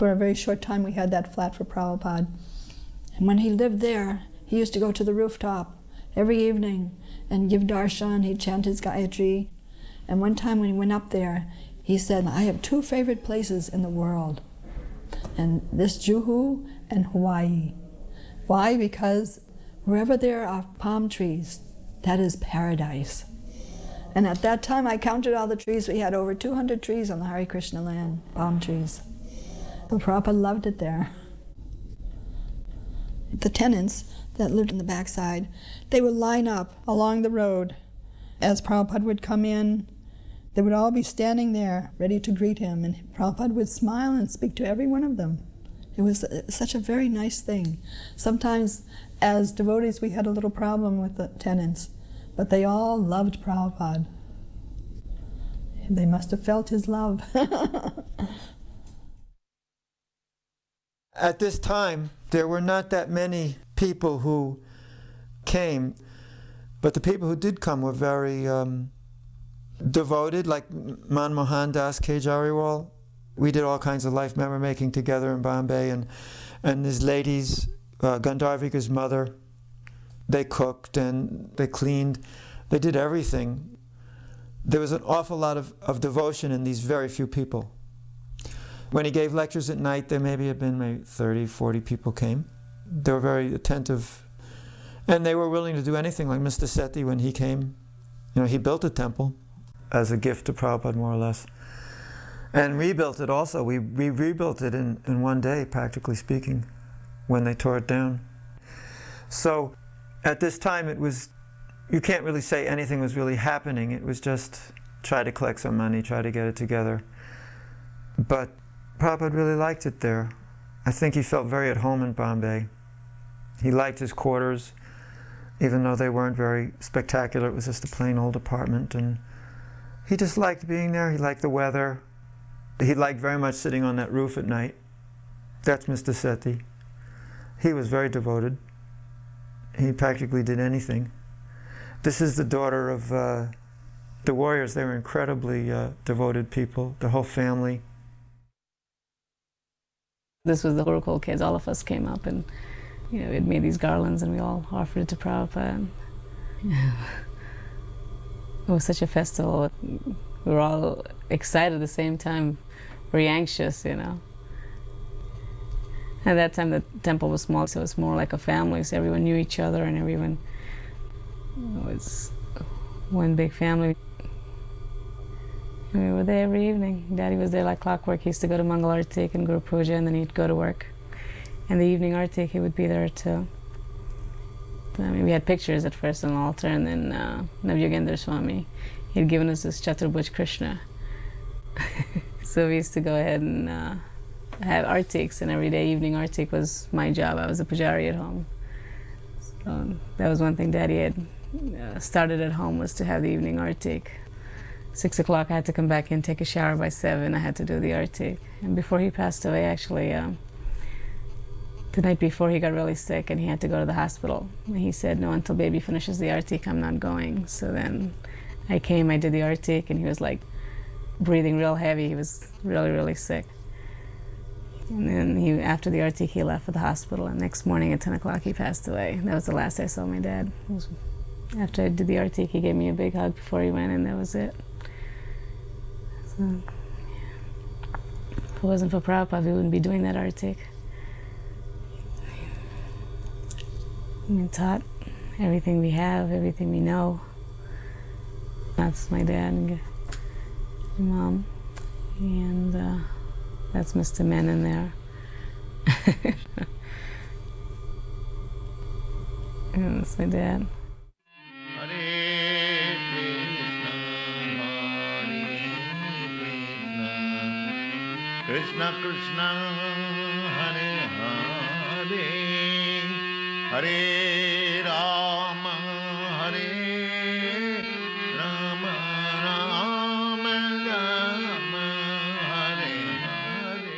For a very short time we had that flat for Prabhupada. And when he lived there, he used to go to the rooftop every evening and give darshan. He'd chant his Gayatri. And one time when he went up there, he said, I have 2 favorite places in the world, and this Juhu and Hawaii. Why? Because wherever there are palm trees, that is paradise. And at that time I counted all the trees. We had over 200 trees on the Hare Krishna land, palm trees. So Prabhupada loved it there. The tenants that lived in the backside, they would line up along the road. As Prabhupada would come in, they would all be standing there ready to greet him, and Prabhupada would smile and speak to every one of them. It was such a very nice thing. Sometimes as devotees we had a little problem with the tenants, but they all loved Prabhupada. They must have felt his love. At this time, there were not that many people who came, but the people who did come were very devoted, like Manmohan Das Kejariwal. We did all kinds of life memory making together in Bombay, and his ladies, Gandharvika's mother, they cooked and they cleaned, they did everything. There was an awful lot of devotion in these very few people. When he gave lectures at night, there maybe had been maybe 30, 40 people came. They were very attentive, and they were willing to do anything, like Mr. Sethi when he came. You know, he built a temple as a gift to Prabhupada, more or less, and rebuilt it also. We rebuilt it in one day, practically speaking, when they tore it down. So at this time it was, you can't really say anything was really happening. It was just try to collect some money, try to get it together. But Prabhupada really liked it there. I think he felt very at home in Bombay. He liked his quarters, even though they weren't very spectacular. It was just a plain old apartment, and he just liked being there. He liked the weather. He liked very much sitting on that roof at night. That's Mr. Sethi. He was very devoted. He practically did anything. This is the daughter of the warriors. They were incredibly devoted people, the whole family. This was the Gurukul kids. All of us came up and, you know, we'd made these garlands and we all offered it to Prabhupada. Yeah. It was such a festival. We were all excited at the same time, very anxious, you know. At that time the temple was small, so it was more like a family, so everyone knew each other and everyone was one big family. And we were there every evening. Daddy was there like clockwork. He used to go to Mangal Artik and Guru Puja, and then he'd go to work. And the evening Artik, he would be there too. I mean, we had pictures at first on the altar, and then Navyogendra Swami, he'd given us this Chaturbhuj Krishna. So we used to go ahead and have Artiks, and every day evening Artik was my job. I was a pujari at home. So that was one thing Daddy had started at home, was to have the evening Artik. 6 o'clock I had to come back in, take a shower. By 7 I had to do the Artik. And before he passed away, actually, the night before he got really sick and he had to go to the hospital. And he said, no, until baby finishes the Artik, I'm not going. So then I came, I did the Artik, and he was like breathing real heavy. He was really, really sick. And then after the Artik, he left for the hospital, and next morning at 10 o'clock he passed away. That was the last I saw my dad. After I did the Artik, he gave me a big hug before he went, and that was it. So, yeah. If it wasn't for Prabhupada, we wouldn't be doing that Artik. We taught everything we have, everything we know. That's my dad and my mom, and that's Mr. Menon there. And that's my dad. Krishna Krishna Hare Hare Hare Rama Hare Rama Rama Rama Hare Hare.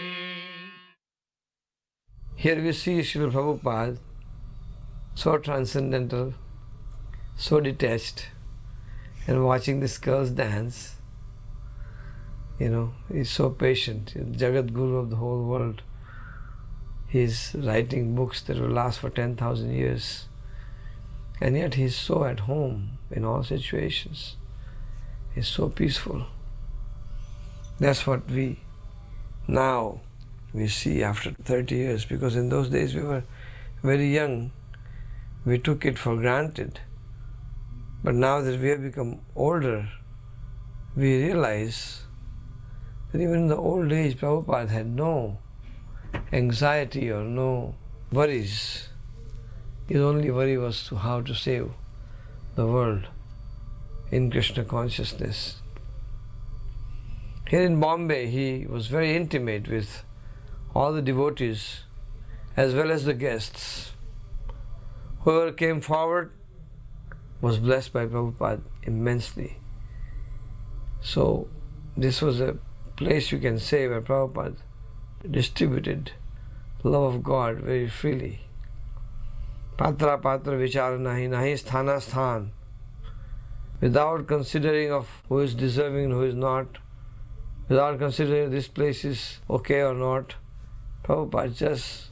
Here we see Srila Prabhupada, so transcendental, so detached, and watching these girls dance. You know, he's so patient, Jagat Guru of the whole world. He's writing books that will last for 10,000 years. And yet he's so at home in all situations. He's so peaceful. That's what we see after 30 years, because in those days we were very young. We took it for granted. But now that we have become older, we realize that even in the old age, Prabhupada had no anxiety or no worries. His only worry was how to save the world in Krishna consciousness. Here in Bombay, he was very intimate with all the devotees as well as the guests. Whoever came forward was blessed by Prabhupada immensely. So this was a place, you can say, where Prabhupada distributed the love of God very freely. Patra patra vichara nahi, nahi sthana sthan. Without considering of who is deserving and who is not, without considering this place is okay or not, Prabhupada just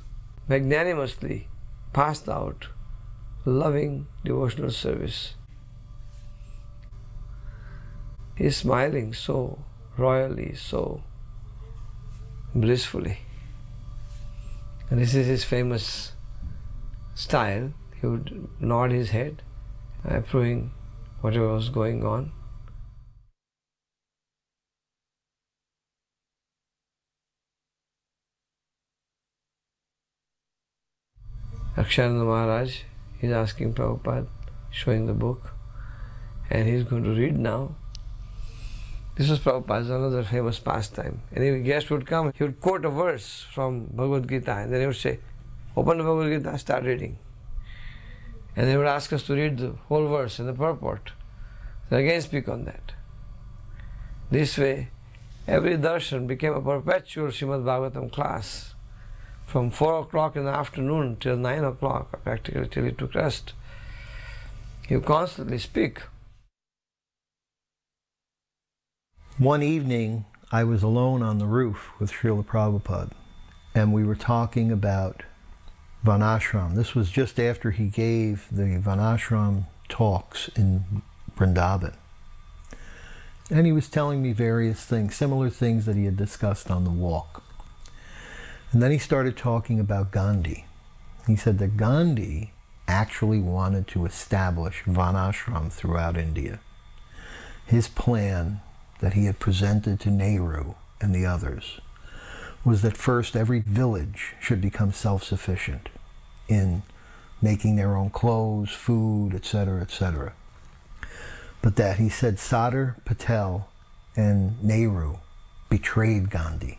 magnanimously passed out loving devotional service. He is smiling so royally, so blissfully. And this is his famous style. He would nod his head, approving whatever was going on. Akshananda Maharaj is asking Prabhupada, showing the book, and he's going to read now. This was Prabhupada's another famous pastime. And if a guest would come, he would quote a verse from Bhagavad Gita, and then he would say, open the Bhagavad Gita, start reading. And they would ask us to read the whole verse and the purport. So again speak on that. This way, every darshan became a perpetual Srimad Bhagavatam class. From 4 o'clock in the afternoon till 9 o'clock, practically till he took rest. He would constantly speak. One evening, I was alone on the roof with Srila Prabhupada, and we were talking about Vanashram. This was just after he gave the Vanashram talks in Vrindavan. And he was telling me various things, similar things that he had discussed on the walk. And then he started talking about Gandhi. He said that Gandhi actually wanted to establish Vanashram throughout India. His plan that he had presented to Nehru and the others was that first every village should become self-sufficient in making their own clothes, food, etc., etc. But that, he said, Sardar Patel and Nehru betrayed Gandhi.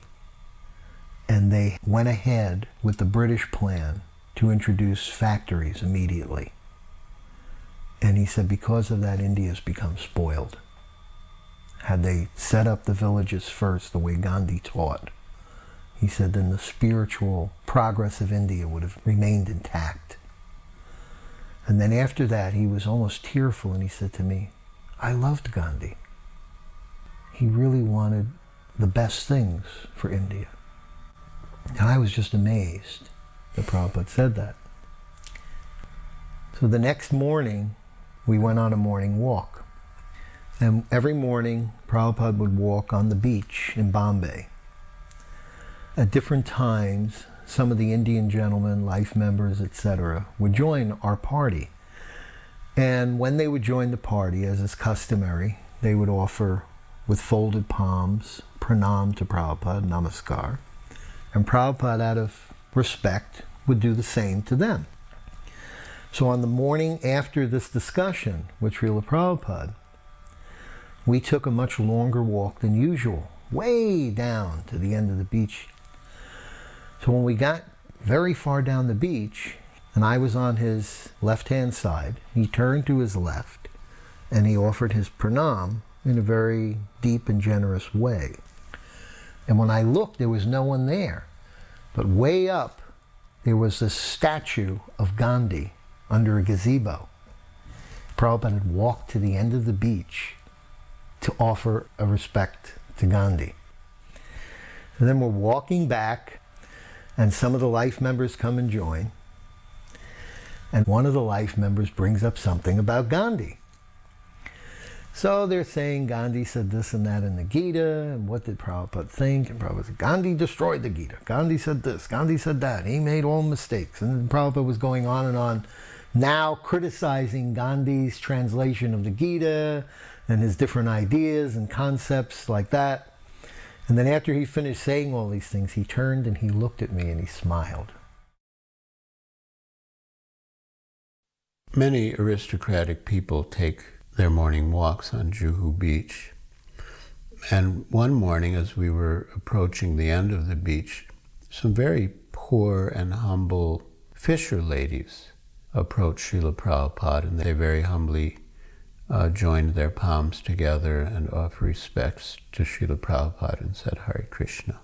And they went ahead with the British plan to introduce factories immediately. And he said, because of that, India has become spoiled. Had they set up the villages first the way Gandhi taught, he said, then the spiritual progress of India would have remained intact. And then after that, he was almost tearful, and he said to me, I loved Gandhi. He really wanted the best things for India. And I was just amazed that Prabhupada said that. So the next morning, we went on a morning walk. And every morning, Prabhupada would walk on the beach in Bombay. At different times, some of the Indian gentlemen, life members, etc., would join our party. And when they would join the party, as is customary, they would offer, with folded palms, pranam to Prabhupada, namaskar. And Prabhupada, out of respect, would do the same to them. So on the morning after this discussion with Srila Prabhupada, we took a much longer walk than usual, way down to the end of the beach. So when we got very far down the beach, and I was on his left-hand side, he turned to his left, and he offered his pranam in a very deep and generous way. And when I looked, there was no one there. But way up, there was this statue of Gandhi under a gazebo. Prabhupada had walked to the end of the beach to offer a respect to Gandhi. And then we're walking back, And some of the life members come and join. And one of the life members brings up something about Gandhi. So they're saying Gandhi said this and that in the Gita, and what did Prabhupada think? And Prabhupada said, Gandhi destroyed the Gita. Gandhi said this, Gandhi said that. He made all mistakes. And Prabhupada was going on, now criticizing Gandhi's translation of the Gita and his different ideas and concepts like that. And then after he finished saying all these things, he turned and he looked at me and he smiled. Many aristocratic people take their morning walks on Juhu Beach. And one morning, as we were approaching the end of the beach, some very poor and humble fisher ladies approached Srila Prabhupada, and they very humbly joined their palms together and offered respects to Srila Prabhupada and said Hare Krishna.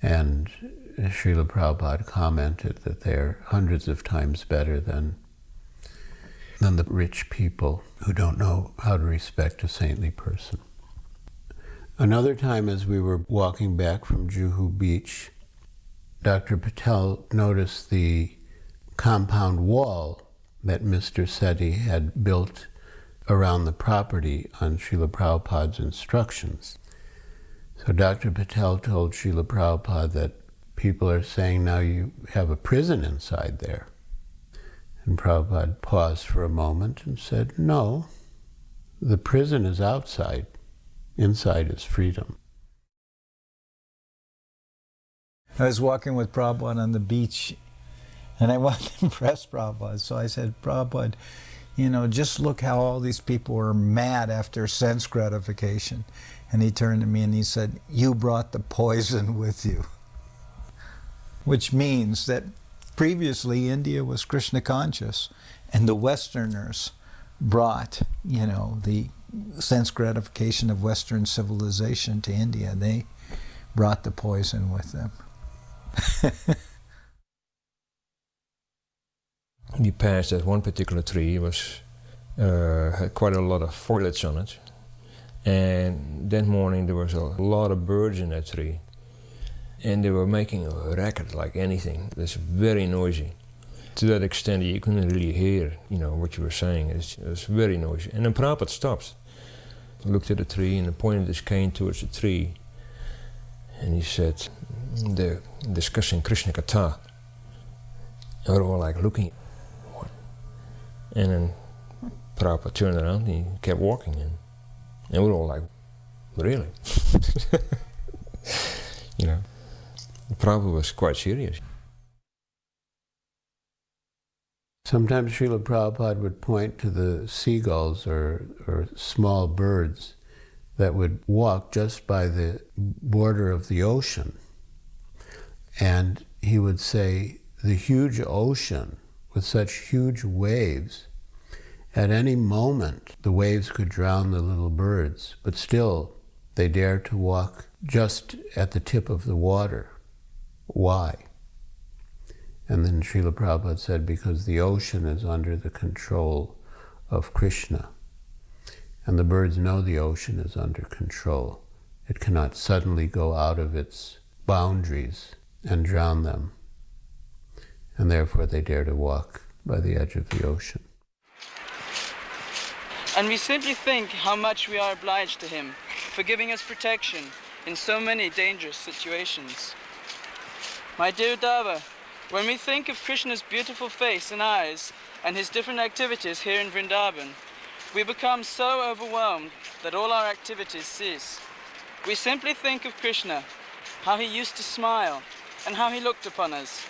And Srila Prabhupada commented that they're hundreds of times better than the rich people who don't know how to respect a saintly person. Another time, as we were walking back from Juhu Beach, Dr. Patel noticed the compound wall that Mr. Sethi had built around the property on Srila Prabhupada's instructions. So Dr. Patel told Srila Prabhupada that people are saying now you have a prison inside there. And Prabhupada paused for a moment and said, no, the prison is outside. Inside is freedom. I was walking with Prabhupada on the beach, and I wanted to impress Prabhupada. So I said, Prabhupada, just look how all these people are mad after sense gratification. And he turned to me and he said, you brought the poison with you. Which means that previously, India was Krishna conscious, and the Westerners brought, the sense gratification of Western civilization to India. They brought the poison with them. We passed at one particular tree. It was had quite a lot of foliage on it, and that morning there was a lot of birds in that tree. And they were making a racket like anything. It was very noisy. To that extent you couldn't really hear, what you were saying. It was very noisy. And then Prabhupada stopped, looked at the tree and pointed his cane towards the tree. And he said, they're discussing Krishna Katha. And we're all like looking. What? And then Prabhupada turned around and he kept walking. And we're all like, really? Prabhupada was quite serious. Sometimes Srila Prabhupada would point to the seagulls or small birds that would walk just by the border of the ocean. And he would say, the huge ocean with such huge waves, at any moment the waves could drown the little birds, but still they dare to walk just at the tip of the water. Why? And then Srila Prabhupada said, because the ocean is under the control of Krishna. And the birds know the ocean is under control. It cannot suddenly go out of its boundaries and drown them. And therefore they dare to walk by the edge of the ocean. And we simply think how much we are obliged to him for giving us protection in so many dangerous situations. My dear Uddhava, when we think of Krishna's beautiful face and eyes and his different activities here in Vrindavan, we become so overwhelmed that all our activities cease. We simply think of Krishna, how he used to smile and how he looked upon us.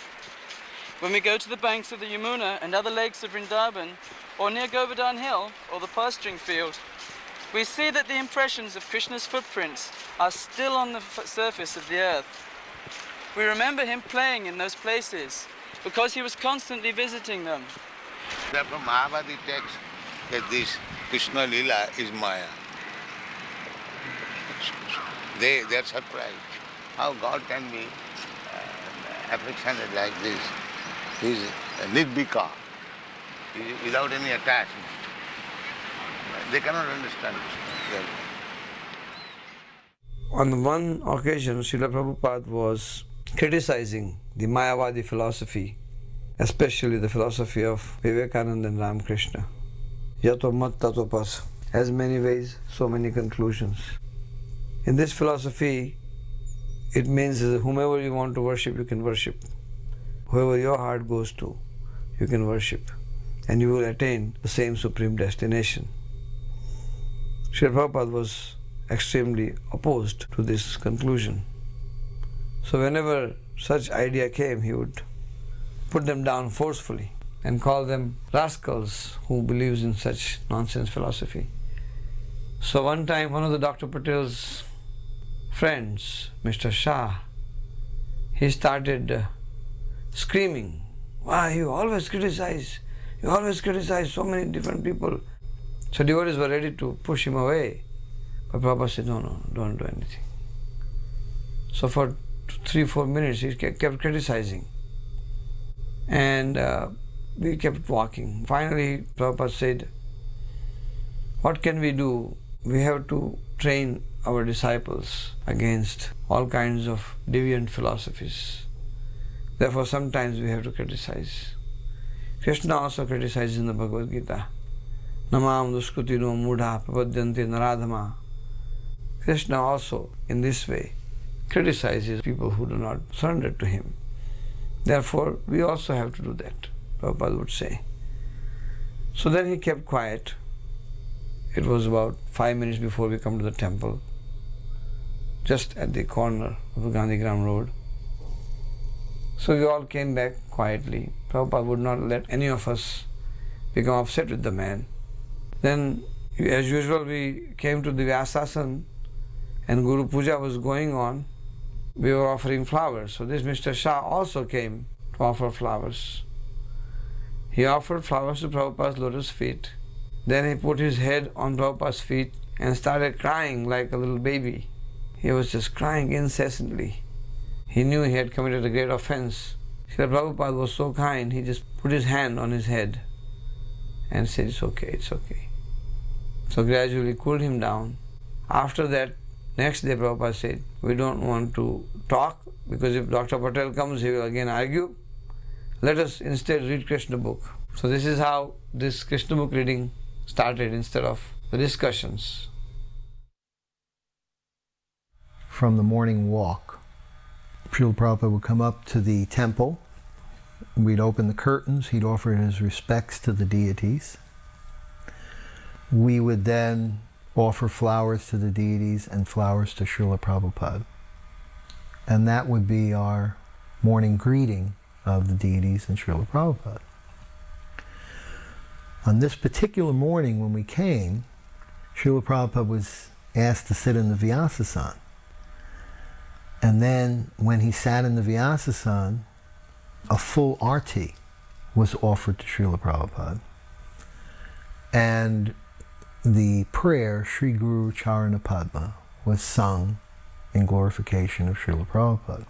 When we go to the banks of the Yamuna and other lakes of Vrindavan, or near Govardhan Hill or the pasturing field, we see that the impressions of Krishna's footprints are still on the surface of the earth. We remember him playing in those places because he was constantly visiting them. Therefore, Mahabharata text that this Krishna Lila is Maya. They're surprised how God can be affectionate like this. He's nirbhika, without any attachment. They cannot understand this. On one occasion, Srila Prabhupada was criticizing the Mayavadi philosophy, especially the philosophy of Vivekananda and Ramakrishna. Yato mat tato pas. As many ways, so many conclusions. In this philosophy, it means that whomever you want to worship, you can worship. Whoever your heart goes to, you can worship. And you will attain the same supreme destination. Srila Prabhupada was extremely opposed to this conclusion. So whenever such idea came, he would put them down forcefully and call them rascals who believes in such nonsense philosophy. So one time, one of the Dr. Patel's friends, Mr. Shah, he started screaming, "Why, you always criticize so many different people." So devotees were ready to push him away. But Prabhupada said, no, don't do anything. So for 3-4 minutes he kept criticizing. And we kept walking. Finally Prabhupada said, what can we do? We have to train our disciples against all kinds of deviant philosophies. Therefore sometimes we have to criticize. Krishna also criticizes in the Bhagavad Gita. Namam duskutino mudha prapadyanti naradhama. Krishna also, in this way, criticizes people who do not surrender to him. Therefore, we also have to do that, Prabhupada would say. So then he kept quiet. It was about 5 minutes before we come to the temple, just at the corner of the Gandhigram Road. So we all came back quietly. Prabhupada would not let any of us become upset with the man. Then, as usual, we came to the Vyasasana and Guru Puja was going on. We were offering flowers. So this Mr. Shah also came to offer flowers. He offered flowers to Prabhupada's lotus feet. Then he put his head on Prabhupada's feet and started crying like a little baby. He was just crying incessantly. He knew he had committed a great offense. Srila Prabhupada was so kind, he just put his hand on his head and said, it's okay, it's okay. So gradually cooled him down. After that, next day Prabhupada said, we don't want to talk because if Dr. Patel comes, he will again argue. Let us instead read Krishna book. So this is how this Krishna book reading started instead of the discussions. From the morning walk, Srila Prabhupada would come up to the temple. We'd open the curtains. He'd offer his respects to the deities. We would then offer flowers to the deities and flowers to Srila Prabhupada. And that would be our morning greeting of the deities and Srila Prabhupada. On this particular morning when we came, Srila Prabhupada was asked to sit in the Vyasasana. And then when he sat in the Vyasasana, a full arti was offered to Srila Prabhupada. And the prayer, Shri Guru Charana Padma, was sung in glorification of Srila Prabhupada.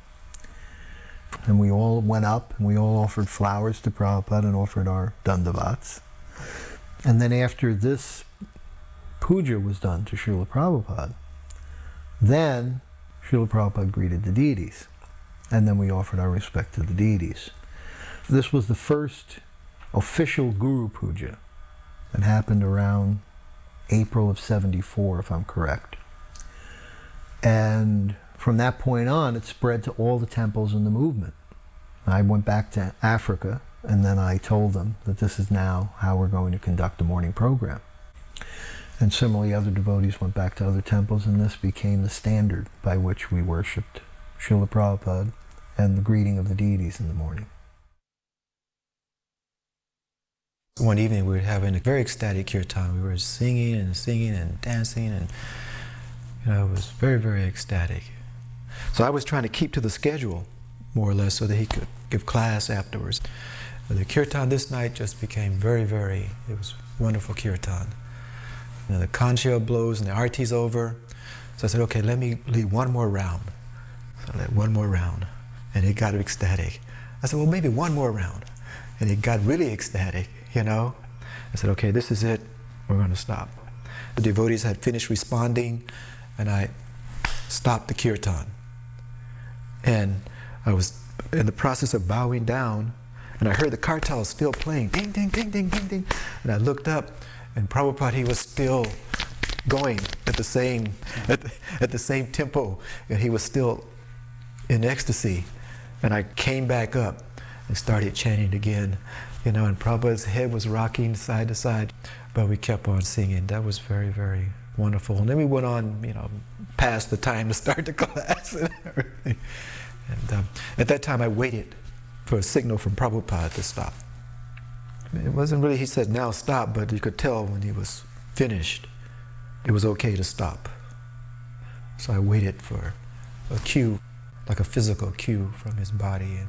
And we all went up and we all offered flowers to Prabhupada and offered our dandavats. And then after this puja was done to Srila Prabhupada, then Srila Prabhupada greeted the deities. And then we offered our respect to the deities. This was the first official Guru Puja that happened around April of '74, if I'm correct. And from that point on, it spread to all the temples in the movement. I went back to Africa, and then I told them that this is now how we're going to conduct the morning program. And similarly, other devotees went back to other temples, and this became the standard by which we worshipped Srila Prabhupada and the greeting of the deities in the morning. One evening we were having a very ecstatic kirtan. We were singing and dancing, and it was very, very ecstatic. So I was trying to keep to the schedule, more or less, so that he could give class afterwards. The kirtan this night just became very, very, it was wonderful kirtan. The kanchil blows and the arti's over. So I said, okay, let me lead one more round. So I led one more round, and it got ecstatic. I said, well, maybe one more round. And it got really ecstatic, I said, okay, this is it. We're going to stop. The devotees had finished responding, and I stopped the kirtan. And I was in the process of bowing down, and I heard the kartal still playing, ding, ding, ding, ding, ding, ding. And I looked up, and Prabhupada, he was still going at the same tempo, and he was still in ecstasy. And I came back up and started chanting again, and Prabhupada's head was rocking side to side, but we kept on singing. That was very, very wonderful. And then we went on, past the time to start the class and everything. And at that time I waited for a signal from Prabhupada to stop. It wasn't really, he said, now stop, but you could tell when he was finished, it was okay to stop. So I waited for a cue, like a physical cue from his body. And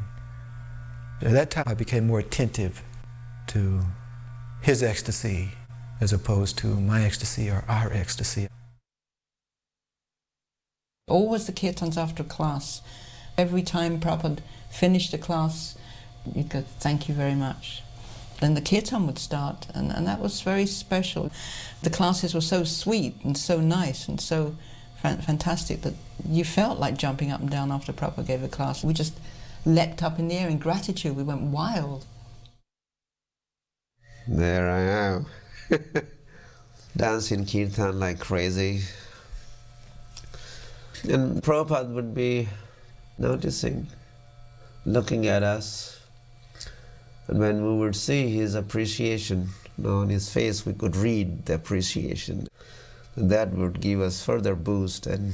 at that time I became more attentive to his ecstasy as opposed to my ecstasy or our ecstasy. Always the kirtans after class. Every time Prabhupada finished the class, you'd go, thank you very much. Then the kirtan would start, and that was very special. The classes were so sweet and so nice and so fantastic that you felt like jumping up and down after Prabhupada gave a class. We just leapt up in the air in gratitude. We went wild. There I am, dancing kirtan like crazy. And Prabhupada would be noticing, looking at us. And when we would see his appreciation on his face, we could read the appreciation. And that would give us further boost, and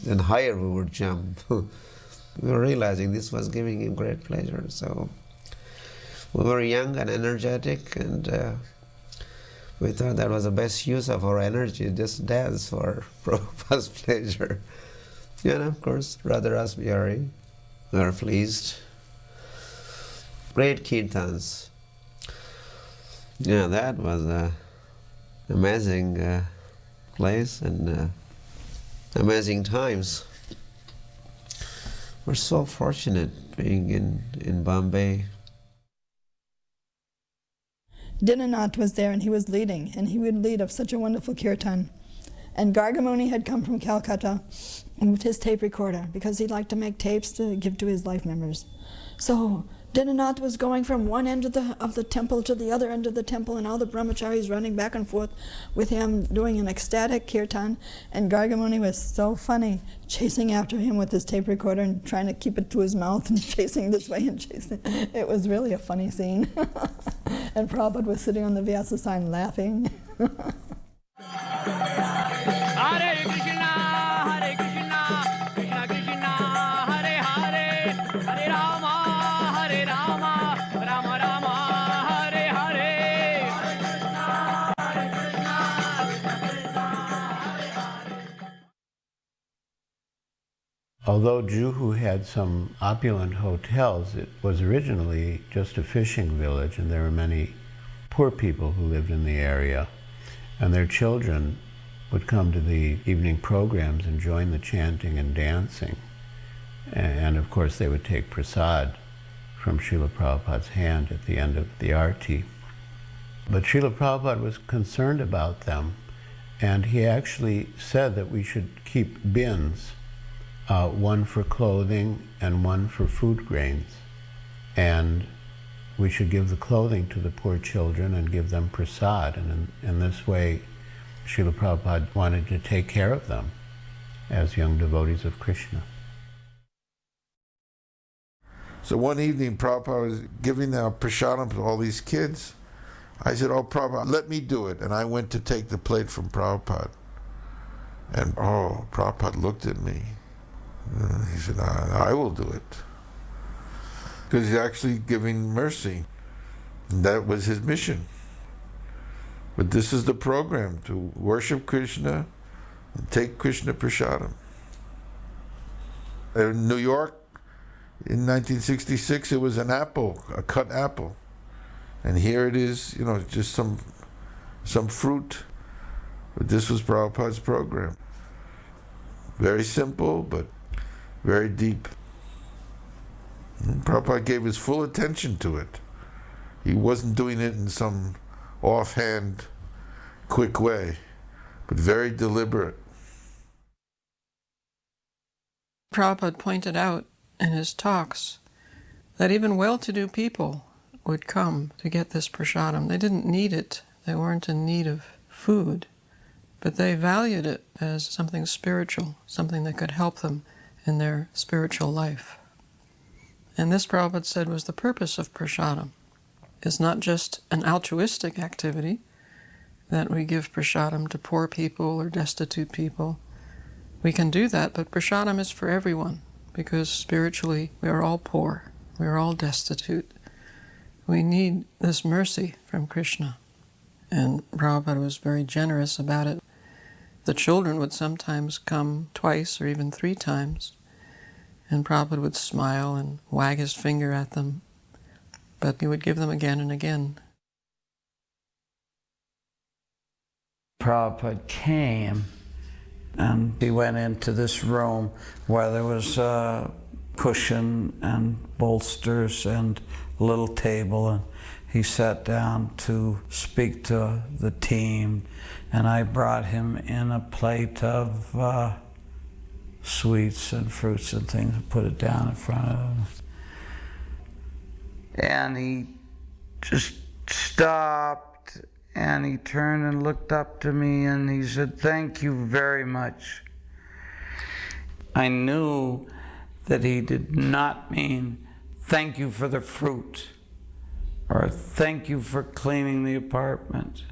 then higher we would jump. We were realizing this was giving him great pleasure. So we were young and energetic, and we thought that was the best use of our energy, just dance for Prabhupada's pleasure. Of course, Radha Bihari, we were pleased. Great kirtans. That was an amazing place and amazing times. We're so fortunate being in Bombay. Dinanath was there, and he was leading, and he would lead of such a wonderful kirtan. And Gargamuni had come from Calcutta with his tape recorder because he liked to make tapes to give to his life members. So Dinanath was going from one end of the temple to the other end of the temple, and all the brahmacharis running back and forth with him doing an ecstatic kirtan. And Gargamuni was so funny, chasing after him with his tape recorder and trying to keep it to his mouth and chasing this way and chasing. It was really a funny scene. And Prabhupada was sitting on the Vyasa sign laughing. Hare Krishna, Krishna Krishna, Hare Hare, Hare Rama, Rama Rama, Hare Hare. Although Juhu had some opulent hotels, it was originally just a fishing village, and there were many poor people who lived in the area, and their children would come to the evening programs and join the chanting and dancing. And of course they would take prasad from Srila Prabhupada's hand at the end of the arti. But Srila Prabhupada was concerned about them, and he actually said that we should keep bins, one for clothing and one for food grains. And we should give the clothing to the poor children and give them prasad. And in this way, Srila Prabhupada wanted to take care of them as young devotees of Krishna. So one evening, Prabhupada was giving out prasadam to all these kids. I said, oh, Prabhupada, let me do it. And I went to take the plate from Prabhupada. And, Prabhupada looked at me. He said, I will do it. Because he's actually giving mercy. And that was his mission. But this is the program, to worship Krishna and take Krishna prasadam. In New York, in 1966, it was an apple, a cut apple. And here it is, just some fruit. But this was Prabhupada's program. Very simple, but very deep. And Prabhupada gave his full attention to it. He wasn't doing it in some offhand, quick way, but very deliberate. Prabhupada pointed out in his talks that even well-to-do people would come to get this prasadam. They didn't need it. They weren't in need of food, but they valued it as something spiritual, something that could help them in their spiritual life. And this, Prabhupada said, was the purpose of prasadam. It's not just an altruistic activity that we give prasadam to poor people or destitute people. We can do that, but prasadam is for everyone, because spiritually we are all poor, we are all destitute. We need this mercy from Krishna. And Prabhupada was very generous about it. The children would sometimes come twice or even 3 times, and Prabhupada would smile and wag his finger at them, but he would give them again and again. Prabhupada came and he went into this room where there was a cushion and bolsters and a little table, and he sat down to speak to the team, and I brought him in a plate of sweets and fruits and things and put it down in front of him. And he just stopped and he turned and looked up to me and he said, "Thank you very much." I knew that he did not mean thank you for the fruit or thank you for cleaning the apartment.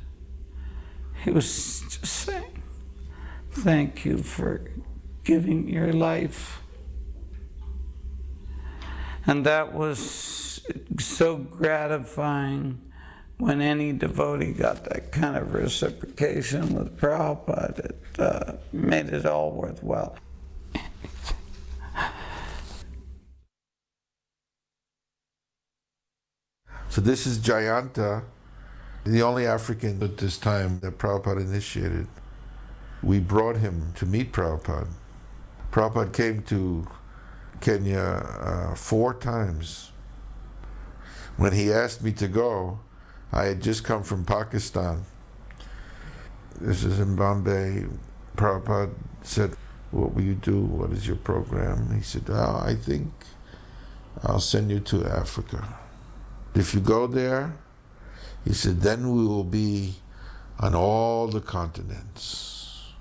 He was just saying, thank you for giving your life. And that was so gratifying when any devotee got that kind of reciprocation with Prabhupada. It made it all worthwhile. So this is Jayanta, the only African at this time that Prabhupada initiated. We brought him to meet Prabhupada. Prabhupada came to Kenya 4 times. When he asked me to go, I had just come from Pakistan. This is in Bombay. Prabhupada said, "What will you do? What is your program?" He said, "Oh, I think I'll send you to Africa. If you go there," he said, "then we will be on all the continents."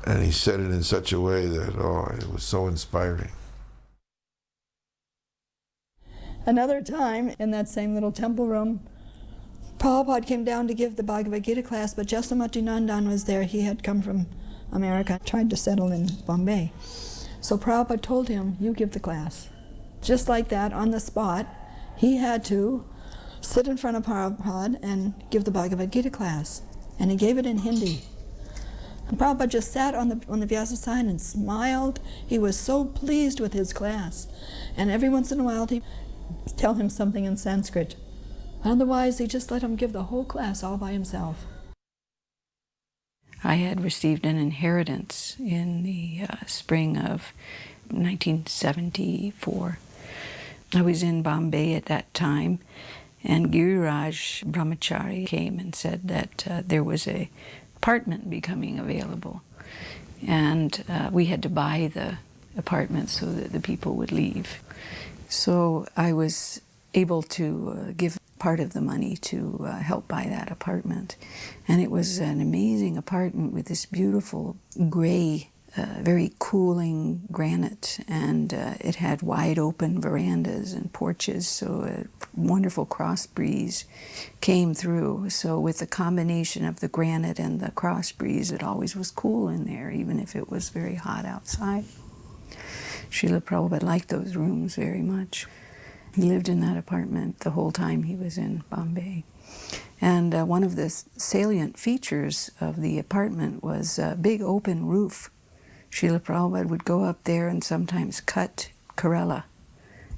And he said it in such a way that, it was so inspiring. Another time, in that same little temple room, Prabhupada came down to give the Bhagavad Gita class, but Jasmati Nandan was there. He had come from America, tried to settle in Bombay. So Prabhupada told him, "You give the class." Just like that, on the spot, he had to sit in front of Prabhupada and give the Bhagavad Gita class. And he gave it in Hindi. And Prabhupada just sat on the Vyasa side and smiled. He was so pleased with his class. And every once in a while, he'd tell him something in Sanskrit. Otherwise, he just let him give the whole class all by himself. I had received an inheritance in the spring of 1974. I was in Bombay at that time, and Giriraj Brahmachari came and said that there was an apartment becoming available, and we had to buy the apartment so that the people would leave. So I was able to give part of the money to help buy that apartment. And it was an amazing apartment with this beautiful gray, very cooling granite, and it had wide open verandas and porches, so a wonderful cross breeze came through. So with the combination of the granite and the cross breeze, it always was cool in there, even if it was very hot outside. Srila Prabhupada liked those rooms very much. He lived in that apartment the whole time he was in Bombay. And one of the salient features of the apartment was a big open roof. Srila Prabhupada would go up there and sometimes cut Karela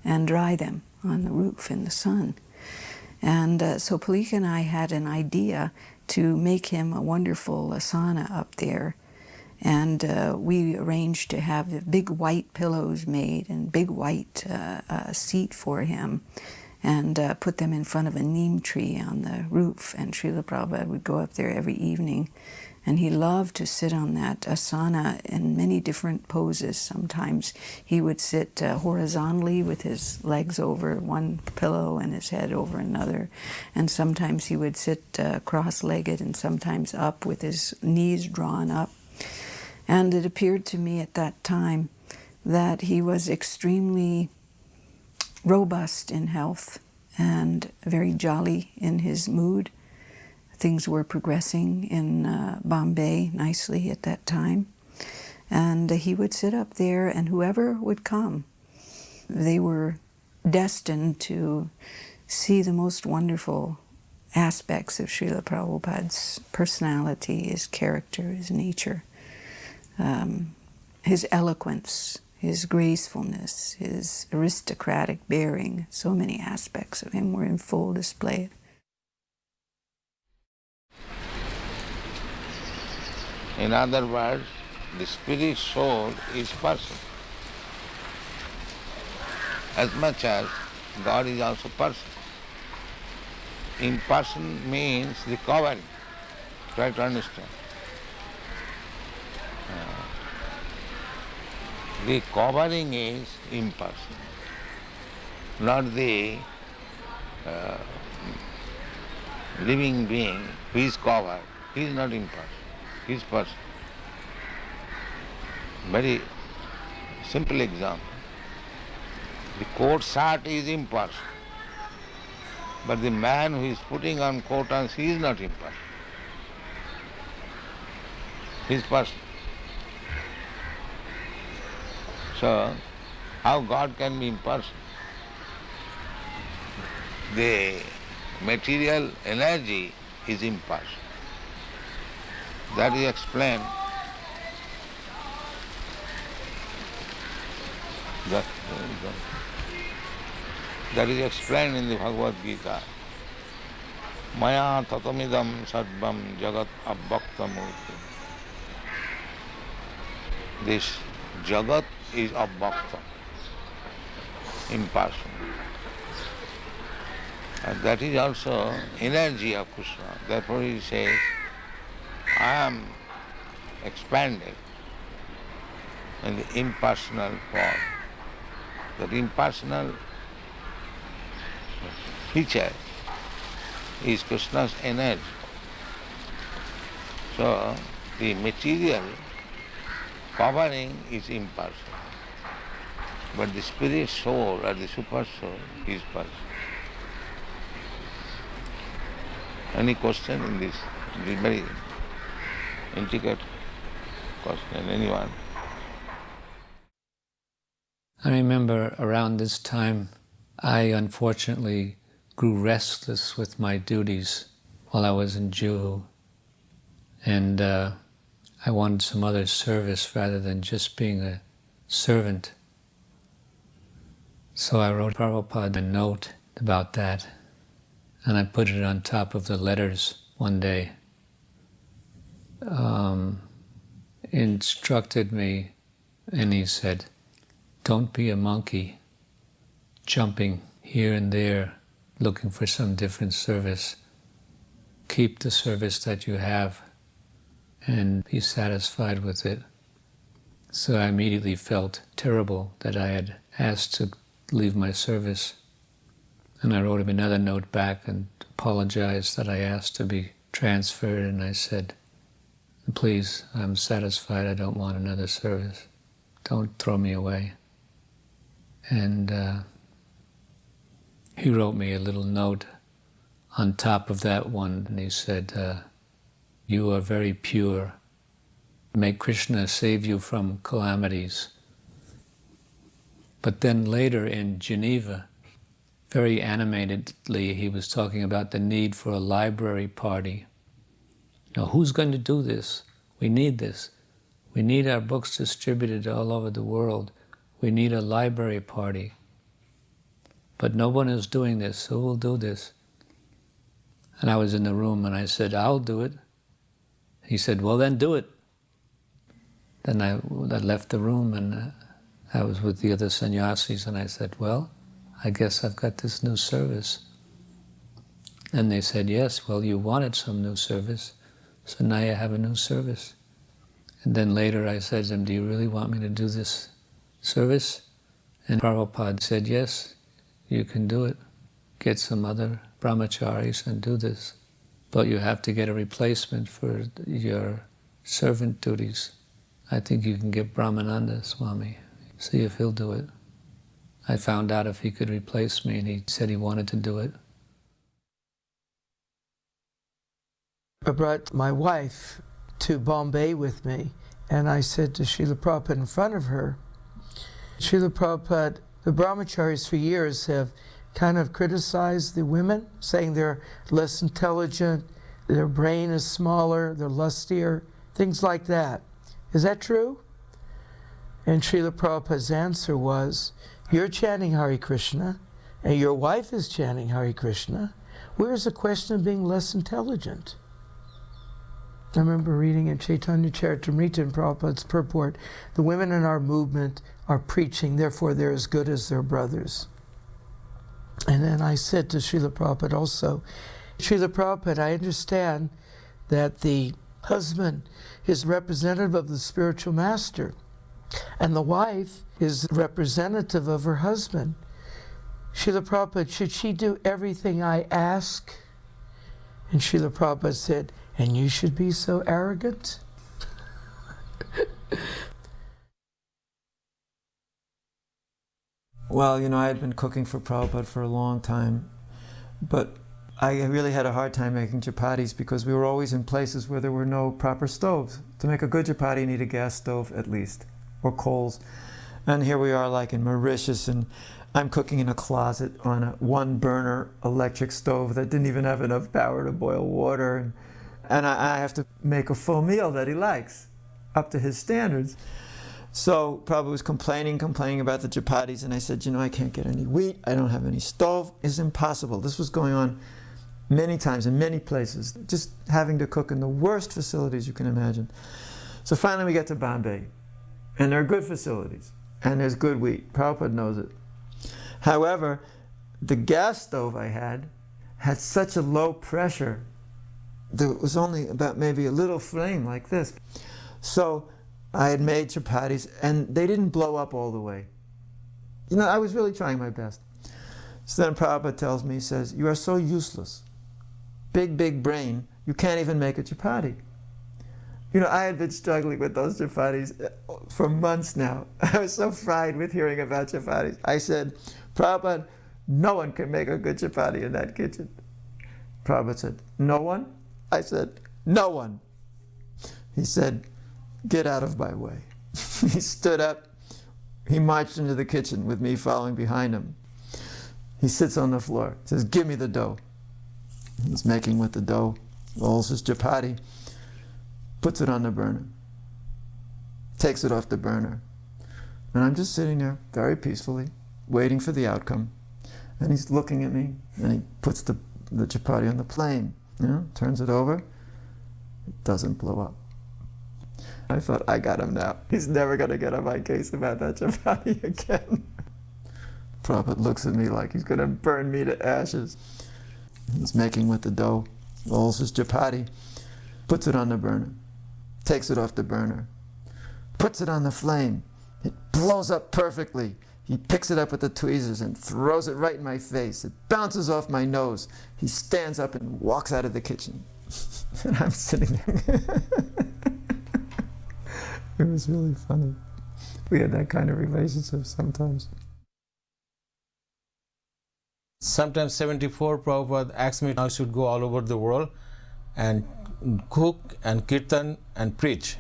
and dry them on the roof in the sun. And so Palika and I had an idea to make him a wonderful asana up there. And we arranged to have big white pillows made and big white seat for him. and put them in front of a neem tree on the roof. And Srila Prabhupada would go up there every evening, and he loved to sit on that asana in many different poses. Sometimes he would sit horizontally with his legs over one pillow and his head over another. And sometimes he would sit cross-legged and sometimes up with his knees drawn up. And it appeared to me at that time that he was extremely robust in health and very jolly in his mood. Things were progressing in Bombay nicely at that time. And he would sit up there, and whoever would come, they were destined to see the most wonderful aspects of Srila Prabhupada's personality, his character, his nature, his eloquence, his gracefulness, his aristocratic bearing. So many aspects of him were in full display. In other words, the spirit soul is person. As much as God is also person. Imperson means the covering. Try to understand. The covering is impersonal, not the living being who is covered. He is not impersonal, he is person. Very simple example. The coat shirt is impersonal, but the man who is putting on coat and he is not impersonal. He is person. So, how God can be impersonal? The material energy is impersonal. That is explained. That is explained in the Bhagavad Gita. Maya tatamidam sarvam jagat abbaktamurti. This jagat is abhakta, impersonal. And that is also energy of Krishna. Therefore he says, I am expanded in the impersonal form. That impersonal feature is Krishna's energy. So the material covering is impersonal. But the spirit soul or the super soul is personal. Any question in this? This very intricate question. Anyone? I remember around this time, I unfortunately grew restless with my duties while I was in Juhu. And I wanted some other service rather than just being a servant. So I wrote Prabhupada a note about that, and I put it on top of the letters one day. He instructed me, and he said, don't be a monkey jumping here and there looking for some different service. Keep the service that you have and be satisfied with it. So I immediately felt terrible that I had asked to leave my service. And I wrote him another note back and apologized that I asked to be transferred, and I said, please, I'm satisfied, I don't want another service. Don't throw me away. And he wrote me a little note on top of that one, and he said, you are very pure. May Krishna save you from calamities. But then later in Geneva, very animatedly, he was talking about the need for a library party. Now, who's going to do this? We need this. We need our books distributed all over the world. We need a library party. But no one is doing this. Who will do this? And I was in the room and I said, I'll do it. He said, well, then do it. Then I left the room and I was with the other sannyasis and I said, well, I guess I've got this new service. And they said, yes, well, you wanted some new service, so now you have a new service. And then later I said to them, do you really want me to do this service? And Prabhupada said, yes, you can do it. Get some other brahmacharis and do this. But you have to get a replacement for your servant duties. I think you can get Brahmananda Swami. See if he'll do it. I found out if he could replace me, and he said he wanted to do it. I brought my wife to Bombay with me, and I said to Srila Prabhupada in front of her, Srila Prabhupada, the brahmacharis for years have kind of criticized the women, saying they're less intelligent, their brain is smaller, they're lustier, things like that. Is that true? And Srila Prabhupada's answer was, you're chanting Hare Krishna, and your wife is chanting Hare Krishna. Where's the question of being less intelligent? I remember reading in Chaitanya Charitamrita in Prabhupada's purport, the women in our movement are preaching, therefore they're as good as their brothers. And then I said to Srila Prabhupada also, Srila Prabhupada, I understand that the husband is representative of the spiritual master, and the wife is representative of her husband. Srila Prabhupada, should she do everything I ask? And Srila Prabhupada said, and you should be so arrogant? Well, I had been cooking for Prabhupada for a long time, but I really had a hard time making chapatis because we were always in places where there were no proper stoves. To make a good chapati, you need a gas stove at least, or coals. And here we are like in Mauritius, and I'm cooking in a closet on a one-burner electric stove that didn't even have enough power to boil water. And I have to make a full meal that he likes, up to his standards. So Prabhupada was complaining about the chapatis, and I said, I can't get any wheat, I don't have any stove, it's impossible. This was going on many times in many places, just having to cook in the worst facilities you can imagine. So finally we get to Bombay, and there are good facilities, and there's good wheat. Prabhupada knows it. However, the gas stove I had such a low pressure, there was only about maybe a little flame like this. So I had made chapatis, and they didn't blow up all the way. I was really trying my best. So then Prabhupada tells me, he says, you are so useless. Big brain, you can't even make a chapati. I had been struggling with those chapatis for months now. I was so fried with hearing about chapatis. I said, Prabhupada, no one can make a good chapati in that kitchen. Prabhupada said, no one? I said, no one. He said, get out of my way. He stood up. He marched into the kitchen with me following behind him. He sits on the floor, says, give me the dough. He's making with the dough, rolls his chapati, puts it on the burner, takes it off the burner. And I'm just sitting there very peacefully, waiting for the outcome. And he's looking at me, and he puts the chapati on the flame, turns it over. It doesn't blow up. I thought, I got him now. He's never going to get on my case about that chapati again. Prabhupada looks at me like he's going to burn me to ashes. He's making with the dough, rolls his chapati, puts it on the burner, takes it off the burner, puts it on the flame. It blows up perfectly. He picks it up with the tweezers and throws it right in my face. It bounces off my nose. He stands up and walks out of the kitchen. And I'm sitting there. It was really funny. We had that kind of relationship sometimes. Sometimes 74, Prabhupada asked me I should go all over the world and cook and kirtan and preach.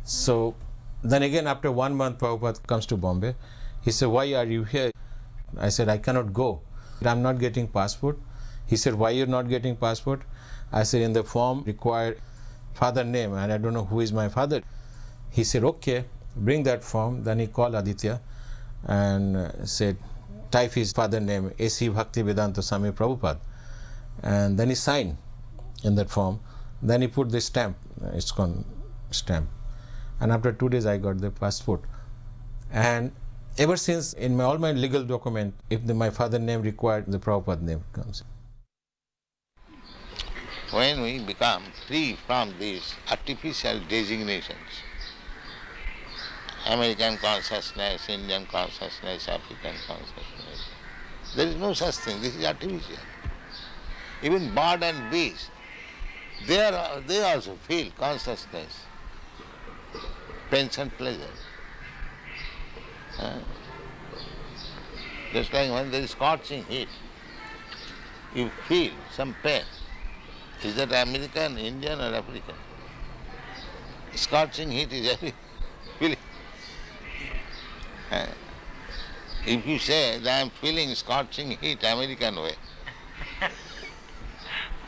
So then again, after 1 month, Prabhupada comes to Bombay. He said, why are you here? I said, I cannot go. I'm not getting passport. He said, why you're not getting passport? I said, in the form required father name, and I don't know who is my father. He said, okay, bring that form. Then he called Aditya and said, type his father name, A.C. Bhaktivedanta Swami Prabhupada. And then he signed in that form. Then he put the stamp, it's called stamp. And after 2 days, I got the passport. And ever since in all my legal document, if my father's name required, the Prabhupada name comes. When we become free from these artificial designations, American consciousness, Indian consciousness, African consciousness, there is no such thing. This is artificial. Even bird and beast, they also feel consciousness, pains and pleasure. Just like when there is scorching heat, you feel some pain. Is that American, Indian or African? Scorching heat is every feeling. If you say that I am feeling scorching heat American way,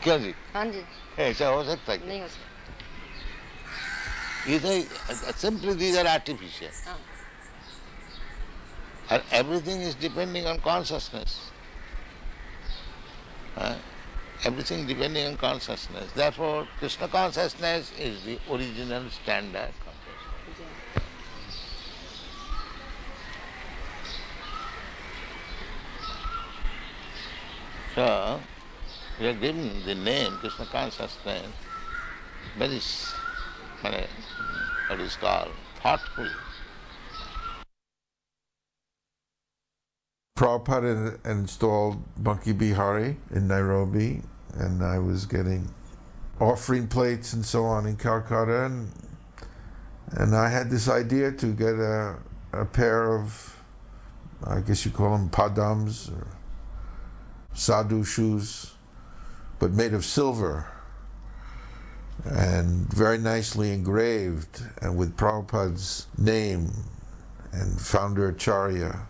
क्यों जी? हाँ जी। ऐसा हो सकता है? नहीं हो सकता। Simply these are artificial. And everything is depending on consciousness. Everything depending on consciousness. Therefore, Krishna consciousness is the original standard consciousness. So, we are given the name Krishna consciousness very, what is called, thoughtfully. Prabhupada installed Monkey Bihari in Nairobi, and I was getting offering plates and so on in Calcutta, and I had this idea to get a pair of, I guess you call them padams or sadhu shoes, but made of silver and very nicely engraved and with Prabhupada's name and founder Acharya.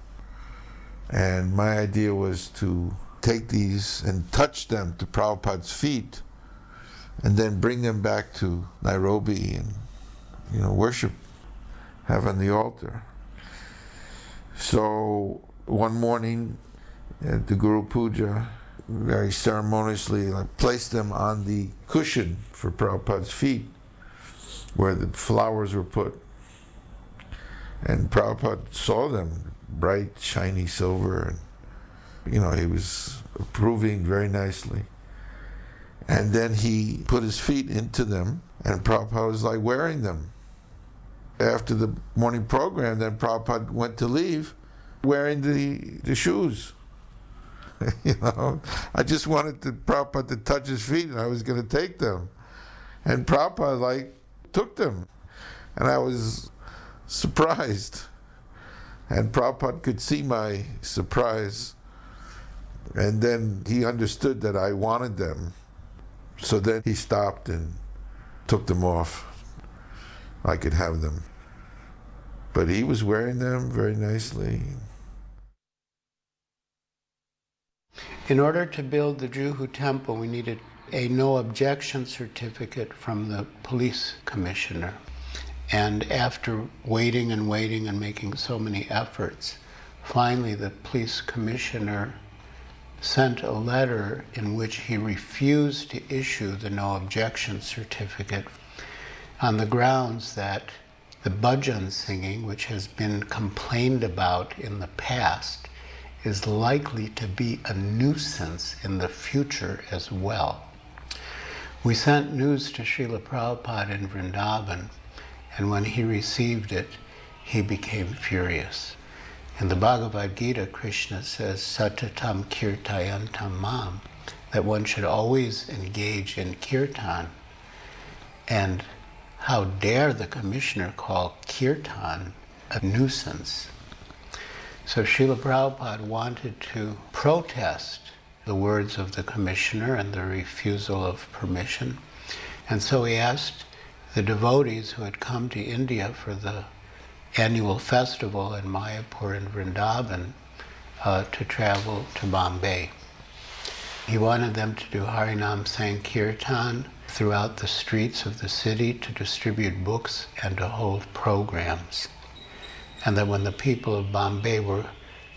And my idea was to take these and touch them to Prabhupada's feet and then bring them back to Nairobi and, worship, have on the altar. So one morning at the Guru Puja, very ceremoniously, I placed them on the cushion for Prabhupada's feet where the flowers were put. And Prabhupada saw them, bright, shiny silver, and he was approving very nicely. And then he put his feet into them, and Prabhupada was like wearing them. After the morning program, then Prabhupada went to leave wearing the shoes. I just wanted Prabhupada to touch his feet, and I was going to take them. And Prabhupada took them. And I was surprised. And Prabhupada could see my surprise. And then he understood that I wanted them. So then he stopped and took them off. I could have them. But he was wearing them very nicely. In order to build the Juhu temple, we needed a no objection certificate from the police commissioner. And after waiting and waiting and making so many efforts, finally the police commissioner sent a letter in which he refused to issue the no objection certificate on the grounds that the bhajan singing, which has been complained about in the past, is likely to be a nuisance in the future as well. We sent news to Srila Prabhupada in Vrindavan, and when he received it, he became furious. In the Bhagavad Gita, Krishna says, Satatam kirtayantam mam, that one should always engage in kirtan. And how dare the commissioner call kirtan a nuisance? So Srila Prabhupada wanted to protest the words of the commissioner and the refusal of permission. And so he asked the devotees who had come to India for the annual festival in Mayapur and Vrindavan to travel to Bombay. He wanted them to do Harinam Sankirtan throughout the streets of the city, to distribute books and to hold programs. And that when the people of Bombay were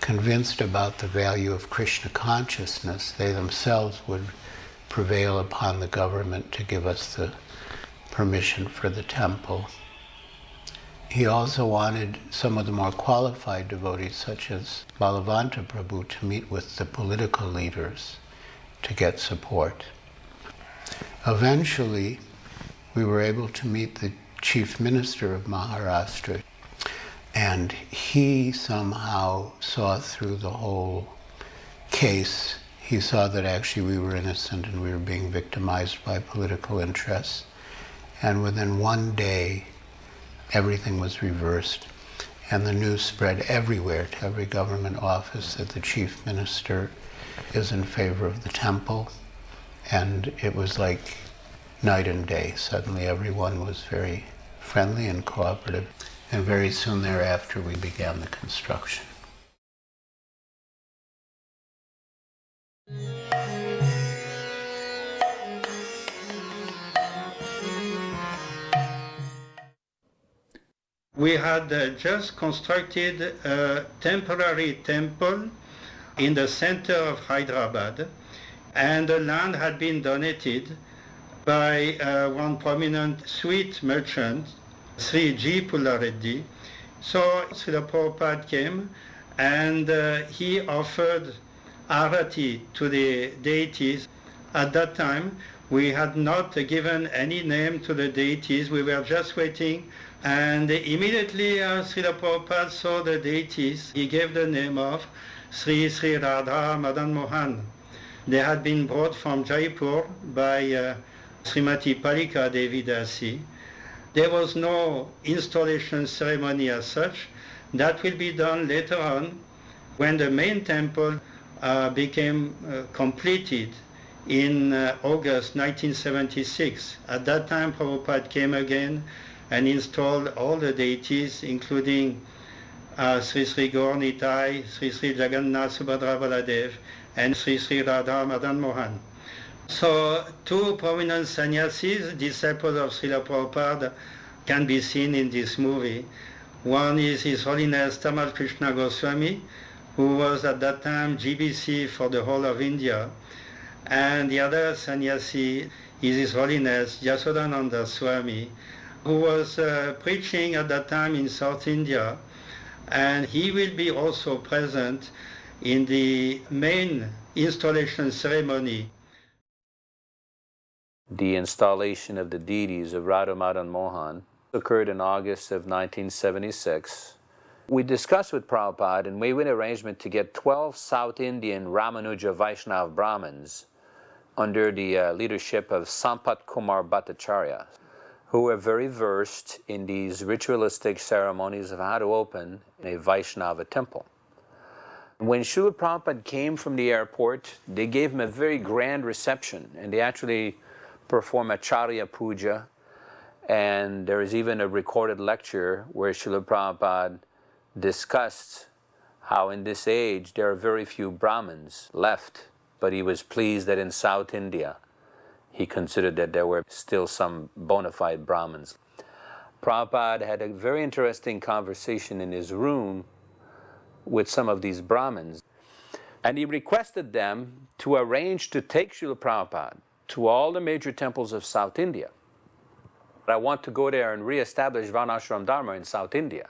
convinced about the value of Krishna consciousness, they themselves would prevail upon the government to give us the permission for the temple. He also wanted some of the more qualified devotees, such as Balavanta Prabhu, to meet with the political leaders to get support. Eventually, we were able to meet the chief minister of Maharashtra, and he somehow saw through the whole case. He saw that actually we were innocent and we were being victimized by political interests. And within one day, everything was reversed. And the news spread everywhere to every government office that the chief minister is in favor of the temple. And it was like night and day. Suddenly everyone was very friendly and cooperative. And very soon thereafter, we began the construction. We had just constructed a temporary temple in the center of Hyderabad, and the land had been donated by one prominent sweet merchant, Sri G. Pullareddy. So Srila Prabhupada came and he offered arati to the deities. At that time, we had not given any name to the deities. We were just waiting. And immediately Srila Prabhupada saw the deities. He gave the name of Sri Sri Radha Madan Mohan. They had been brought from Jaipur by Srimati Palika Devi Dasi. There was no installation ceremony as such. That will be done later on when the main temple became completed in August 1976. At that time, Prabhupada came again and installed all the deities, including Sri Sri Gaur Nitai, Sri Sri Jagannath Subhadra Baladev, and Sri Sri Radha Madan Mohan. So two prominent sannyasis, disciples of Srila Prabhupada, can be seen in this movie. One is His Holiness Tamal Krishna Goswami, who was at that time GBC for the whole of India. And the other sannyasi is His Holiness Yasodananda Swami, who was preaching at that time in South India. And he will be also present in the main installation ceremony. The installation of the deities of Radha Madan Mohan occurred in August of 1976. We discussed with Prabhupada and made an arrangement to get 12 South Indian Ramanuja Vaishnav Brahmins under the leadership of Sampat Kumar Bhattacharya, who were very versed in these ritualistic ceremonies of how to open a Vaishnava temple. When Srila Prabhupada came from the airport, they gave him a very grand reception, and they actually performed a Charya Puja, and there is even a recorded lecture where Srila Prabhupada discussed how in this age there are very few Brahmins left, but he was pleased that in South India he considered that there were still some bona fide Brahmins. Prabhupada had a very interesting conversation in his room with some of these Brahmins, and he requested them to arrange to take Srila Prabhupada to all the major temples of South India. I want to go there and re-establish Varnashram Dharma in South India.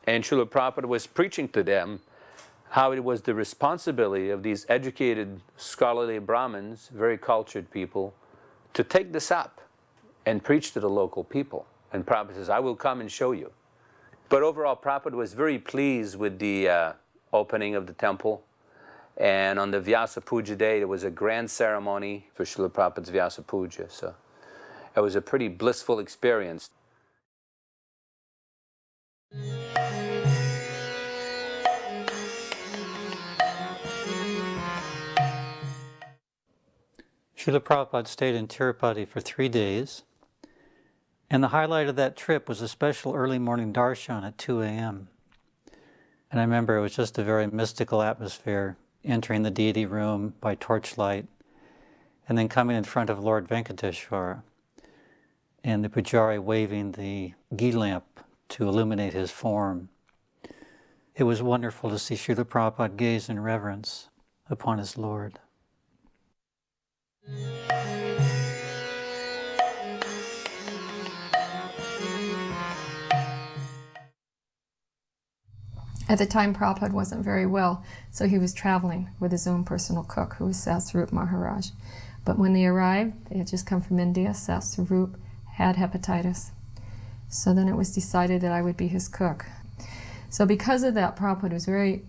And Srila Prabhupada was preaching to them how it was the responsibility of these educated, scholarly Brahmins, very cultured people, to take this up and preach to the local people. And Prabhupada says, I will come and show you. But overall, Prabhupada was very pleased with the opening of the temple. And on the Vyasa Puja day, there was a grand ceremony for Srila Prabhupada's Vyasa Puja. So it was a pretty blissful experience. Srila Prabhupada stayed in Tirupati for 3 days, and the highlight of that trip was a special early morning darshan at 2 a.m. And I remember it was just a very mystical atmosphere, entering the deity room by torchlight, and then coming in front of Lord Venkateshwara, and the pujari waving the ghee lamp to illuminate his form. It was wonderful to see Srila Prabhupada gaze in reverence upon his Lord. At the time, Prabhupada wasn't very well, so he was traveling with his own personal cook, who was Sasrup Maharaj. But when they arrived, they had just come from India. Sasrup had hepatitis. So then it was decided that I would be his cook. So because of that, Prabhupada was very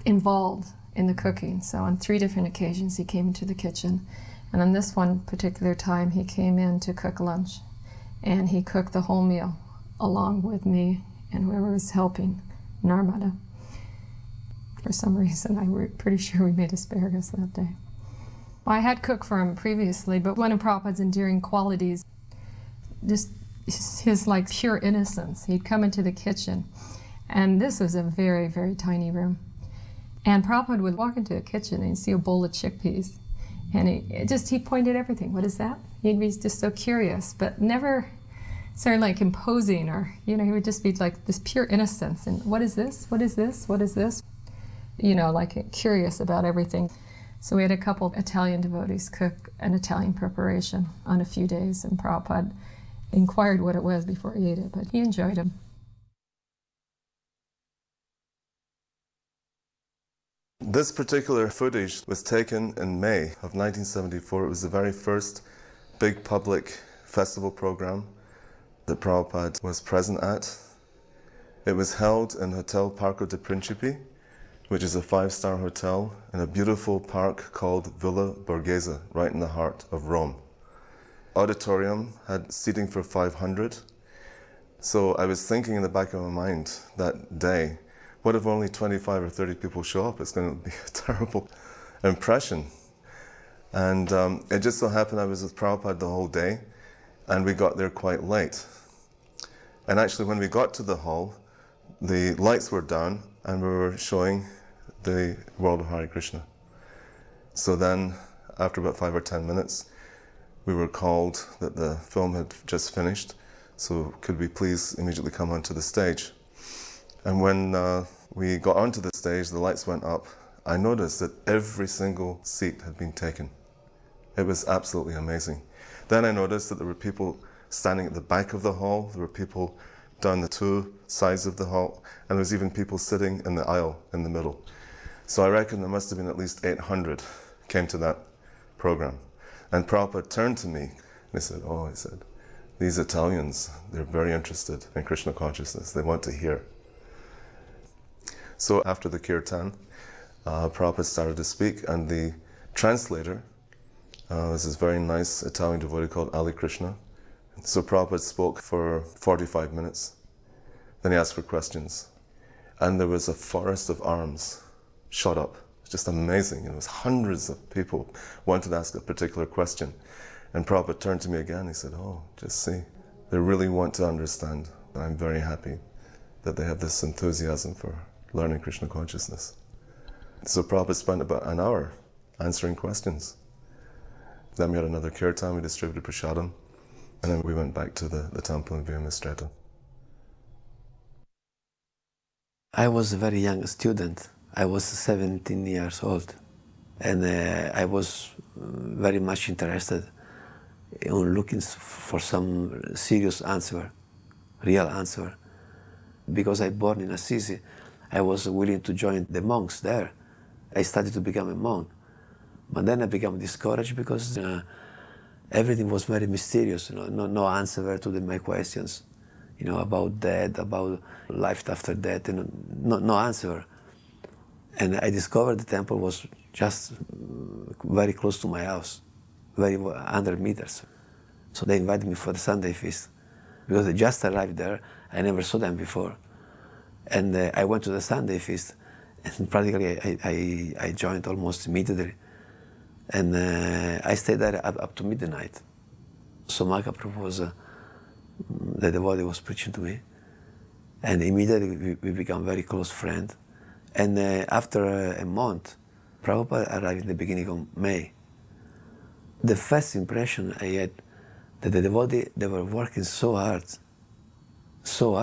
involved in the cooking. So on 3 different occasions he came into the kitchen. And on this one particular time he came in to cook lunch. And he cooked the whole meal along with me and whoever was helping, Narmada. For some reason, I'm pretty sure we made asparagus that day. Well, I had cooked for him previously, but one of Prabhupada's endearing qualities, just his like pure innocence. He'd come into the kitchen, and this was a very, very tiny room. And Prabhupada would walk into the kitchen and he'd see a bowl of chickpeas. And he pointed everything. What is that? He'd be just so curious, but never sort of like imposing, or, he would just be like this pure innocence. And what is this? What is this? What is this? Like curious about everything. So we had a couple of Italian devotees cook an Italian preparation on a few days, and Prabhupada inquired what it was before he ate it, but he enjoyed them. This particular footage was taken in May of 1974. It was the very first big public festival program that Prabhupada was present at. It was held in Hotel Parco de Principi, which is a 5-star hotel in a beautiful park called Villa Borghese, right in the heart of Rome. Auditorium had seating for 500. So I was thinking in the back of my mind that day, what if only 25 or 30 people show up? It's going to be a terrible impression. And it just so happened I was with Prabhupada the whole day, and we got there quite late. And actually when we got to the hall, the lights were down and we were showing the world of Hare Krishna. So then, after about 5 or 10 minutes, we were called that the film had just finished, so could we please immediately come onto the stage. And when we got onto the stage, the lights went up, I noticed that every single seat had been taken. It was absolutely amazing. Then I noticed that there were people standing at the back of the hall, there were people down the 2 sides of the hall, and there was even people sitting in the aisle in the middle. So I reckon there must have been at least 800 came to that program. And Prabhupada turned to me and he said, these Italians, they're very interested in Krishna consciousness. They want to hear. So after the kirtan, Prabhupada started to speak, and the translator was this very nice Italian devotee called Ali Krishna. So Prabhupada spoke for 45 minutes. Then he asked for questions. And there was a forest of arms shot up. It's just amazing. It was hundreds of people wanted to ask a particular question. And Prabhupada turned to me again. He said, just see, they really want to understand. And I'm very happy that they have this enthusiasm for learning Krishna consciousness. So Prabhupada spent about an hour answering questions. Then we had another kirtan, we distributed prasadam, and then we went back to the temple in Via Mistreta. I was a very young student. I was 17 years old, and I was very much interested in looking for some serious answer, real answer. Because I born in Assisi, I was willing to join the monks there. I started to become a monk. But then I became discouraged because everything was very mysterious, no answer to my questions, about death, about life after death, no answer. And I discovered the temple was just very close to my house, very 100 meters. So they invited me for the Sunday feast. Because I just arrived there, I never saw them before. And I went to the Sunday feast, and practically I joined almost immediately. And I stayed there up to midnight. So Mahaprabhu was, the devotee was preaching to me. And immediately we became very close friends. And after a month, Prabhupada arrived in the beginning of May. The first impression I had that the devotee, they were working so hard, for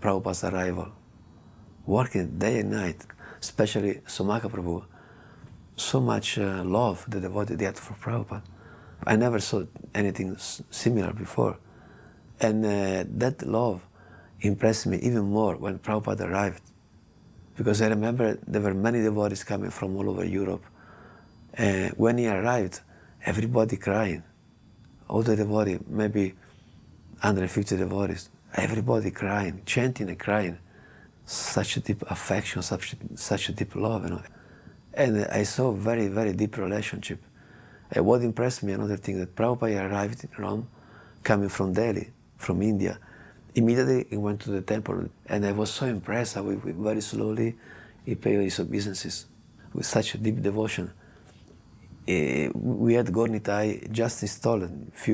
Prabhupada's arrival. Working day and night, especially Somaka Prabhu. So much love the devotee they had for Prabhupada. I never saw anything similar before. And that love impressed me even more when Prabhupada arrived. Because I remember there were many devotees coming from all over Europe. And when he arrived, everybody crying. All the devotees, maybe 150 devotees, everybody crying, chanting and crying. Such a deep affection, such a deep love, you know. And I saw very, very deep relationship. And what impressed me, another thing, that Prabhupada arrived in Rome, coming from Delhi, from India. Immediately he went to the temple, and I was so impressed how very slowly he paid his obeisances with such a deep devotion. We had Gornitai just installed a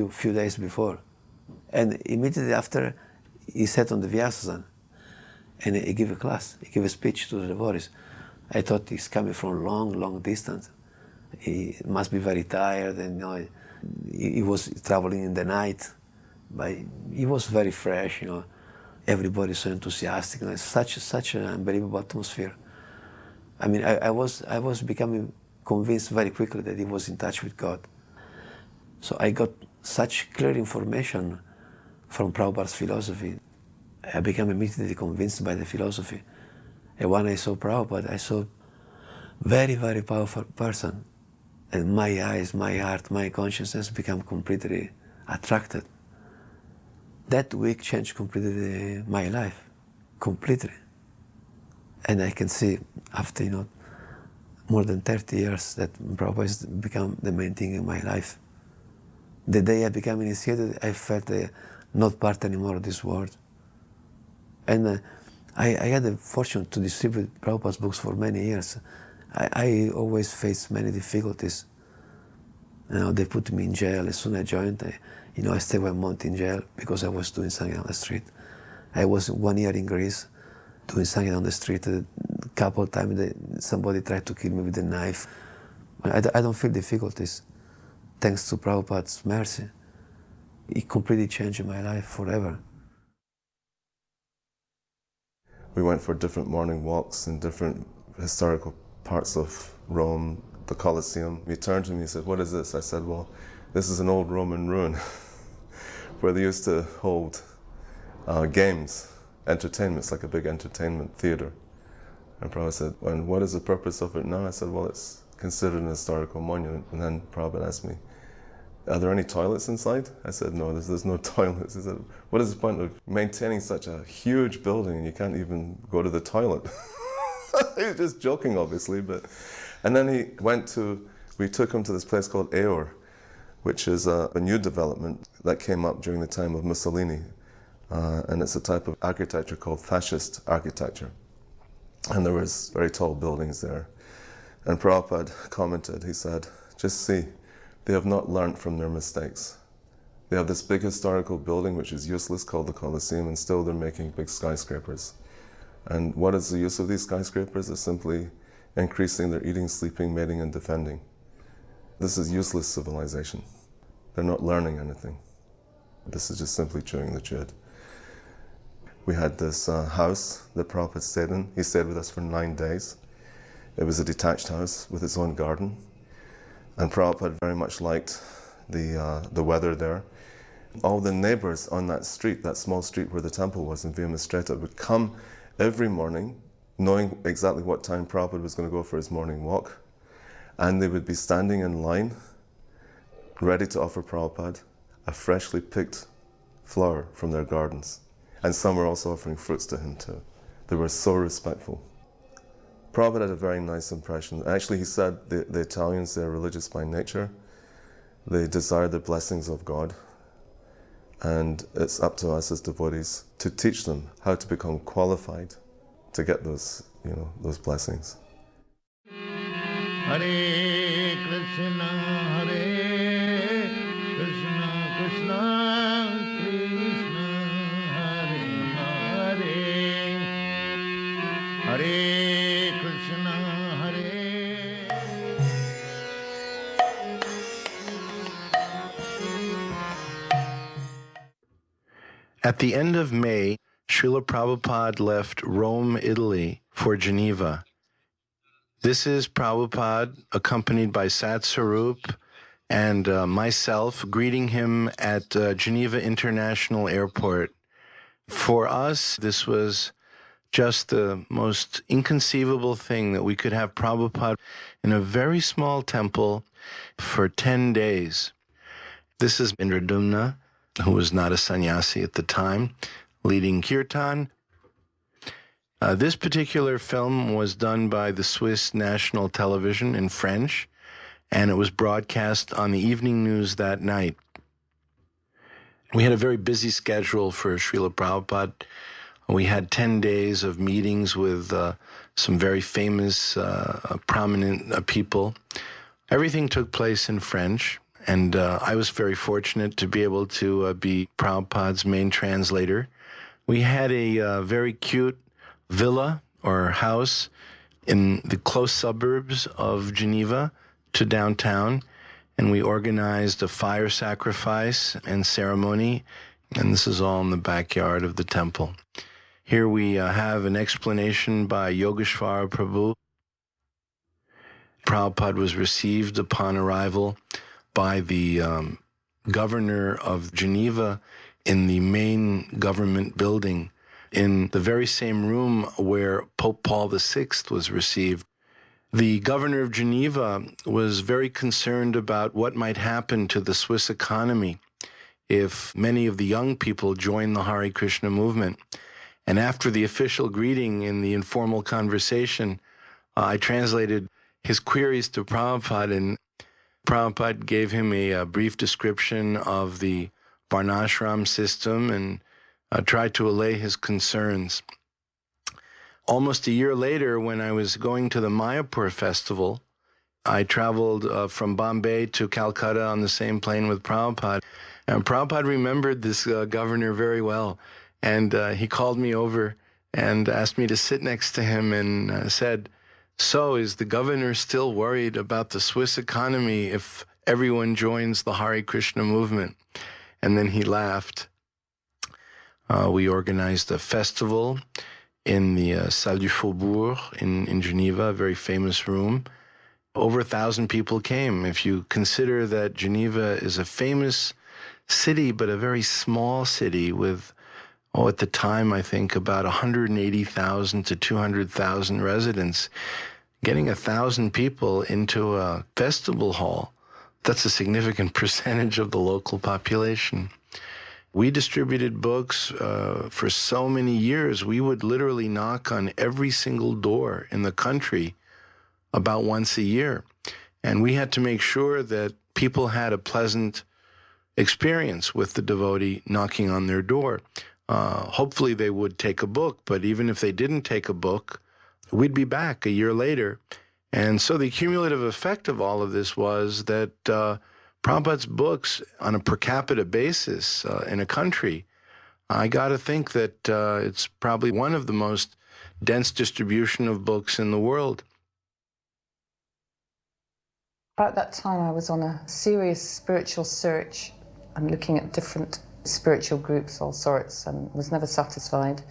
few days before. And immediately after, he sat on the Vyasasan, and he gave a class, he gave a speech to the devotees. I thought he's coming from long distance. He must be very tired, and you know, he was traveling in the night. But he was very fresh, you know. Everybody so enthusiastic, you know, such an unbelievable atmosphere. I mean, I was becoming convinced very quickly that he was in touch with God. So I got such clear information from Prabhupada's philosophy. I became immediately convinced by the philosophy. And when I saw Prabhupada, I saw very, very powerful person. And my eyes, my heart, my consciousness became completely attracted. That week changed completely my life, completely. And I can see after, you know, more than 30 years that Prabhupada has become the main thing in my life. The day I became initiated, I felt not part anymore of this world. And I had the fortune to distribute Prabhupada's books for many years. I always faced many difficulties. You know, they put me in jail. As soon as I joined, I stayed 1 month in jail because I was doing something on the street. I was 1 year in Greece doing something on the street. A couple of times somebody tried to kill me with a knife. I don't feel difficulties. Thanks to Prabhupada's mercy. It completely changed my life forever. We went for different morning walks in different historical parts of Rome, the Colosseum. He turned to me and said, "What is this?" I said, "Well, this is an old Roman ruin where they used to hold games, entertainments, like a big entertainment theater." And Prabhupada said, "And what is the purpose of it now?" I said, "Well, it's considered an historical monument." And then Prabhupada asked me, "Are there any toilets inside?" I said, "No, there's no toilets." He said, "What is the point of maintaining such a huge building and you can't even go to the toilet?" He was just joking, obviously, but... And then we took him to this place called Eor, which is a new development that came up during the time of Mussolini. And it's a type of architecture called fascist architecture. And there was very tall buildings there. And Prabhupada commented, he said, "Just see, they have not learnt from their mistakes. They have this big historical building which is useless called the Colosseum, and still they're making big skyscrapers. And what is the use of these skyscrapers? It's simply increasing their eating, sleeping, mating, and defending. This is useless civilization. They're not learning anything. This is just simply chewing the chewed." We had this house that Prabhupada stayed in. He stayed with us for 9 days. It was a detached house with its own garden. And Prabhupada very much liked the weather there. All the neighbors on that street, that small street where the temple was in Via Mistreta, would come every morning, knowing exactly what time Prabhupada was going to go for his morning walk. And they would be standing in line, ready to offer Prabhupada a freshly picked flower from their gardens. And some were also offering fruits to him too. They were so respectful. Prabhupada had a very nice impression. Actually, he said the Italians, they're religious by nature. They desire the blessings of God. And it's up to us as devotees to teach them how to become qualified to get those blessings. Hare Krishna, Hare Krishna, Krishna Krishna, Hare Hare, Hare Krishna, Hare. At the end of May, Srila Prabhupada left Rome, Italy for Geneva. This is Prabhupada, accompanied by Sat Sarup and myself, greeting him at Geneva International Airport. For us, this was just the most inconceivable thing that we could have Prabhupada in a very small temple for 10 days. This is Indradumna, who was not a sannyasi at the time, leading kirtan. This particular film was done by the Swiss National Television in French, and it was broadcast on the evening news that night. We had a very busy schedule for Srila Prabhupada. We had 10 days of meetings with some very famous, prominent people. Everything took place in French, and I was very fortunate to be able to be Prabhupada's main translator. We had a very cute villa or house in the close suburbs of Geneva to downtown, and we organized a fire sacrifice and ceremony, and this is all in the backyard of the temple. Here we have an explanation by Yogeshwara Prabhu. Prabhupada was received upon arrival by the governor of Geneva in the main government building, in the very same room where Pope Paul VI was received. The governor of Geneva was very concerned about what might happen to the Swiss economy if many of the young people joined the Hare Krishna movement. And after the official greeting in the informal conversation, I translated his queries to Prabhupada, and Prabhupada gave him a brief description of the Varnashram system and tried to allay his concerns. Almost a year later, when I was going to the Mayapur festival, I traveled from Bombay to Calcutta on the same plane with Prabhupada. And Prabhupada remembered this governor very well. And he called me over and asked me to sit next to him and said, "So, is the governor still worried about the Swiss economy if everyone joins the Hare Krishna movement?" And then he laughed. We organized a festival in the Salle du Faubourg in Geneva, a very famous room. Over 1,000 people came. If you consider that Geneva is a famous city, but a very small city with, at the time, I think, about 180,000 to 200,000 residents, getting 1,000 people into a festival hall, that's a significant percentage of the local population. We distributed books for so many years. We would literally knock on every single door in the country about once a year. And we had to make sure that people had a pleasant experience with the devotee knocking on their door. Hopefully they would take a book, but even if they didn't take a book, we'd be back a year later. And so the cumulative effect of all of this was that Prabhupada's books on a per capita basis in a country, I got to think that it's probably one of the most dense distribution of books in the world. At that time, I was on a serious spiritual search and looking at different spiritual groups, all sorts, and was never satisfied.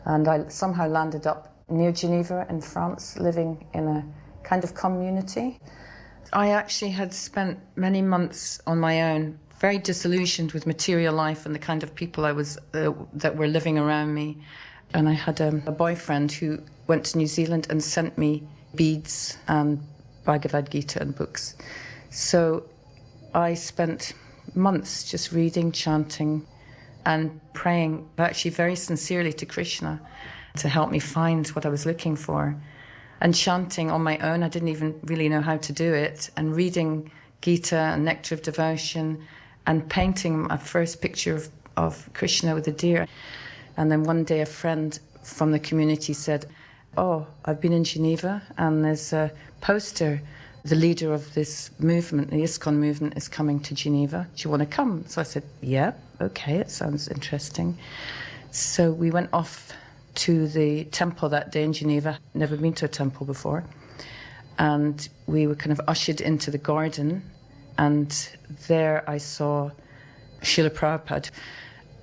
And I somehow landed up near Geneva in France, living in a kind of community. I actually had spent many months on my own, very disillusioned with material life and the kind of people I was that were living around me. And I had a boyfriend who went to New Zealand and sent me beads and Bhagavad Gita and books. So I spent months just reading, chanting, and praying, actually very sincerely to Krishna to help me find what I was looking for. And chanting on my own, I didn't even really know how to do it, and reading Gita and Nectar of Devotion, and painting my first picture of Krishna with a deer. And then one day a friend from the community said, "Oh, I've been in Geneva, and there's a poster. The leader of this movement, the ISKCON movement, is coming to Geneva. Do you want to come?" So I said, "Yeah, okay, it sounds interesting." So we went off to the temple that day in Geneva. Never been to a temple before. And we were kind of ushered into the garden, and there I saw Srila Prabhupada,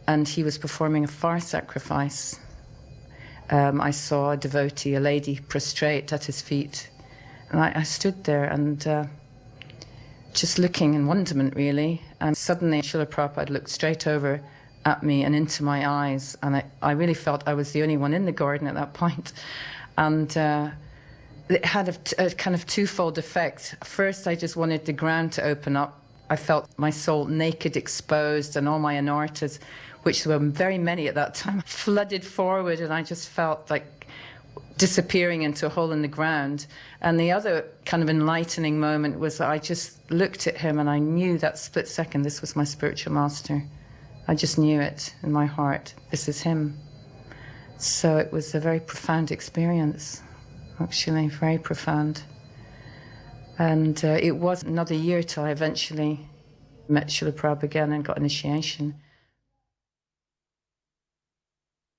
and he was performing a fire sacrifice. I saw a devotee, a lady, prostrate at his feet. And I stood there and just looking in wonderment, really. And suddenly Srila Prabhupada looked straight over at me and into my eyes, and I really felt I was the only one in the garden at that point. And it had a kind of twofold effect. First, I just wanted the ground to open up. I felt my soul naked, exposed, and all my anartas, which were very many at that time, flooded forward, and I just felt like disappearing into a hole in the ground. And the other kind of enlightening moment was that I just looked at him and I knew that split second this was my spiritual master. I just knew it in my heart. This is him. So it was a very profound experience, actually, very profound. And it was another year till I eventually met Srila Prabhupada again and got initiation.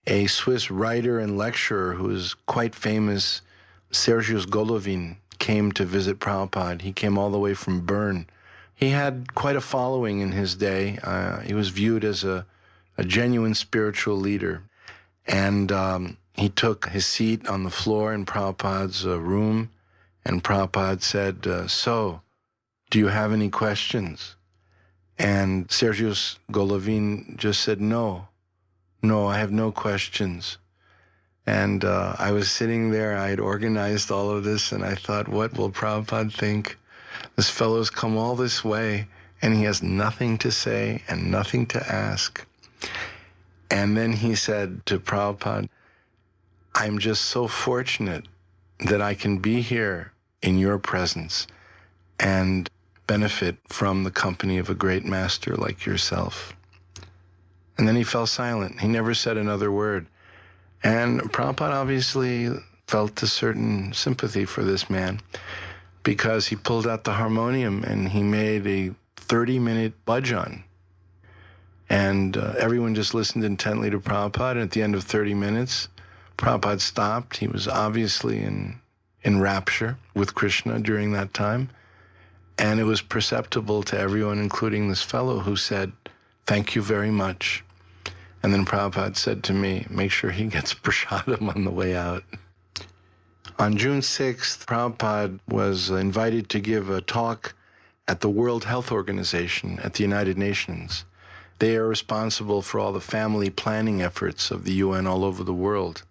A Swiss writer and lecturer who is quite famous, Sergius Golovin, came to visit Prabhupada. He came all the way from Bern. He had quite a following in his day. He was viewed as a genuine spiritual leader. And he took his seat on the floor in Prabhupada's room, and Prabhupada said, "So, do you have any questions?" And Sergius Golovin just said, No, I have no questions. And I was sitting there, I had organized all of this, and I thought, what will Prabhupada think? This fellow's come all this way, and he has nothing to say and nothing to ask. And then he said to Prabhupada, I'm just so fortunate that I can be here in your presence and benefit from the company of a great master like yourself. And then he fell silent. He never said another word. And Prabhupada obviously felt a certain sympathy for this man, because he pulled out the harmonium and he made a 30-minute bhajan. And everyone just listened intently to Prabhupada. And at the end of 30 minutes, Prabhupada stopped. He was obviously in rapture with Krishna during that time. And it was perceptible to everyone, including this fellow, who said, "Thank you very much." And then Prabhupada said to me, make sure he gets prasadam on the way out. On June 6th, Prabhupada was invited to give a talk at the World Health Organization at the United Nations. They are responsible for all the family planning efforts of the UN all over the world.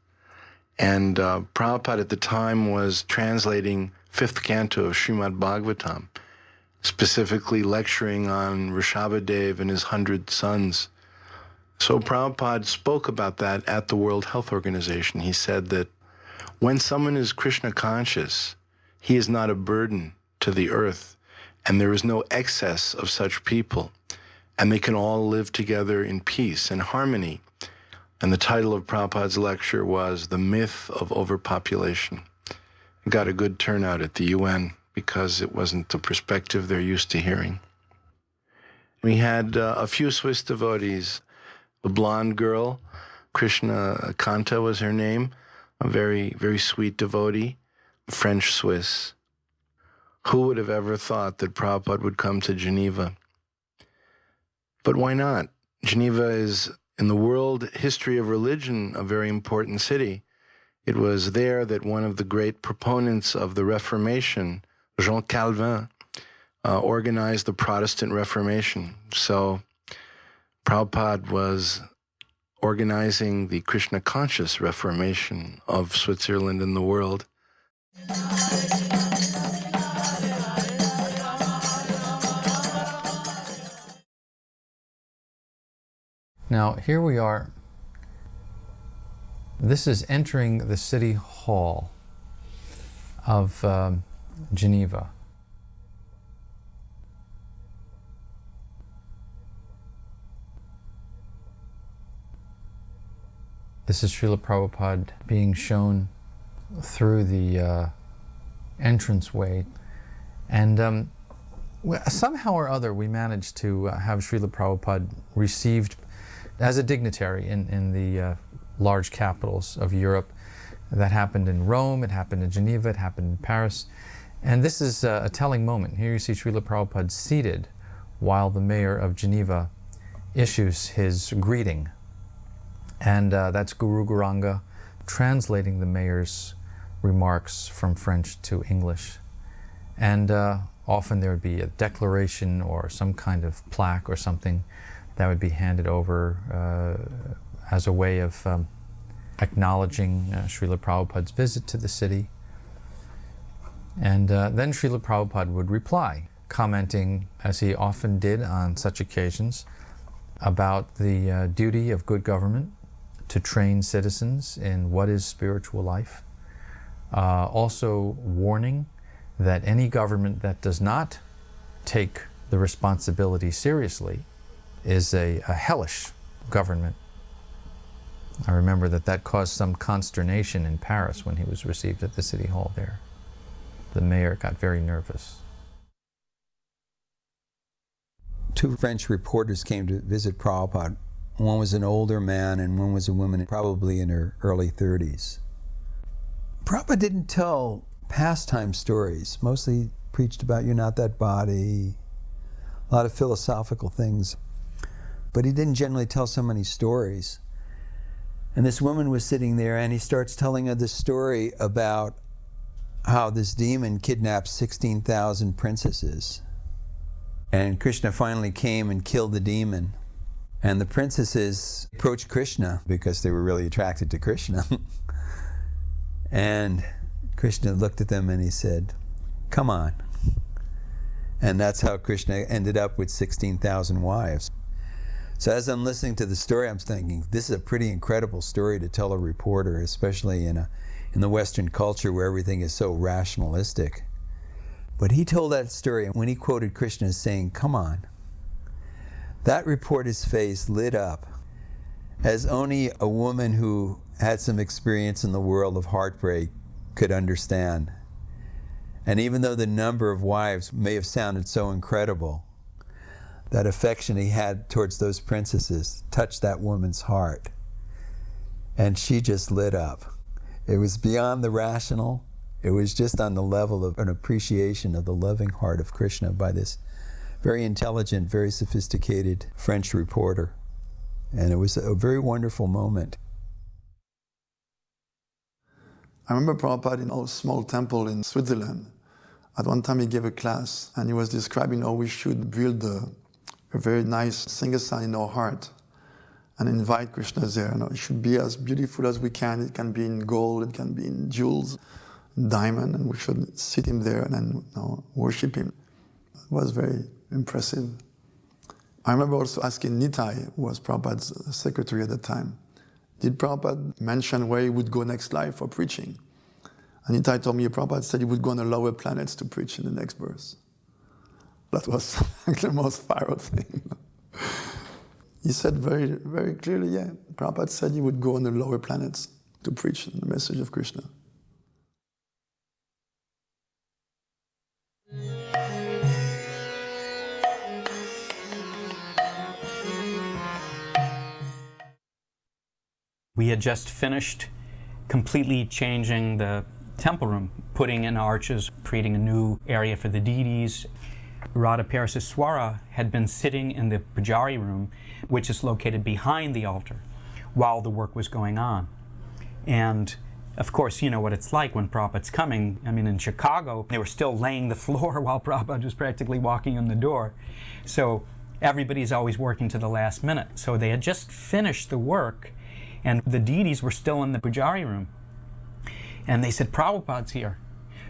And Prabhupada at the time was translating 5th canto of Srimad Bhagavatam, specifically lecturing on Rishabhadev and his 100 sons. So Prabhupada spoke about that at the World Health Organization. He said that when someone is Krishna conscious, he is not a burden to the earth, and there is no excess of such people, and they can all live together in peace and harmony. And the title of Prabhupada's lecture was The Myth of Overpopulation. It got a good turnout at the UN because it wasn't the perspective they're used to hearing. We had a few Swiss devotees. The blonde girl, Krishna Kanta was her name, a very, very sweet devotee, French-Swiss. Who would have ever thought that Prabhupada would come to Geneva? But why not? Geneva is, in the world history of religion, a very important city. It was there that one of the great proponents of the Reformation, Jean Calvin, organized the Protestant Reformation. So Prabhupada was organizing the Krishna conscious Reformation of Switzerland and the world. Now, here we are. This is entering the city hall of Geneva. This is Srila Prabhupada being shown through the entranceway. And somehow or other we managed to have Srila Prabhupada received as a dignitary in the large capitals of Europe. That happened in Rome, it happened in Geneva, it happened in Paris. And this is a telling moment. Here you see Srila Prabhupada seated while the mayor of Geneva issues his greeting. And that's Guru Gauranga translating the mayor's remarks from French to English. And often there would be a declaration or some kind of plaque or something that would be handed over as a way of acknowledging Srila Prabhupada's visit to the city. And then Srila Prabhupada would reply, commenting, as he often did on such occasions, about the duty of good government to train citizens in what is spiritual life. Also warning that any government that does not take the responsibility seriously is a hellish government. I remember that caused some consternation in Paris when he was received at the city hall there. The mayor got very nervous. Two French reporters came to visit Prabhupada. One was an older man and one was a woman probably in her early 30s. Prabhupada didn't tell pastime stories, mostly preached about you're not that body, a lot of philosophical things. But he didn't generally tell so many stories. And this woman was sitting there and he starts telling her this story about how this demon kidnapped 16,000 princesses. And Krishna finally came and killed the demon. And the princesses approached Krishna because they were really attracted to Krishna. And Krishna looked at them and he said, "Come on." And that's how Krishna ended up with 16,000 wives. So as I'm listening to the story, I'm thinking, this is a pretty incredible story to tell a reporter, especially in the Western culture where everything is so rationalistic. But he told that story, and when he quoted Krishna as saying, "Come on," that reporter's face lit up as only a woman who had some experience in the world of heartbreak could understand. And even though the number of wives may have sounded so incredible, that affection he had towards those princesses touched that woman's heart. And she just lit up. It was beyond the rational. It was just on the level of an appreciation of the loving heart of Krishna by this very intelligent, very sophisticated French reporter. And it was a very wonderful moment. I remember Prabhupada in a small temple in Switzerland. At one time he gave a class and he was describing how we should build a very nice singasana in our heart and invite Krishna there. It should be as beautiful as we can. It can be in gold, it can be in jewels, diamond, and we should sit him there and then worship him. It was very impressive. I remember also asking Nitai, who was Prabhupada's secretary at the time, did Prabhupada mention where he would go next life for preaching? And Nitai told me Prabhupada said he would go on the lower planets to preach in the next birth. That was the most viral thing. He said very, very clearly, yeah, Prabhupada said he would go on the lower planets to preach the message of Krishna. We had just finished completely changing the temple room, putting in arches, creating a new area for the deities. Radha Paraseswara had been sitting in the Pujari room, which is located behind the altar, while the work was going on. And of course, you know what it's like when Prabhupada's coming. I mean, in Chicago, they were still laying the floor while Prabhupada was practically walking in the door. So everybody's always working to the last minute. So they had just finished the work, and the deities were still in the Pujari room. And they said, "Prabhupada's here."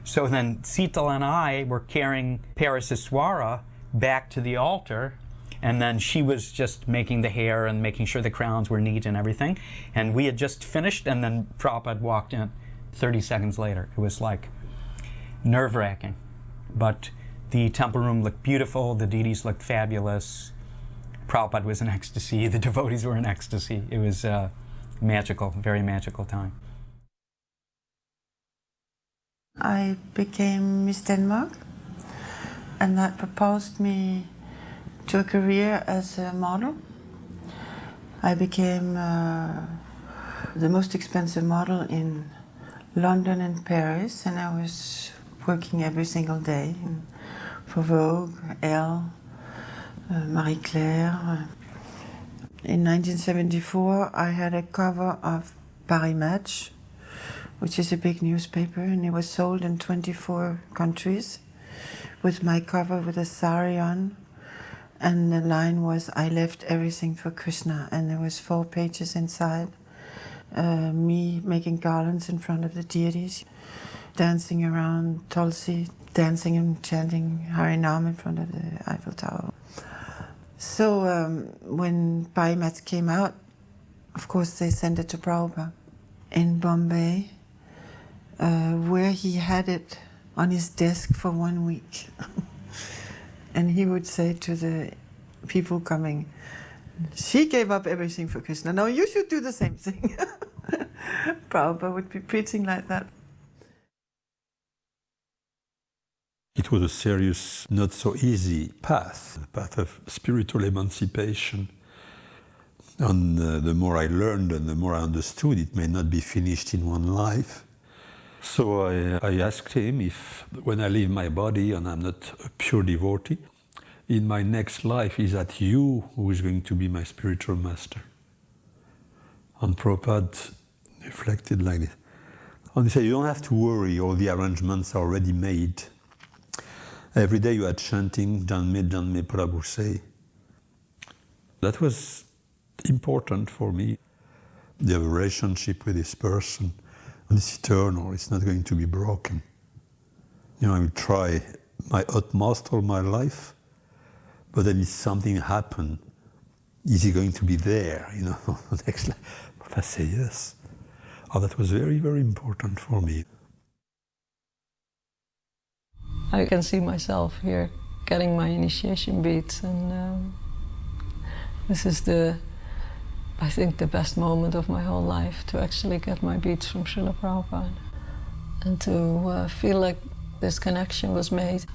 So then Sital and I were carrying Paraseswara back to the altar, and then she was just making the hair and making sure the crowns were neat and everything. And we had just finished, and then Prabhupada walked in 30 seconds later. It was like nerve-wracking. But the temple room looked beautiful, the deities looked fabulous. Prabhupada was in ecstasy, the devotees were in ecstasy. It was magical, very magical time. I became Miss Denmark, and that proposed me to a career as a model. I became the most expensive model in London and Paris, and I was working every single day for Vogue, Elle, Marie Claire. In 1974, I had a cover of Paris Match, which is a big newspaper, and it was sold in 24 countries with my cover with a sari on. And the line was, I left everything for Krishna. And there was 4 pages inside. Me making garlands in front of the deities, dancing around Tulsi, dancing and chanting Harinam in front of the Eiffel Tower. So when Bhai Mats came out, of course they sent it to Prabhupada in Bombay, where he had it on his desk for 1 week. And he would say to the people coming, she gave up everything for Krishna, now you should do the same thing. Prabhupada would be preaching like that. It was a serious, not so easy path, a path of spiritual emancipation. And the more I learned and the more I understood, it may not be finished in one life. So I asked him if, when I leave my body and I'm not a pure devotee, in my next life, is that you who is going to be my spiritual master? And Prabhupada reflected like this. And he said, you don't have to worry, all the arrangements are already made. Every day you are chanting, Janme, Janme, Prabhu say. That was important for me. The relationship with this person, it's eternal, it's not going to be broken. You know, I will try my utmost all my life, but then if something happens, is he going to be there, you know, next life? But I say yes. Oh, that was very, very important for me. I can see myself here getting my initiation beads, and this is I think the best moment of my whole life, to actually get my beads from Srila Prabhupada and to feel like this connection was made.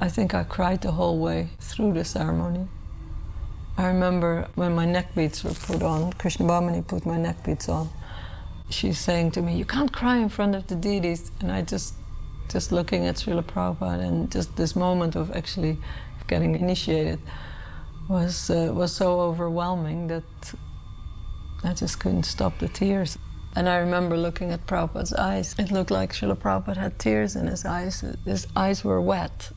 I think I cried the whole way through the ceremony. I remember when my neck beads were put on, Krishna Bhamini put my neck beads on, she's saying to me, you can't cry in front of the deities. And I just looking at Srila Prabhupada, and just this moment of actually getting initiated was so overwhelming that I just couldn't stop the tears. And I remember looking at Prabhupada's eyes. It looked like Srila Prabhupada had tears in his eyes. His eyes were wet.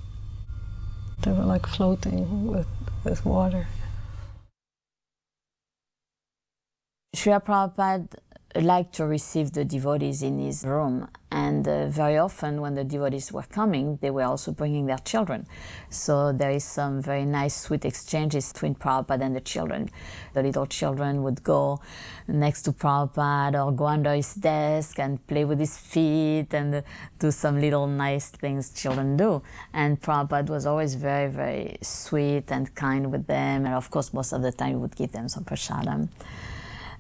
They were like floating with water. Srila Prabhupada liked to receive the devotees in his room, and very often when the devotees were coming, they were also bringing their children. So there is some very nice, sweet exchanges between Prabhupada and the children. The little children would go next to Prabhupada or go under his desk and play with his feet and do some little nice things children do. And Prabhupada was always very, very sweet and kind with them, and of course most of the time he would give them some prasadam.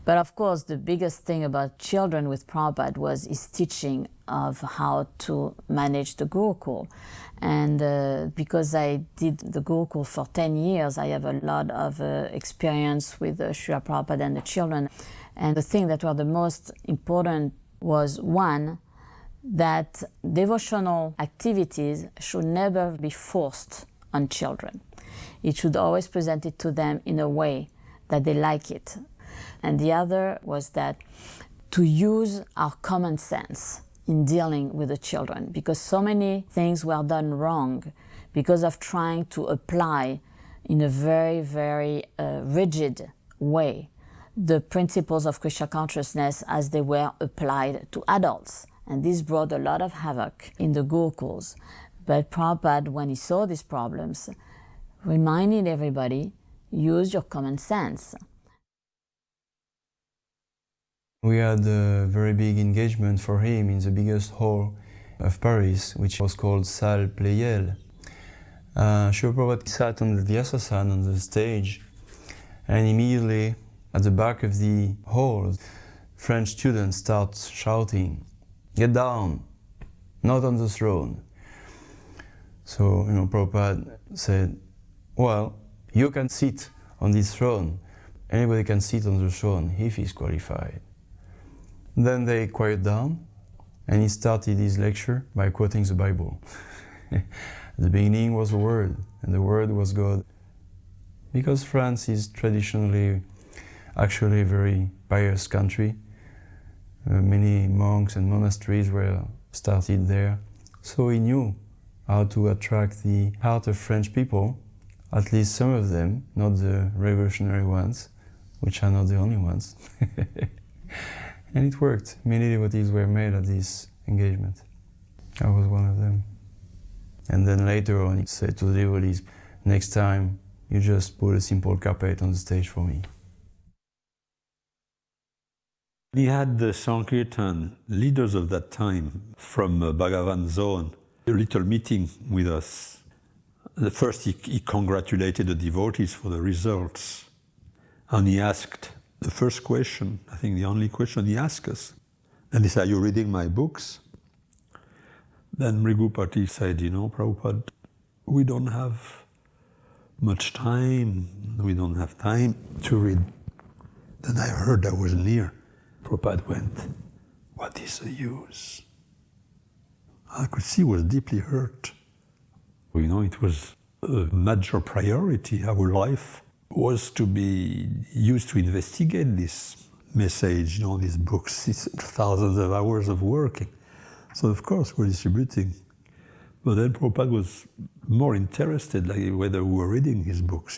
But of course, the biggest thing about children with Prabhupada was his teaching of how to manage the Gurukul. And because I did the Gurukul for 10 years, I have a lot of experience with Srila Prabhupada and the children. And the thing that were the most important was, one, that devotional activities should never be forced on children. It should always present it to them in a way that they like it. And the other was that to use our common sense in dealing with the children, because so many things were done wrong because of trying to apply in a very, very rigid way the principles of Krishna consciousness as they were applied to adults. And this brought a lot of havoc in the Gurukuls. But Prabhupada, when he saw these problems, reminded everybody, use your common sense. We had a very big engagement for him in the biggest hall of Paris, which was called Salle Pleyel. Srila Prabhupada sat on the Vyasasana on the stage, and immediately at the back of the hall, French students start shouting, "Get down, not on the throne." So, Prabhupada said, well, you can sit on this throne. Anybody can sit on the throne if he's qualified. Then they quiet down, and he started his lecture by quoting the Bible. The beginning was the Word, and the Word was God. Because France is traditionally actually a very pious country, many monks and monasteries were started there. So he knew how to attract the heart of French people at least some of them, not the revolutionary ones, which are not the only ones. And it worked. Many devotees were made at this engagement. I was one of them. And then later on, he said to the devotees, next time, you just put a simple carpet on the stage for me. He had the Sankirtan leaders of that time from Bhagavan Zone, a little meeting with us. The first, he congratulated the devotees for the results. And he asked the first question, I think the only question he asked us. And he said, are you reading my books? Then Mrigupati said, you know, Prabhupada, we don't have much time. We don't have time to read. Then I heard I was near. Prabhupada went, what is the use? I could see he was deeply hurt. You know, it was a major priority. Our life was to be used to investigate this message, you know, these books, these thousands of hours of working. So of course we're distributing. But then Prabhupada was more interested, like whether we were reading his books.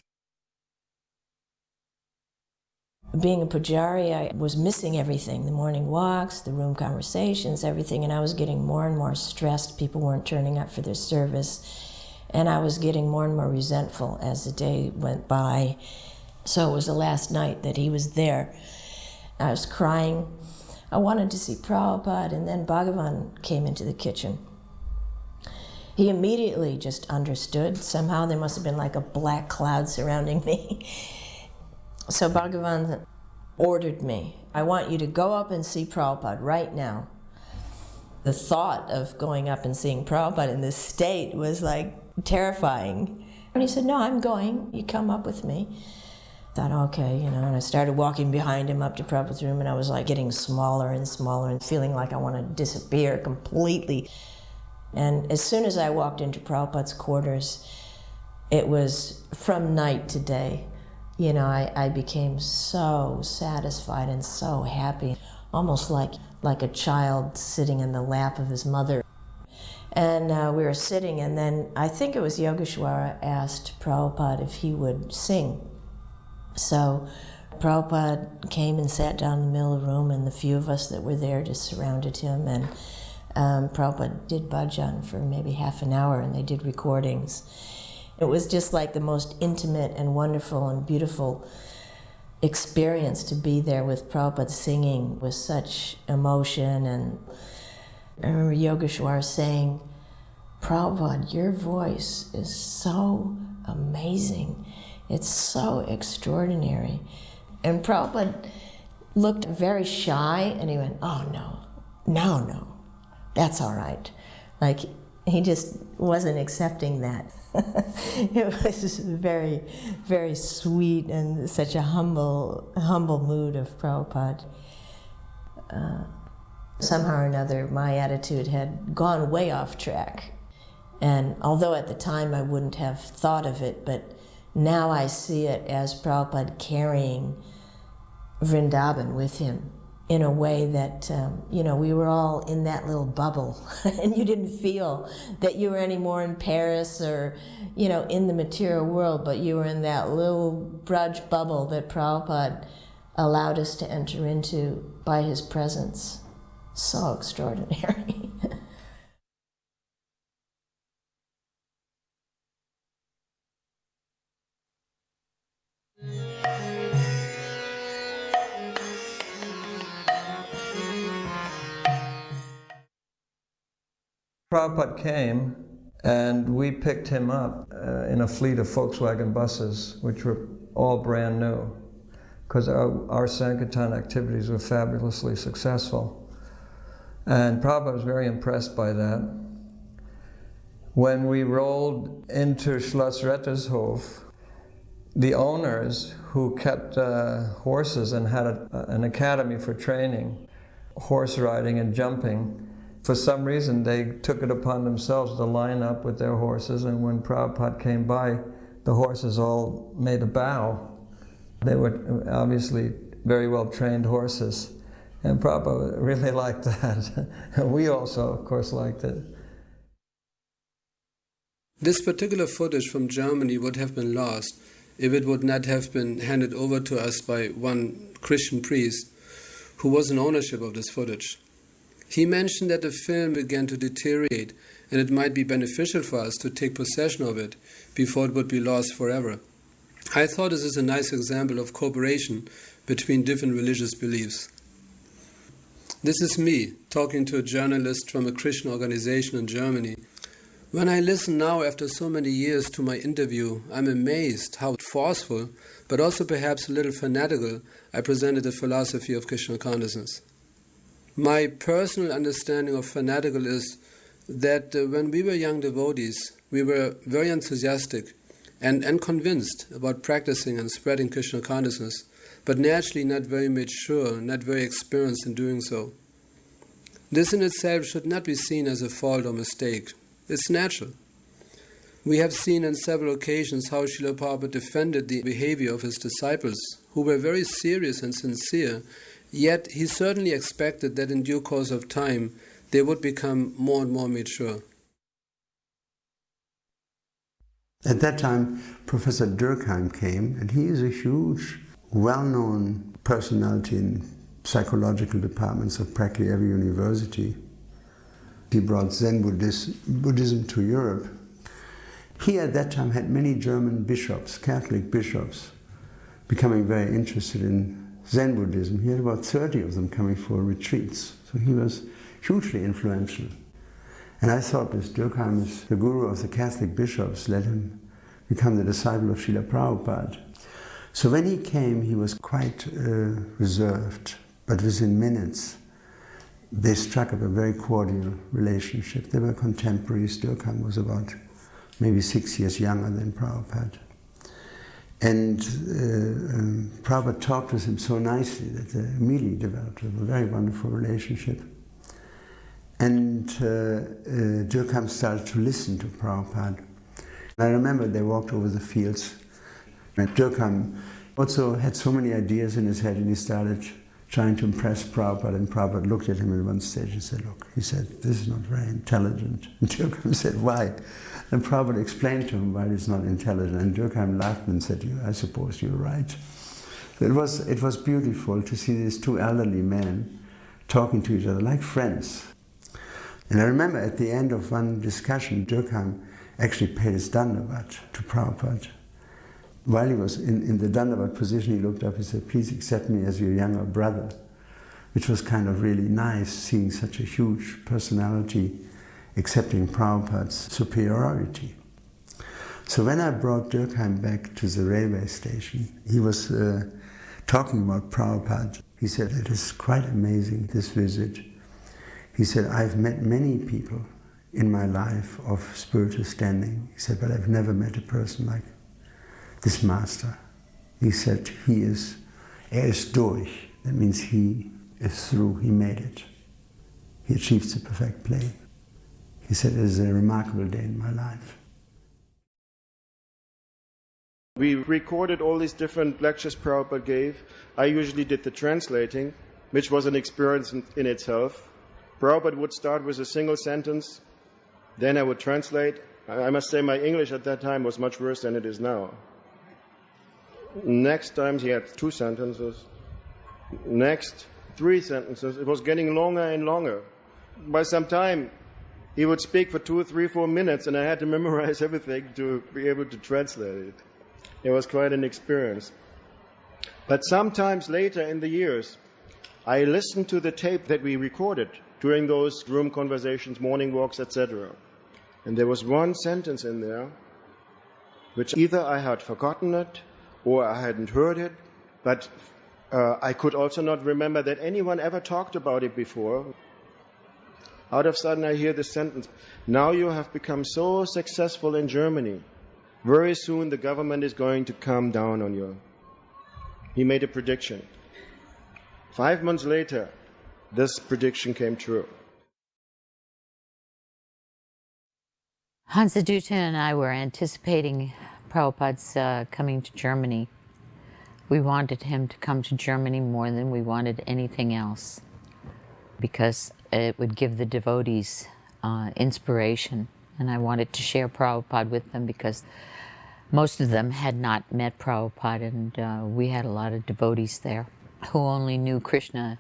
Being a pujari, I was missing everything, the morning walks, the room conversations, everything, and I was getting more and more stressed. People weren't turning up for their service. And I was getting more and more resentful as the day went by. So it was the last night that he was there. I was crying. I wanted to see Prabhupada, and then Bhagavan came into the kitchen. He immediately just understood. Somehow there must have been like a black cloud surrounding me. So Bhagavan ordered me, I want you to go up and see Prabhupada right now. The thought of going up and seeing Prabhupada in this state was like terrifying. And he said, no, I'm going. You come up with me. I thought, okay, you know, and I started walking behind him up to Prabhupada's room, and I was like getting smaller and smaller and feeling like I want to disappear completely. And as soon as I walked into Prabhupada's quarters, it was from night to day. You know, I became so satisfied and so happy, almost like a child sitting in the lap of his mother. And we were sitting, and then I think it was Yogeshwara asked Prabhupada if he would sing. So Prabhupada came and sat down in the middle of the room, and the few of us that were there just surrounded him, and Prabhupada did bhajan for maybe half an hour, and they did recordings. It was just like the most intimate and wonderful and beautiful experience to be there with Prabhupada singing with such emotion. And I remember Yogeshwar saying, Prabhupada, your voice is so amazing. It's so extraordinary. And Prabhupada looked very shy, and he went, oh, no, that's all right. Like, he just wasn't accepting that. It was very, very sweet and such a humble mood of Prabhupada. Somehow or another, my attitude had gone way off track. And although at the time I wouldn't have thought of it, but now I see it as Prabhupada carrying Vrindavan with him in a way that, you know, we were all in that little bubble, and you didn't feel that you were any more in Paris or, you know, in the material world, but you were in that little Braj bubble that Prabhupada allowed us to enter into by his presence. So extraordinary. Prabhupada came, and we picked him up in a fleet of Volkswagen buses, which were all brand new, because our Sankirtan activities were fabulously successful. And Prabhupada was very impressed by that. When we rolled into Schloss Rettershof, the owners who kept horses and had an academy for training, horse riding and jumping, for some reason they took it upon themselves to line up with their horses, and when Prabhupada came by, the horses all made a bow. They were obviously very well trained horses, and Prabhupada really liked that. And we also, of course, liked it. This particular footage from Germany would have been lost if it would not have been handed over to us by one Christian priest who was in ownership of this footage. He mentioned that the film began to deteriorate and it might be beneficial for us to take possession of it before it would be lost forever. I thought this is a nice example of cooperation between different religious beliefs. This is me talking to a journalist from a Christian organization in Germany. When I listen now after so many years to my interview, I'm amazed how forceful, but also perhaps a little fanatical, I presented the philosophy of Krishna consciousness. My personal understanding of fanatical is that when we were young devotees, we were very enthusiastic and convinced about practicing and spreading Krishna consciousness, but naturally not very mature, not very experienced in doing so. This in itself should not be seen as a fault or mistake. It's natural. We have seen on several occasions how Srila Prabhupada defended the behavior of his disciples, who were very serious and sincere, yet he certainly expected that in due course of time they would become more and more mature. At that time, Professor Durkheim came, and he is a huge, well-known personality in psychological departments of practically every university. He brought Zen Buddhism to Europe. He at that time had many German bishops, Catholic bishops, becoming very interested in Zen Buddhism. He had about 30 of them coming for retreats. So he was hugely influential. And I thought this Durkheim is the guru of the Catholic bishops. Let him become the disciple of Srila Prabhupada. So when he came, he was quite reserved, but within minutes, they struck up a very cordial relationship. They were contemporaries. Durkheim was about maybe 6 years younger than Prabhupada. And Prabhupada talked with him so nicely that they immediately developed a very wonderful relationship. And Durkheim started to listen to Prabhupada. And I remember they walked over the fields. And Durkheim also had so many ideas in his head, and he started trying to impress Prabhupada, and Prabhupada looked at him at one stage and said, look, he said, this is not very intelligent. And Durkheim said, why? And Prabhupada explained to him why it's not intelligent, and Durkheim laughed and said, I suppose you're right. It was beautiful to see these two elderly men talking to each other like friends. And I remember at the end of one discussion, Durkheim actually paid his Dandavat to Prabhupada. While he was in the Dandavat position, he looked up and said, please accept me as your younger brother, which was kind of really nice, seeing such a huge personality accepting Prabhupada's superiority. So when I brought Durkheim back to the railway station, he was talking about Prabhupada. He said, it is quite amazing, this visit. He said, I've met many people in my life of spiritual standing. He said, but I've never met a person like this master. He said, he is durch. That means he is through, he made it. He achieved the perfect plane. He said, it is a remarkable day in my life. We recorded all these different lectures Prabhupada gave. I usually did the translating, which was an experience in itself. Prabhupada would start with a single sentence, then I would translate. I must say my English at that time was much worse than it is now. Next time he had 2 sentences. Next, 3 sentences. It was getting longer and longer. By some time, he would speak for 2, 3, 4 minutes, and I had to memorize everything to be able to translate it. It was quite an experience. But sometimes later in the years, I listened to the tape that we recorded during those room conversations, morning walks, etc. And there was one sentence in there, which either I had forgotten it, or I hadn't heard it, but I could also not remember that anyone ever talked about it before. Out of sudden I hear this sentence, now you have become so successful in Germany, very soon the government is going to come down on you. He made a prediction. 5 months later, this prediction came true. Hansa Dutta and I were anticipating Prabhupada's coming to Germany. We wanted him to come to Germany more than we wanted anything else, because it would give the devotees inspiration and I wanted to share Prabhupada with them because most of them had not met Prabhupada, and we had a lot of devotees there who only knew Krishna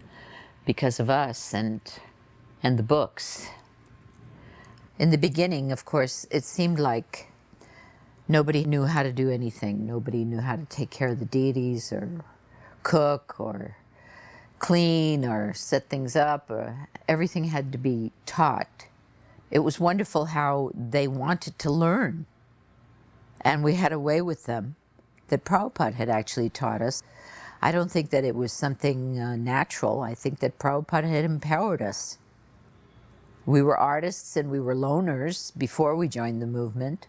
because of us and the books. In the beginning, of course, it seemed like nobody knew how to do anything. Nobody knew how to take care of the deities or cook or clean or set things up. Everything had to be taught. It was wonderful how they wanted to learn. And we had a way with them that Prabhupada had actually taught us. I don't think that it was something natural. I think that Prabhupada had empowered us. We were artists and we were loners before we joined the movement.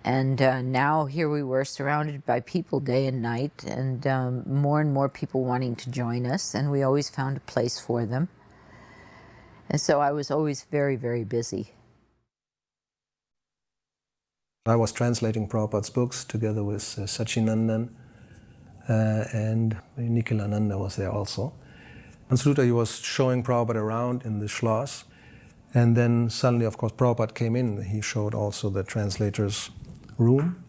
And now here we were surrounded by people day and night, and more people wanting to join us, and we always found a place for them. And so I was always very, very busy. I was translating Prabhupada's books together with Sachinandan, and Nikhilananda was there also. And Sruta, he was showing Prabhupada around in the Schloss, and then suddenly, of course, Prabhupada came in. He showed also the translator's room,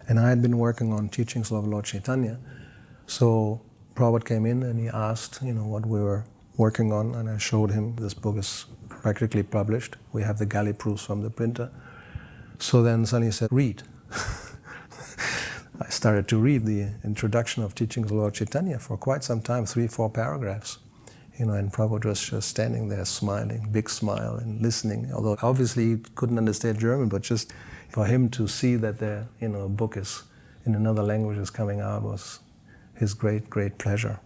and I had been working on teachings of Lord Chaitanya. So Prabhupada came in and he asked, what we were working on, and I showed him this book is practically published. We have the galley proofs from the printer. So then suddenly he said, read. I started to read the introduction of teachings of Lord Chaitanya for quite some time, 3-4 paragraphs. And Prabhupada was just standing there smiling, big smile, and listening. Although obviously he couldn't understand German, but just for him to see that the a book is in another language is coming out was his great, great pleasure.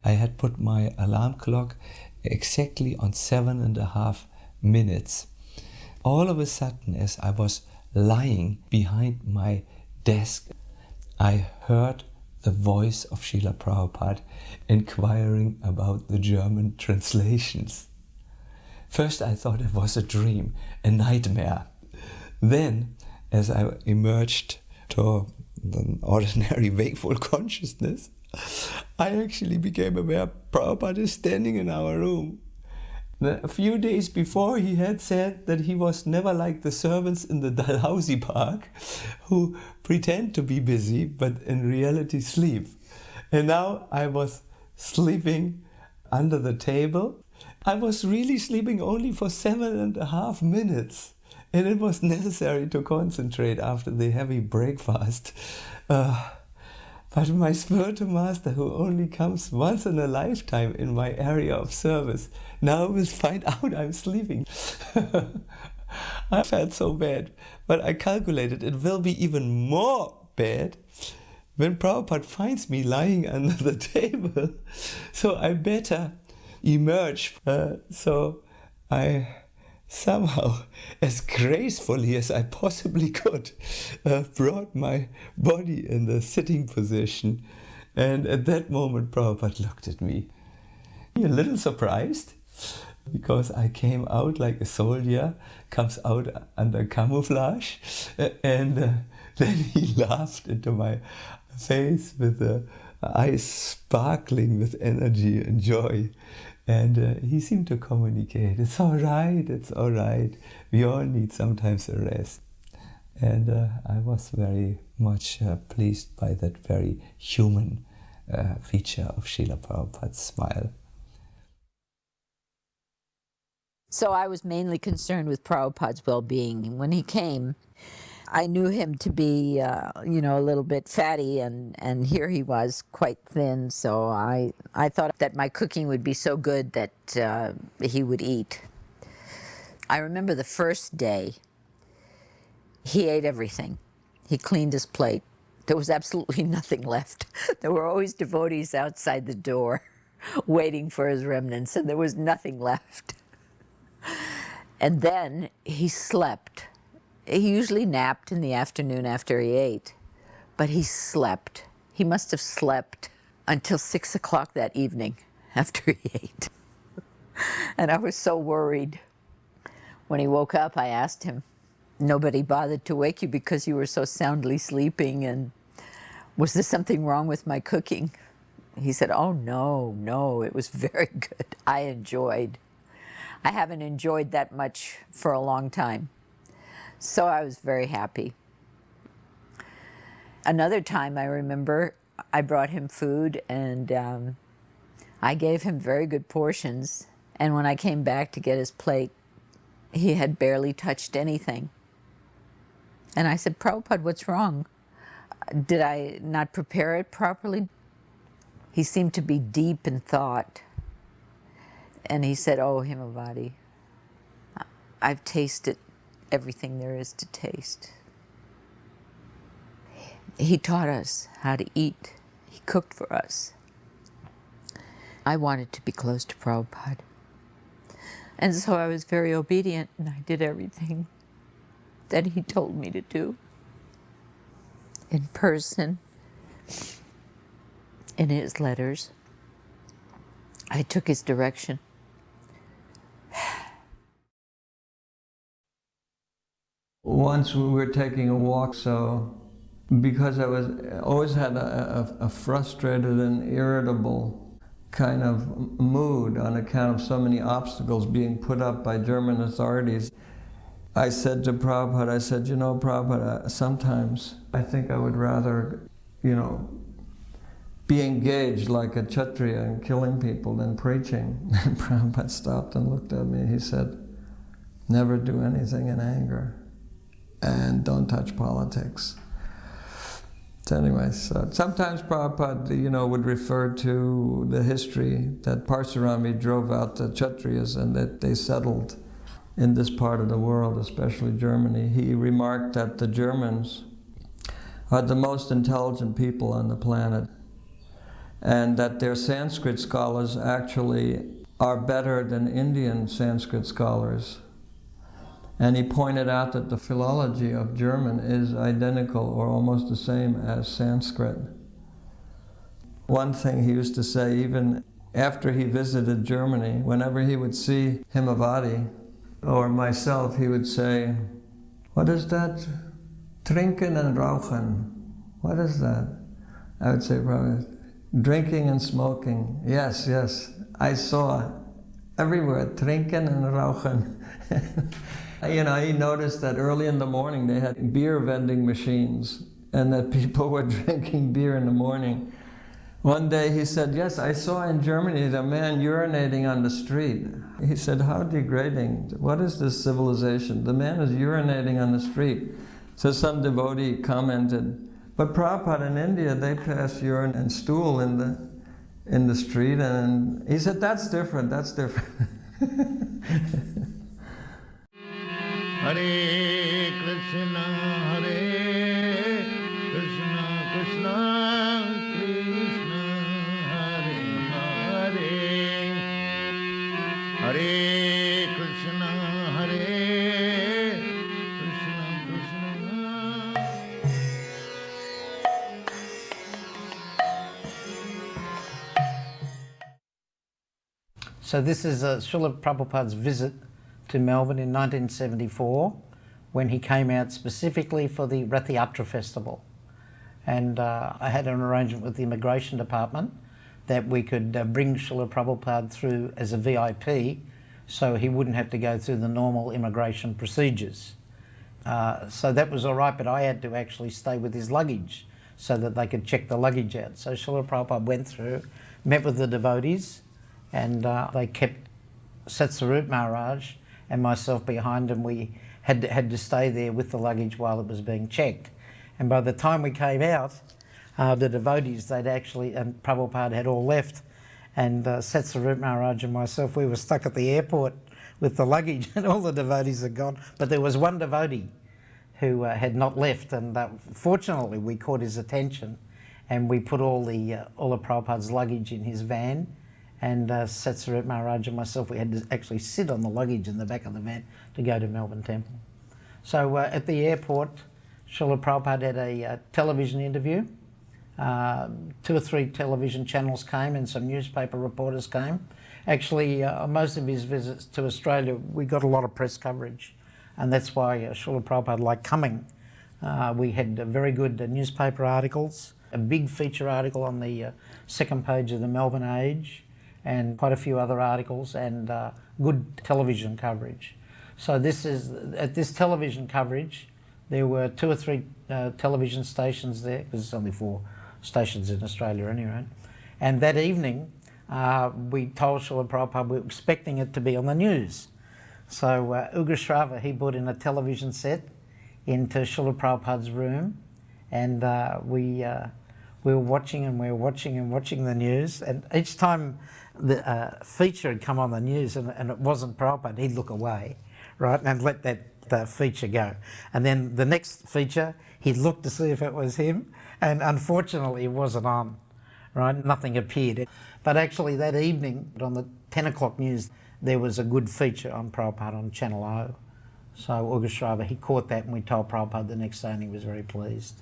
I had put my alarm clock exactly on 7.5 minutes. All of a sudden, as I was lying behind my desk, I heard the voice of Srila Prabhupada inquiring about the German translations. First I thought it was a dream, a nightmare. Then, as I emerged to an ordinary wakeful consciousness, I actually became aware Prabhupada is standing in our room. A few days before, he had said that he was never like the servants in the Dalhousie Park who pretend to be busy but in reality sleep. And now I was sleeping under the table. I was really sleeping only for 7.5 minutes, and it was necessary to concentrate after the heavy breakfast. But my spiritual master, who only comes once in a lifetime in my area of service, now will find out I'm sleeping. I felt so bad, but I calculated it will be even more bad when Prabhupada finds me lying under the table. So I better emerge. So I somehow, as gracefully as I possibly could, brought my body in the sitting position. And at that moment, Prabhupada looked at me, a little surprised, because I came out like a soldier comes out under camouflage. And then he laughed into my face with the eyes sparkling with energy and joy. And he seemed to communicate, it's all right, we all need sometimes a rest. And I was very much pleased by that very human feature of Srila Prabhupada's smile. So I was mainly concerned with Prabhupada's well-being. When he came, I knew him to be, a little bit fatty, and here he was quite thin, so I thought that my cooking would be so good that he would eat. I remember the first day, he ate everything. He cleaned his plate. There was absolutely nothing left. There were always devotees outside the door waiting for his remnants, and there was nothing left. And then he slept. He usually napped in the afternoon after he ate, but he slept. He must have slept until 6 o'clock that evening after he ate. And I was so worried. When he woke up, I asked him, nobody bothered to wake you because you were so soundly sleeping, and was there something wrong with my cooking? He said, oh no, it was very good. I enjoyed I haven't enjoyed that much for a long time. So I was very happy. Another time I remember I brought him food and I gave him very good portions. And when I came back to get his plate, he had barely touched anything. And I said, Prabhupada, what's wrong? Did I not prepare it properly? He seemed to be deep in thought. And he said, oh, Himavati, I've tasted everything there is to taste. He taught us how to eat. He cooked for us. I wanted to be close to Prabhupada. And so I was very obedient and I did everything that he told me to do. In person, in his letters. I took his direction. Once we were taking a walk, so because I always had a frustrated and irritable kind of mood on account of so many obstacles being put up by German authorities, I said to Prabhupada, I said, you know, Prabhupada, sometimes I think I would rather, you know, be engaged like a Kshatriya in killing people than preaching. And Prabhupada stopped and looked at me. He said, never do anything in anger and don't touch politics. So anyway, so sometimes Prabhupada, you know, would refer to the history that Parsurami drove out the Kshatriyas and that they settled in this part of the world, especially Germany. He remarked that the Germans are the most intelligent people on the planet and that their Sanskrit scholars actually are better than Indian Sanskrit scholars. And he pointed out that the philology of German is identical or almost the same as Sanskrit. One thing he used to say, even after he visited Germany, whenever he would see Himavati or myself, he would say, what is that? Trinken and rauchen. What is that? I would say, probably, drinking and smoking. Yes, yes. I saw everywhere, trinken and rauchen. You know, he noticed that early in the morning they had beer vending machines and that people were drinking beer in the morning. One day he said, yes, I saw in Germany a man urinating on the street. He said, how degrading. What is this civilization? The man is urinating on the street. So some devotee commented, but Prabhupada in India, they pass urine and stool in the street. And he said, that's different, that's different. Hare Krishna, Krishna Krishna, Hare Hare, Hare Krishna, Krishna Krishna. So this is Srila Prabhupada's visit to Melbourne in 1974 when he came out specifically for the Rath Yatra Festival. And I had an arrangement with the Immigration Department that we could bring Srila Prabhupada through as a VIP so he wouldn't have to go through the normal immigration procedures. So that was all right, but I had to actually stay with his luggage so that they could check the luggage out. So Srila Prabhupada went through, met with the devotees, and they kept Satsarup Maharaj and myself behind, and we had to stay there with the luggage while it was being checked. And by the time we came out, the devotees, they'd actually, and Prabhupada had all left, and Satsarup Maharaj and myself, we were stuck at the airport with the luggage, and all the devotees had gone. But there was one devotee who had not left, and fortunately we caught his attention, and we put all of Prabhupada's luggage in his van. And Satsarup Maharaj and myself, we had to actually sit on the luggage in the back of the van to go to Melbourne Temple. So at the airport, Srila Prabhupada had a television interview. 2 or 3 television channels came and some newspaper reporters came. Actually, most of his visits to Australia, we got a lot of press coverage. And that's why Srila Prabhupada liked coming. We had very good newspaper articles, a big feature article on the second page of the Melbourne Age, and quite a few other articles, and good television coverage. So at this television coverage, there were 2 or 3 television stations there, because there's only 4 stations in Australia anyway. And that evening, we told Srila Prabhupada we were expecting it to be on the news. So Ugrashrava, he put in a television set into Srila Prabhupada's room, and we were watching and we were watching and watching the news, and each time the feature had come on the news and it wasn't Prabhupada, he'd look away, right, and let that feature go. And then the next feature, he'd look to see if it was him, and unfortunately it wasn't on, right, nothing appeared. But actually that evening on the 10 o'clock news, there was a good feature on Prabhupada on Channel O. So Ugrashrava, he caught that, and we told Prabhupada the next day, and he was very pleased.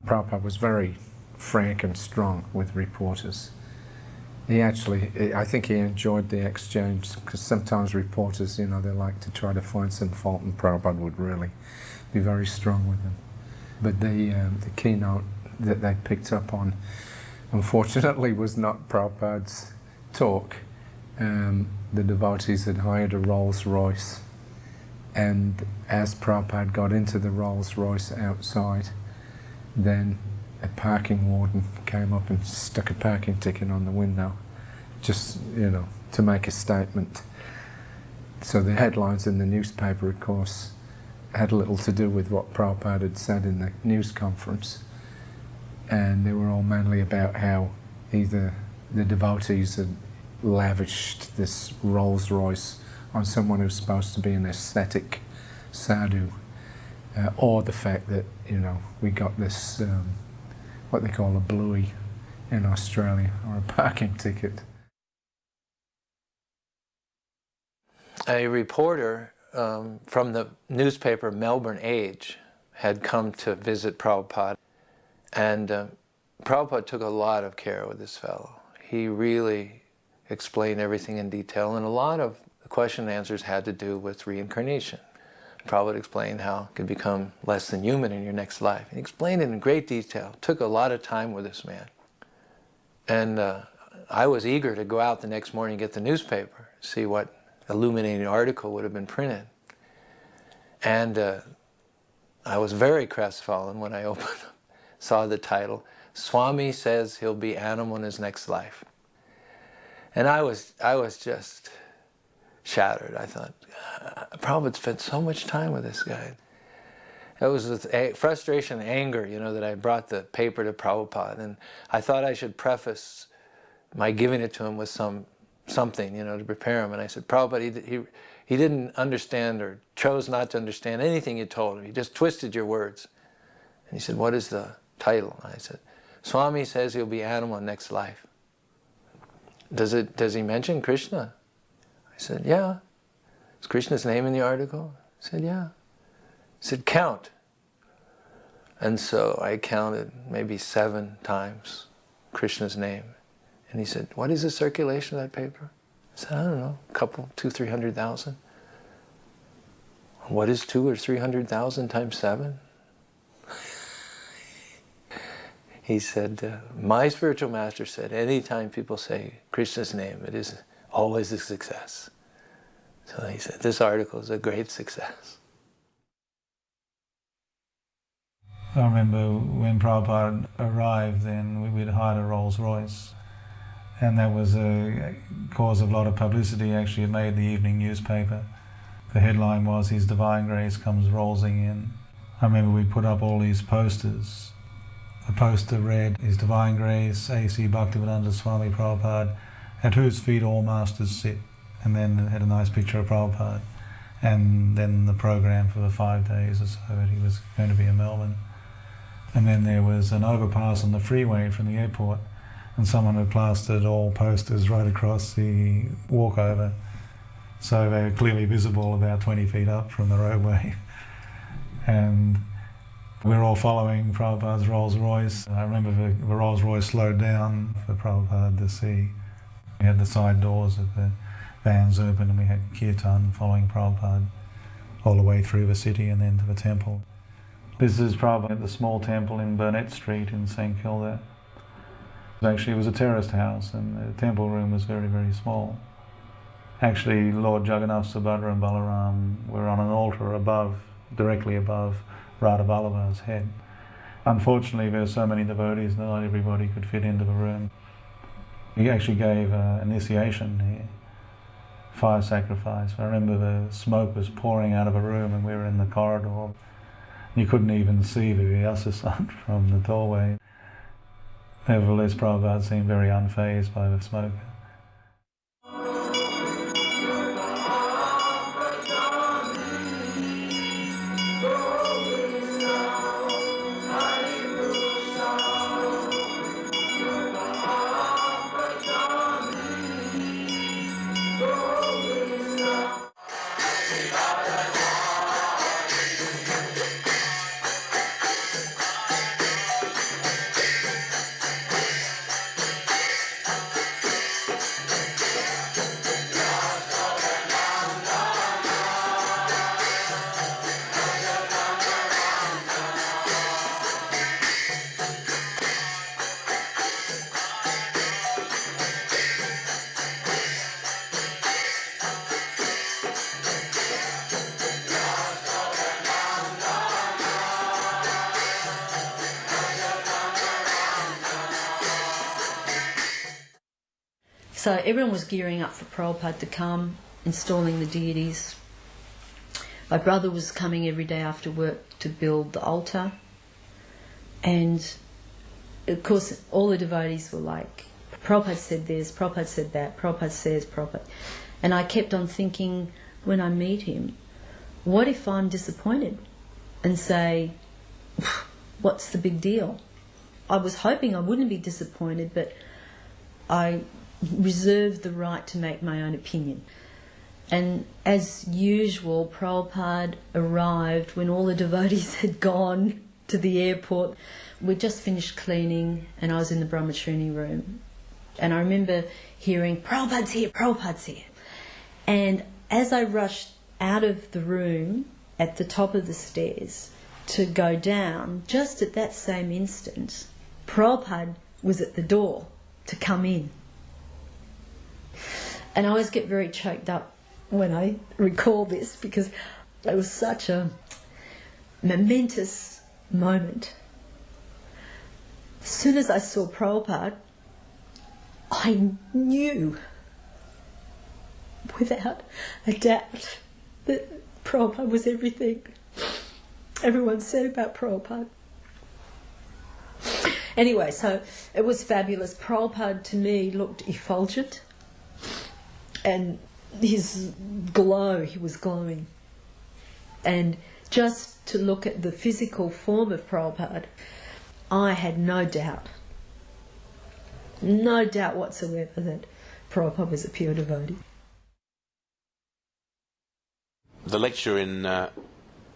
Prabhupada was very frank and strong with reporters. I think he enjoyed the exchange, because sometimes reporters, they like to try to find some fault, and Prabhupada would really be very strong with them. But the keynote that they picked up on, unfortunately, was not Prabhupada's talk. The devotees had hired a Rolls Royce, and as Prabhupada got into the Rolls Royce outside, then a parking warden came up and stuck a parking ticket on the window, just, to make a statement. So the headlines in the newspaper, of course, had little to do with what Prabhupada had said in the news conference. And they were all mainly about how either the devotees had lavished this Rolls Royce on someone who's supposed to be an ascetic sadhu, or the fact that, we got this, what they call a bluey in Australia, or a parking ticket. A reporter from the newspaper Melbourne Age had come to visit Prabhupada, and Prabhupada took a lot of care with this fellow. He really explained everything in detail, and a lot of the question and answers had to do with reincarnation. Prabhupada explained how you could become less than human in your next life. He explained it in great detail. Took a lot of time with this man. And I was eager to go out the next morning and get the newspaper, see what illuminating article would have been printed. And I was very crestfallen when I opened up, saw the title, Swami says he'll be animal in his next life. And I was just shattered. I thought, Prabhupada spent so much time with this guy. It was with frustration and anger, that I brought the paper to Prabhupada, and I thought I should preface my giving it to him with something, to prepare him. And I said, Prabhupada, he didn't understand, or chose not to understand anything you told him. He just twisted your words. And he said, what is the title? And I said, Swami says he'll be animal next life. Does he mention Krishna? I said, yeah. Is Krishna's name in the article? I said, yeah. He said, count. And so I counted maybe 7 times Krishna's name. And he said, what is the circulation of that paper? I said, I don't know, a couple, 200,000-300,000. What is 200,000 or 300,000 times 7? He said, my spiritual master said, anytime people say Krishna's name, it is always a success. So he said, this article is a great success. I remember when Prabhupada arrived, then we'd hired a Rolls Royce, and that was a cause of a lot of publicity. Actually, it made the evening newspaper. The headline was, His Divine Grace comes rolling in. I remember we put up all these posters. The poster read, His Divine Grace, A.C. Bhaktivedanta Swami Prabhupada, at whose feet all masters sit. And then it had a nice picture of Prabhupada. And then the program for the 5 days or so that he was going to be in Melbourne. And then there was an overpass on the freeway from the airport, and someone had plastered all posters right across the walkover. So they were clearly visible about 20 feet up from the roadway. And we're all following Prabhupada's Rolls Royce. I remember the Rolls Royce slowed down for Prabhupada to see. We had the side doors of the vans open, and we had kirtan following Prabhupada all the way through the city and then to the temple. This is Prabhupada at the small temple in Burnett Street in St Kilda. Actually, it was a terraced house, and the temple room was very, very small. Actually, Lord Jagannath, Subhadra and Balaram were on an altar above, directly above Radha Vallabha's head. Unfortunately, there were so many devotees that not everybody could fit into the room. He actually gave initiation here, fire sacrifice. I remember the smoke was pouring out of a room and we were in the corridor. You couldn't even see the Vyasa from the doorway. Nevertheless, Prabhupada seemed very unfazed by the smoke. So everyone was gearing up for Prabhupada to come, installing the deities. My brother was coming every day after work to build the altar. And of course all the devotees were like, Prabhupada said this, Prabhupada said that, Prabhupada says, Prabhupada. And I kept on thinking, when I meet him, what if I'm disappointed and say, what's the big deal? I was hoping I wouldn't be disappointed, but I reserved the right to make my own opinion. And as usual, Prabhupada arrived when all the devotees had gone to the airport. We'd just finished cleaning and I was in the brahmachari room. And I remember hearing, Prabhupada's here, Prabhupada's here. And as I rushed out of the room at the top of the stairs to go down, just at that same instant, Prabhupada was at the door to come in. And I always get very choked up when I recall this because it was such a momentous moment. As soon as I saw Prabhupada, I knew without a doubt that Prabhupada was everything everyone said about Prabhupada. Anyway, so it was fabulous. Prabhupada to me looked effulgent. And his glow, he was glowing. And just to look at the physical form of Prabhupada, I had no doubt whatsoever that Prabhupada was a pure devotee. The lecture in the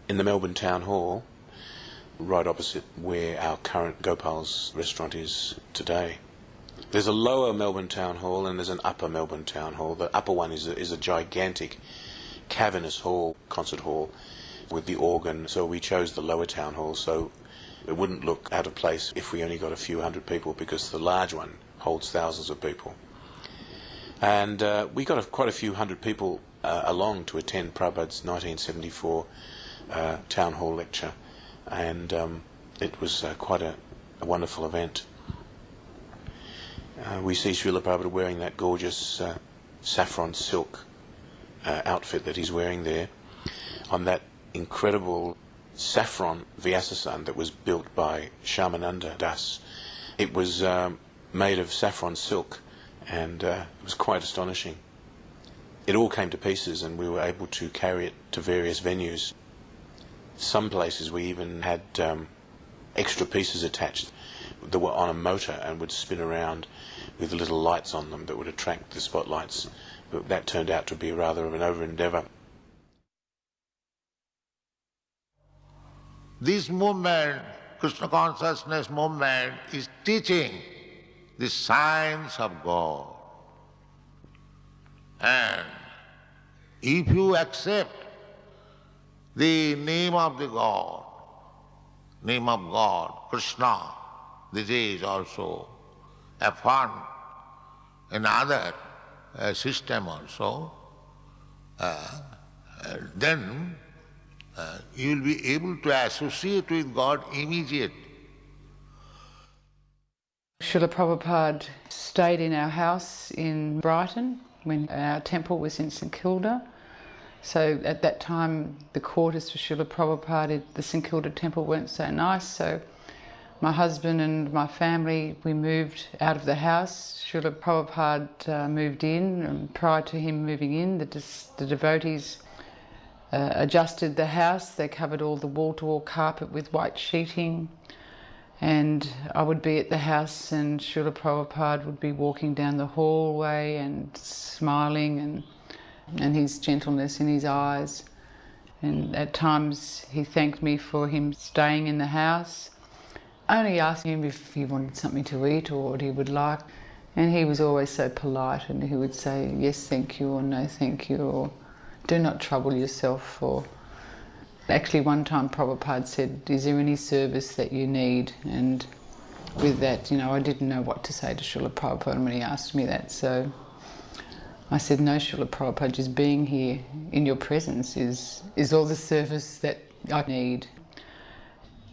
Melbourne Town Hall, right opposite where our current Gopal's restaurant is today. There's a lower Melbourne Town Hall and there's an upper Melbourne Town Hall. The upper one is a gigantic cavernous hall, concert hall, with the organ. So we chose the lower Town Hall so it wouldn't look out of place if we only got a few hundred people, because the large one holds thousands of people. And we got quite a few hundred people along to attend Prabhupada's 1974 Town Hall lecture. And it was quite a wonderful event. We see Srila Prabhupada wearing that gorgeous saffron silk outfit that he's wearing there on that incredible saffron Vyasa that was built by Shyamananda Das. It was made of saffron silk and it was quite astonishing. It all came to pieces and we were able to carry it to various venues. Some places we even had extra pieces attached that were on a motor and would spin around with little lights on them that would attract the spotlights. But that turned out to be rather of an over-endeavour. This movement, Krishna consciousness movement, is teaching the science of God. And if you accept the name of the God, name of God, Krishna, this is also affirm another system also, then you will be able to associate with God immediately. Srila Prabhupada stayed in our house in Brighton when our temple was in St Kilda. So at that time, the quarters for Srila Prabhupada at the St Kilda temple weren't so nice. So my husband and my family, we moved out of the house. Srila Prabhupada moved in, and prior to him moving in, the devotees adjusted the house. They covered all the wall-to-wall carpet with white sheeting. And I would be at the house and Srila Prabhupada would be walking down the hallway and smiling, and his gentleness in his eyes. And at times he thanked me for him staying in the house. I only asked him if he wanted something to eat or what he would like. And he was always so polite, and he would say, yes, thank you, or no, thank you, or do not trouble yourself. Or actually one time Prabhupada said, is there any service that you need? And with that, I didn't know what to say to Srila Prabhupada when he asked me that. So I said, no, Srila Prabhupada, just being here in your presence is all the service that I need.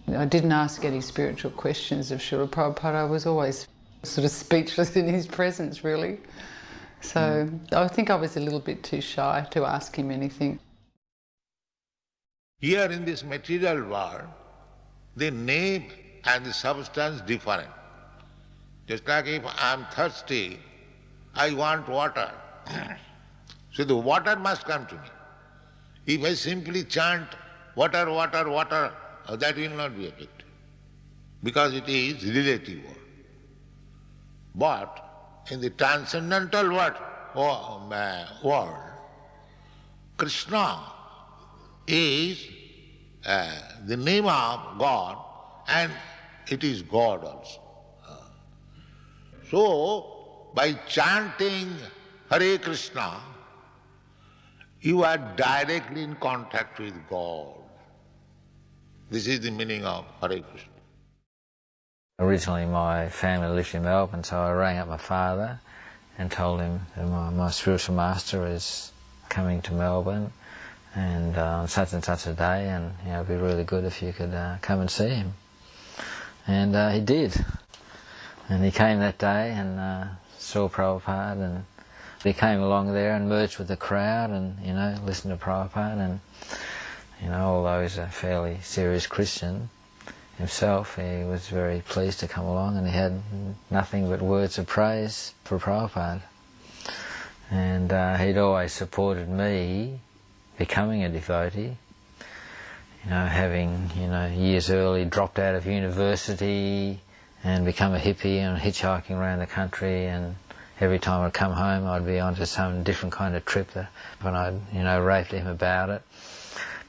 I didn't ask any spiritual questions of Srila Prabhupada. I was always sort of speechless in his presence, really. So I think I was a little bit too shy to ask him anything. Here in this material world, the name and the substance different. Just like if I am thirsty, I want water. So the water must come to me. If I simply chant water, water, water, that will not be effective, because it is relative word. But in the transcendental world, Krishna is the name of God, and it is God also. So, by chanting Hare Krishna, you are directly in contact with God. This is the meaning of Hare Krishna. Originally my family lived in Melbourne, so I rang up my father and told him that my spiritual master is coming to Melbourne and on such and such a day, and it'd be really good if you could come and see him. And he did. And he came that day and saw Prabhupada, and he came along there and merged with the crowd and, listened to Prabhupada. And, although he's a fairly serious Christian himself, he was very pleased to come along, and he had nothing but words of praise for Prabhupada. And he'd always supported me becoming a devotee, having, years early dropped out of university and become a hippie and hitchhiking around the country, and every time I'd come home I'd be onto some different kind of trip when I'd, rave to him about it.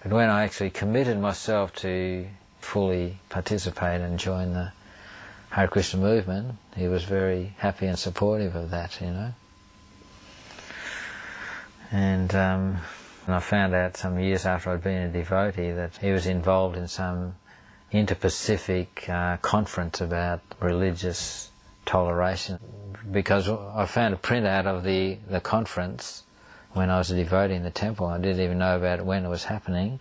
But when I actually committed myself to fully participate and join the Hare Krishna movement, he was very happy and supportive of that, And I found out some years after I'd been a devotee that he was involved in some inter-Pacific conference about religious toleration, because I found a printout of the conference when I was a devotee in the temple. I didn't even know about it when it was happening.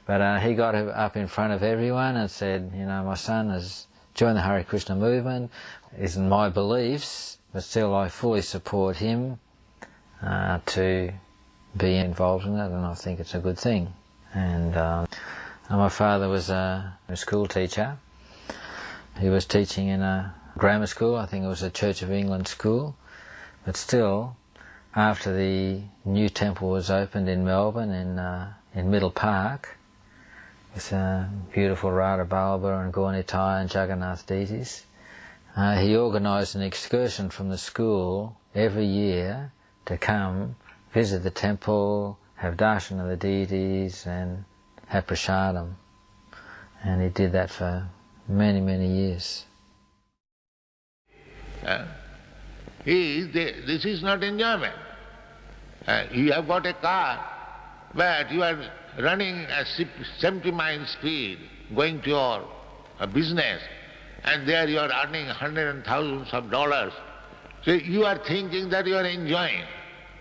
But he got up in front of everyone and said, my son has joined the Hare Krishna movement. It isn't my beliefs, but still I fully support him to be involved in it, and I think it's a good thing. And my father was a school teacher. He was teaching in a grammar school. I think it was a Church of England school. But still, after the new temple was opened in Melbourne in Middle Park, with beautiful Radha Balba and Gaunitai and Jagannath deities, he organised an excursion from the school every year to come visit the temple, have darshan of the deities and have prasadam. And he did that for many, many years. This is not enjoyment. You have got a car, but you are running at 70 miles speed, going to your business. and there you are earning hundreds and thousands of dollars. So you are thinking that you are enjoying.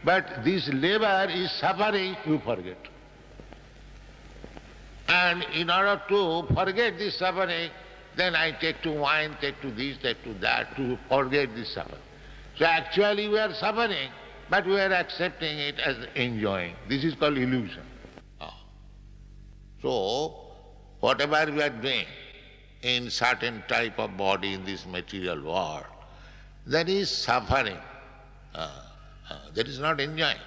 But this labor is suffering, you forget. And in order to forget this suffering, then I take to wine, take to this, take to that, to forget this suffering. So actually we are suffering, but we are accepting it as enjoying. This is called illusion. So, whatever we are doing in certain type of body in this material world, that is suffering. That is not enjoying.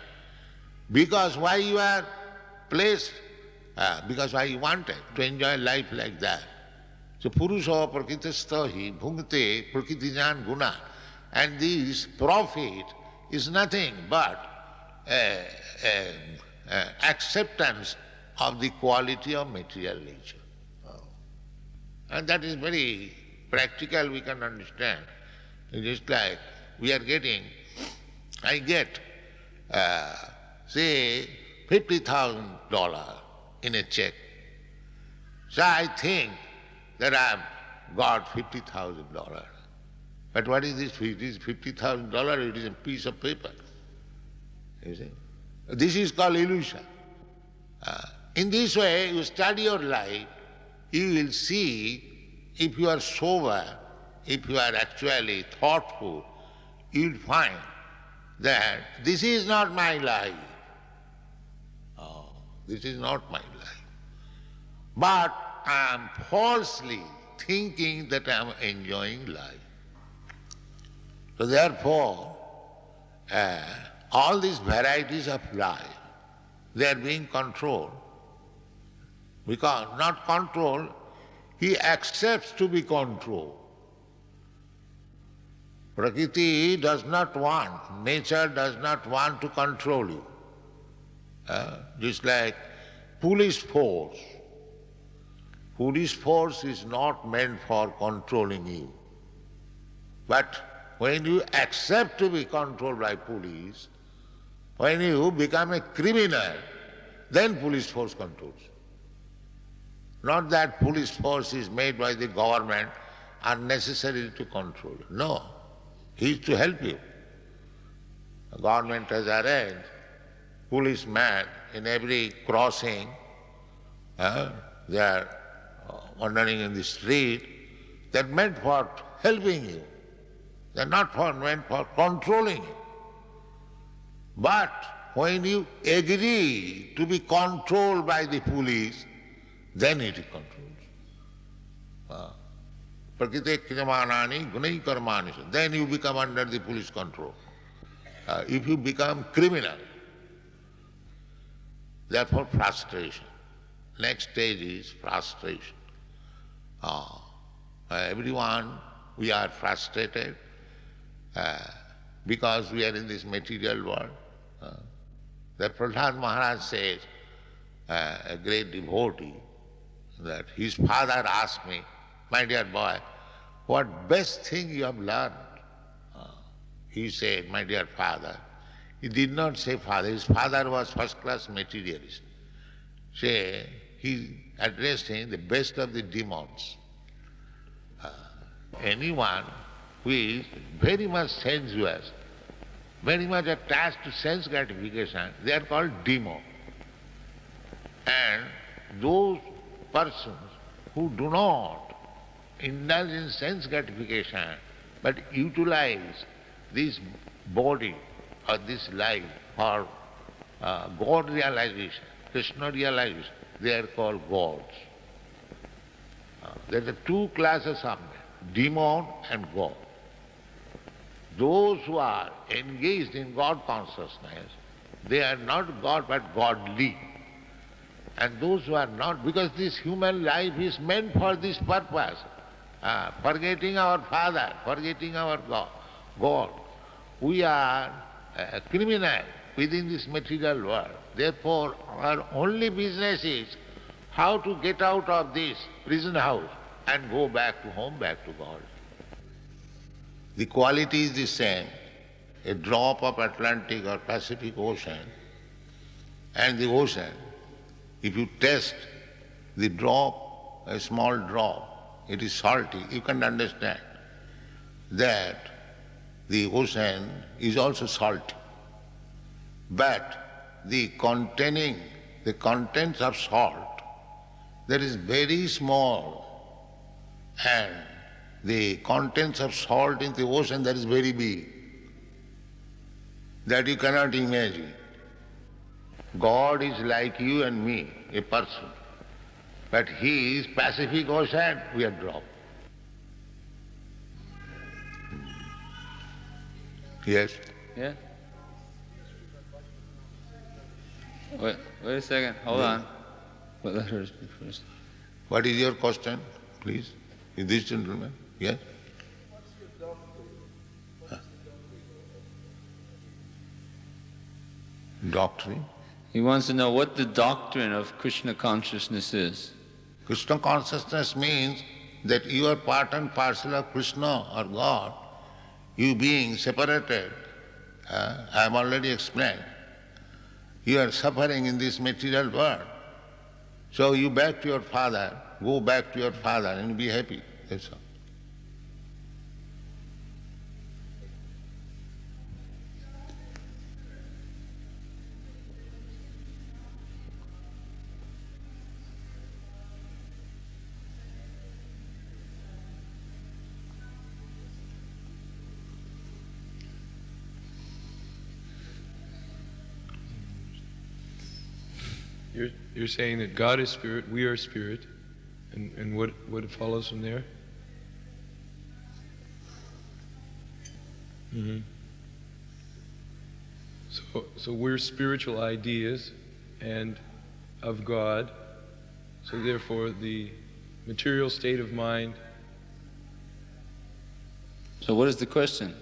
Because why you are placed? Because why you wanted to enjoy life like that. So Purusha Prakritastha bhungte prakitijan guna. And this profit is nothing but acceptance of the quality of material nature. And that is very practical, we can understand. It is like we are getting, I get, say, $50,000 in a check. So I think that I have got $50,000. But what is this? It is $50,000, it is a piece of paper. You see? This is called illusion. In this way, you study your life, you will see if you are sober, if you are actually thoughtful, you will find that this is not my life. This is not my life. But I am falsely thinking that I am enjoying life. So therefore, all these varieties of life, they are being controlled. Because not controlled, he accepts to be controlled. Prakriti does not want, nature does not want to control you. Just like police force. Police force is not meant for controlling you. But when you accept to be controlled by police, when you become a criminal, then police force controls. Not that police force is made by the government unnecessarily to control you. No, he is to help you. The government has arranged policemen in every crossing. They are wandering in the street. They are meant for helping you. They are not meant for controlling you. But when you agree to be controlled by the police, then it controls. Prakriti kriyamanani gunai karmani. Then you become under the police control. If you become criminal, therefore frustration. Next stage is frustration. Everyone, we are frustrated because we are in this material world. The Prahlad Maharaj says, a great devotee, that his father asked me, my dear boy, what best thing you have learned? He said, my dear father. He did not say father. His father was first-class materialist. He addressed him the best of the demons. Anyone who is very much sensuous, very much attached to sense gratification, they are called demon. And those persons who do not indulge in sense gratification but utilize this body or this life for God realization, Krishna realization, they are called gods. There are two classes of men, demon and God. Those who are engaged in God consciousness, they are not God but godly. And those who are not, because this human life is meant for this purpose, forgetting our Father, forgetting our God. We are criminal within this material world. Therefore, our only business is how to get out of this prison house and go back to home, back to God. The quality is the same. A drop of Atlantic or Pacific Ocean and the ocean, if you test the drop, a small drop, it is salty, you can understand that the ocean is also salty. But the contents of salt, that is very small, and the contents of salt in the ocean, that is very big, that you cannot imagine. God is like you and me, a person, but He is Pacific Ocean, we are dropped. Yes? Yeah? Wait a second, hold on. But let her speak first. What is your question, please? Is this gentleman? Yes? Doctrine? He wants to know what the doctrine of Krishna consciousness is. Krishna consciousness means that you are part and parcel of Krishna or God. You being separated, I have already explained. You are suffering in this material world. So you back to your father, go back to your father and be happy. That's all. You're saying that God is spirit, we are spirit, and what follows from there? Mm-hmm. So we're spiritual ideas and of God, so therefore the material state of mind. So what is the question?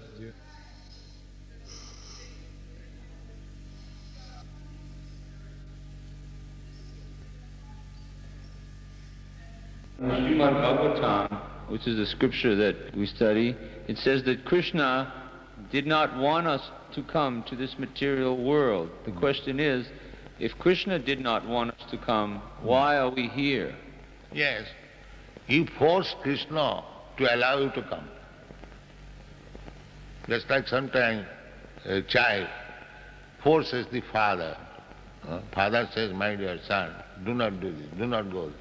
In Srimad Bhagavatam, which is a scripture that we study, it says that Krishna did not want us to come to this material world. The question is, if Krishna did not want us to come, why are we here? Yes, you force Krishna to allow you to come. Just like sometimes a child forces the father. Father says, my dear son, do not do this, do not go.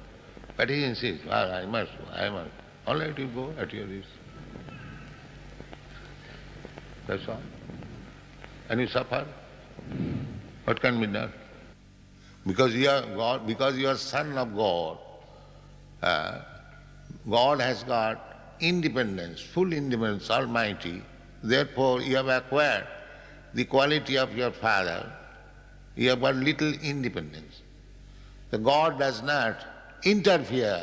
But he insists, well, I must. All right, you go at your risk. That's all. And you suffer. What can be done? Because you are God, because you are son of God, God has got independence, full independence, almighty. Therefore, you have acquired the quality of your father. You have got little independence. The God does not interfere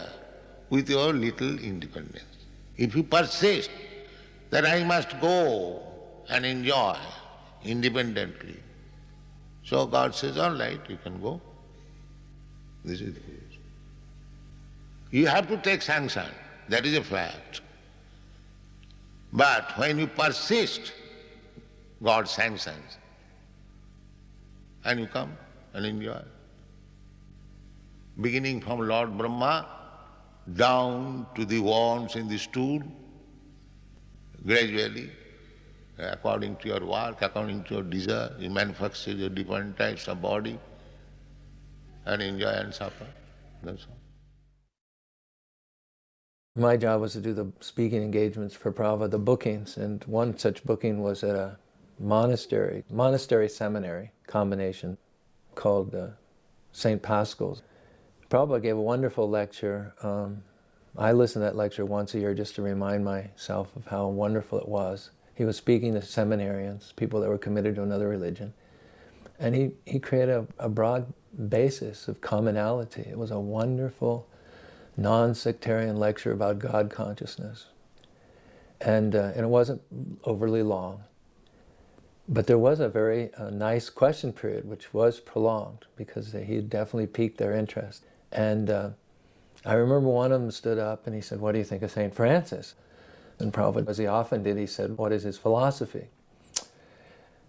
with your little independence. If you persist that I must go and enjoy independently, so God says, all right, you can go. This is the case. You have to take sanction, that is a fact. But when you persist, God sanctions, and you come and enjoy. Beginning from Lord Brahma down to the worms in the stool, gradually, according to your work, according to your desire, you manufacture your different types of body and enjoy and suffer. That's all. My job was to do the speaking engagements for Prabhupada, the bookings, and one such booking was at a monastery seminary combination called St. Pascal's. Prabhupada gave a wonderful lecture. I listened to that lecture once a year just to remind myself of how wonderful it was. He was speaking to seminarians, people that were committed to another religion, and he created a broad basis of commonality. It was a wonderful, non-sectarian lecture about God consciousness. And it wasn't overly long. But there was a very nice question period, which was prolonged, because he definitely piqued their interest. And I remember one of them stood up and he said, what do you think of St. Francis? And Prabhupada, as he often did, he said, what is his philosophy?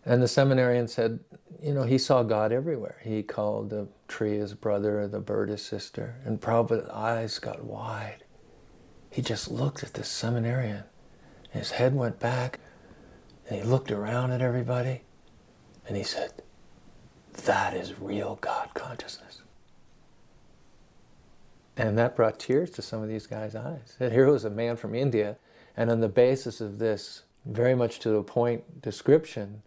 And the seminarian said, he saw God everywhere. He called the tree his brother, the bird his sister. And Prabhupada's eyes got wide. he just looked at this seminarian. His head went back, and he looked around at everybody, and he said, "That is real God consciousness." And that brought tears to some of these guys' eyes. And here was a man from India, and on the basis of this very much to the point description,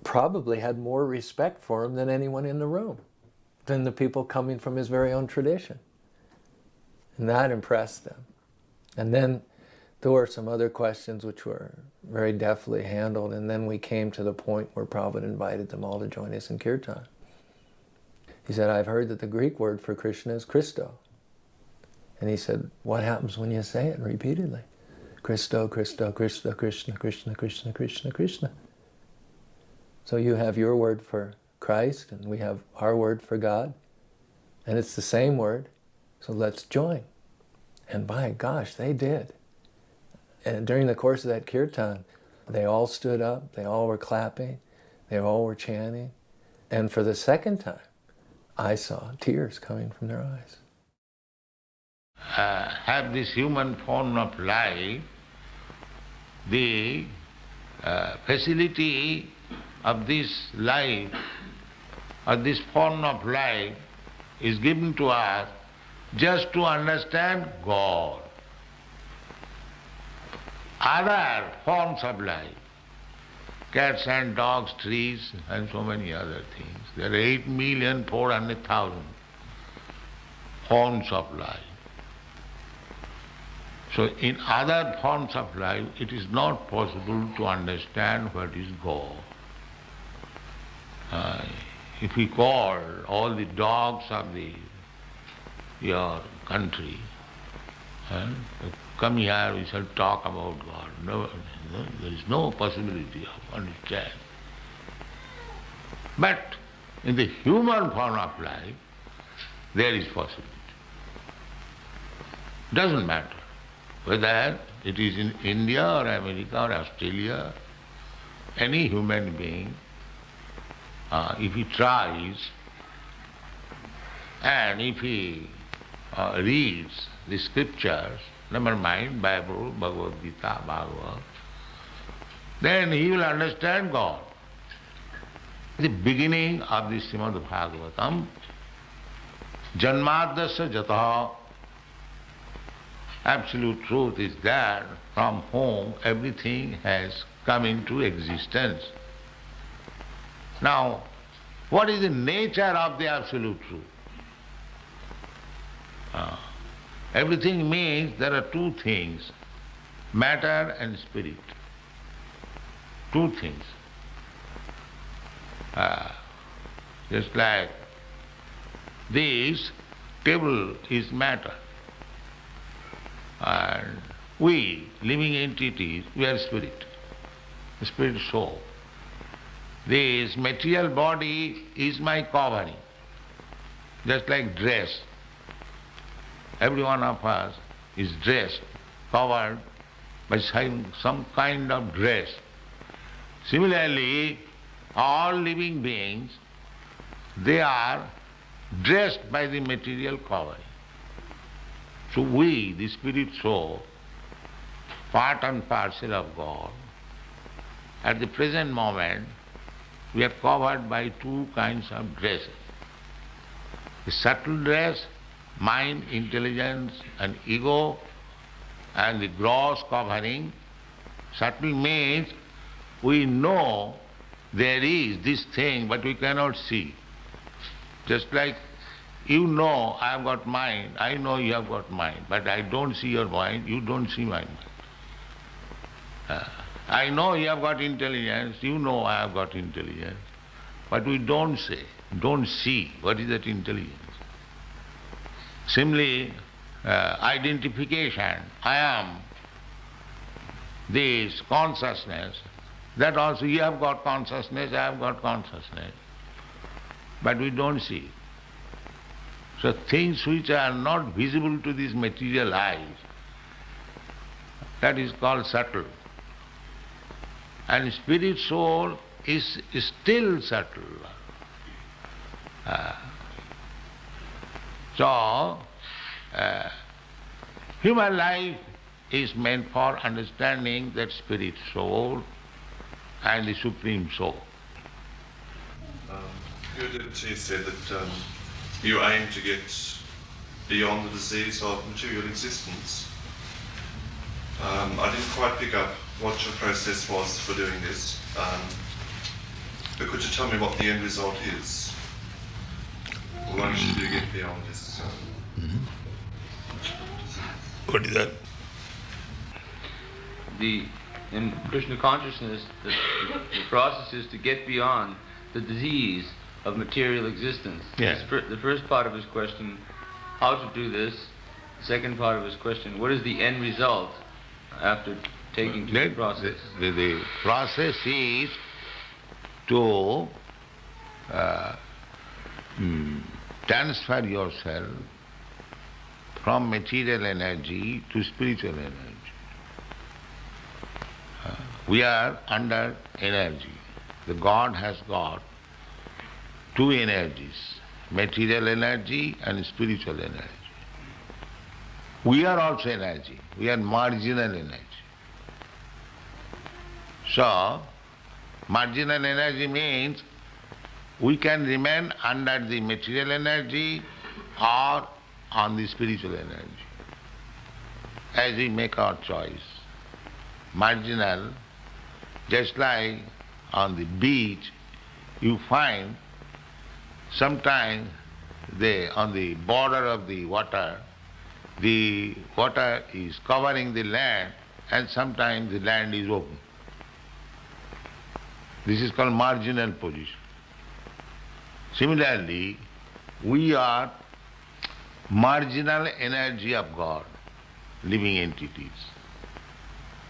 probably had more respect for him than anyone in the room, than the people coming from his very own tradition. And that impressed them. And then there were some other questions which were very deftly handled, and then we came to the point where Prabhupada invited them all to join us in kirtan. He said, "I've heard that the Greek word for Krishna is Christo." And he said, "What happens when you say it repeatedly? Christo, Christo, Christo, Krishna, Krishna, Krishna, Krishna, Krishna." So you have your word for Christ, and we have our word for God, and it's the same word, so let's join. And by gosh, they did. And during the course of that kirtan, they all stood up, they all were clapping, they all were chanting, and for the second time, I saw tears coming from their eyes. Have this human form of life, the facility of this life, or this form of life, is given to us just to understand God. Other forms of life, cats and dogs, trees, and so many other things, there are 8,400,000 forms of life. So in other forms of life, it is not possible to understand what is God. If we call all the dogs of your country, come here, we shall talk about God. No, there is no possibility of understanding. But in the human form of life, there is possibility. Doesn't matter whether it is in India or America or Australia, any human being, if he tries and if he reads the scriptures, never mind Bible, Bhagavad Gita, Bhagavad, then he will understand God. The beginning of the Srimad Bhagavatam, Janmadasya Jataha, absolute truth is there from whom everything has come into existence. Now, what is the nature of the absolute truth? Everything means there are two things, matter and spirit. Two things. Just like this table is matter, and we, living entities, we are spirit, spirit soul. This material body is my covering, just like dress. Every one of us is dressed, covered by some kind of dress. Similarly, all living beings, they are dressed by the material covering. So we, the spirit soul, part and parcel of God, at the present moment, we are covered by two kinds of dresses. The subtle dress, mind, intelligence and ego, and the gross covering. Subtle means we know there is this thing but we cannot see. Just like you know I have got mind, I know you have got mind, but I don't see your mind, you don't see my mind. I know you have got intelligence, you know I have got intelligence, but we don't see what is that intelligence. Similarly, identification, I am this consciousness, that also you have got consciousness, I have got consciousness, but we don't see it. So things which are not visible to these material eyes, that is called subtle. And spirit soul is still subtle. Human life is meant for understanding that spirit soul and the supreme soul. Your devotee said that you aim to get beyond the disease of material existence. I didn't quite pick up what your process was for doing this, but could you tell me what the end result is? What should you get beyond this? What is that? In Krishna consciousness, the process is to get beyond the disease of material existence. Yeah. The first part of his question, how to do this. The second part of his question, what is the end result after taking to the process? The process is to transfer yourself from material energy to spiritual energy. We are under energy. The God has got two energies, material energy and spiritual energy. We are also energy. We are marginal energy. So, marginal energy means we can remain under the material energy or on the spiritual energy, as we make our choice. Marginal, just like on the beach, you find sometimes on the border of the water is covering the land, and sometimes the land is open. This is called marginal position. Similarly, we are marginal energy of God, living entities.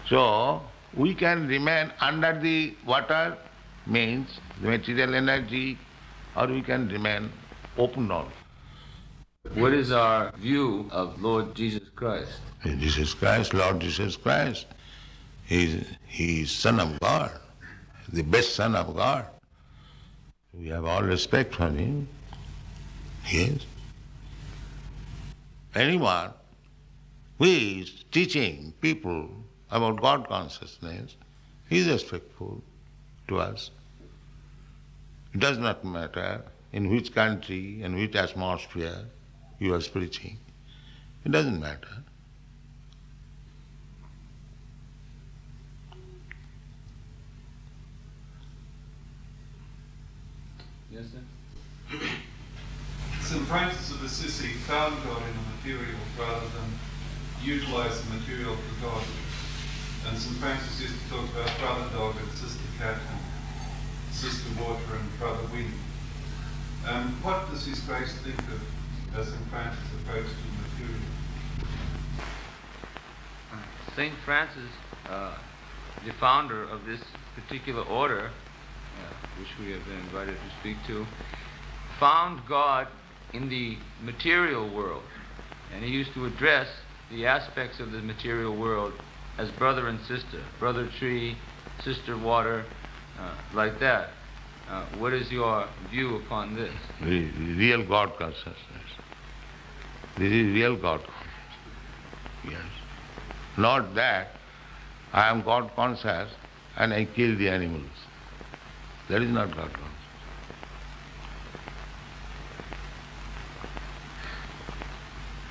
So, we can remain under the water, means the material energy, or we can remain open all. What is our view of Lord Jesus Christ? Jesus Christ, Lord Jesus Christ, he is Son of God, the best Son of God. We have all respect for him. Yes. Anyone who is teaching people about God consciousness, he is respectful to us. It does not matter in which country and which atmosphere you are preaching. It doesn't matter. Yes, sir? St. Francis of Assisi found God in the material rather than utilize the material for God. And St. Francis used to talk about brother dog and sister cat and sister water and brother wind. What does His Grace think of as St. Francis approach to the material? St. Francis, the founder of this particular order, which we have been invited to speak to, found God in the material world, and he used to address the aspects of the material world as brother and sister, brother tree, sister water, like that. What is your view upon this? The real God consciousness. This is real God consciousness. Yes. Not that I am God conscious and I kill the animals. That is not God consciousness.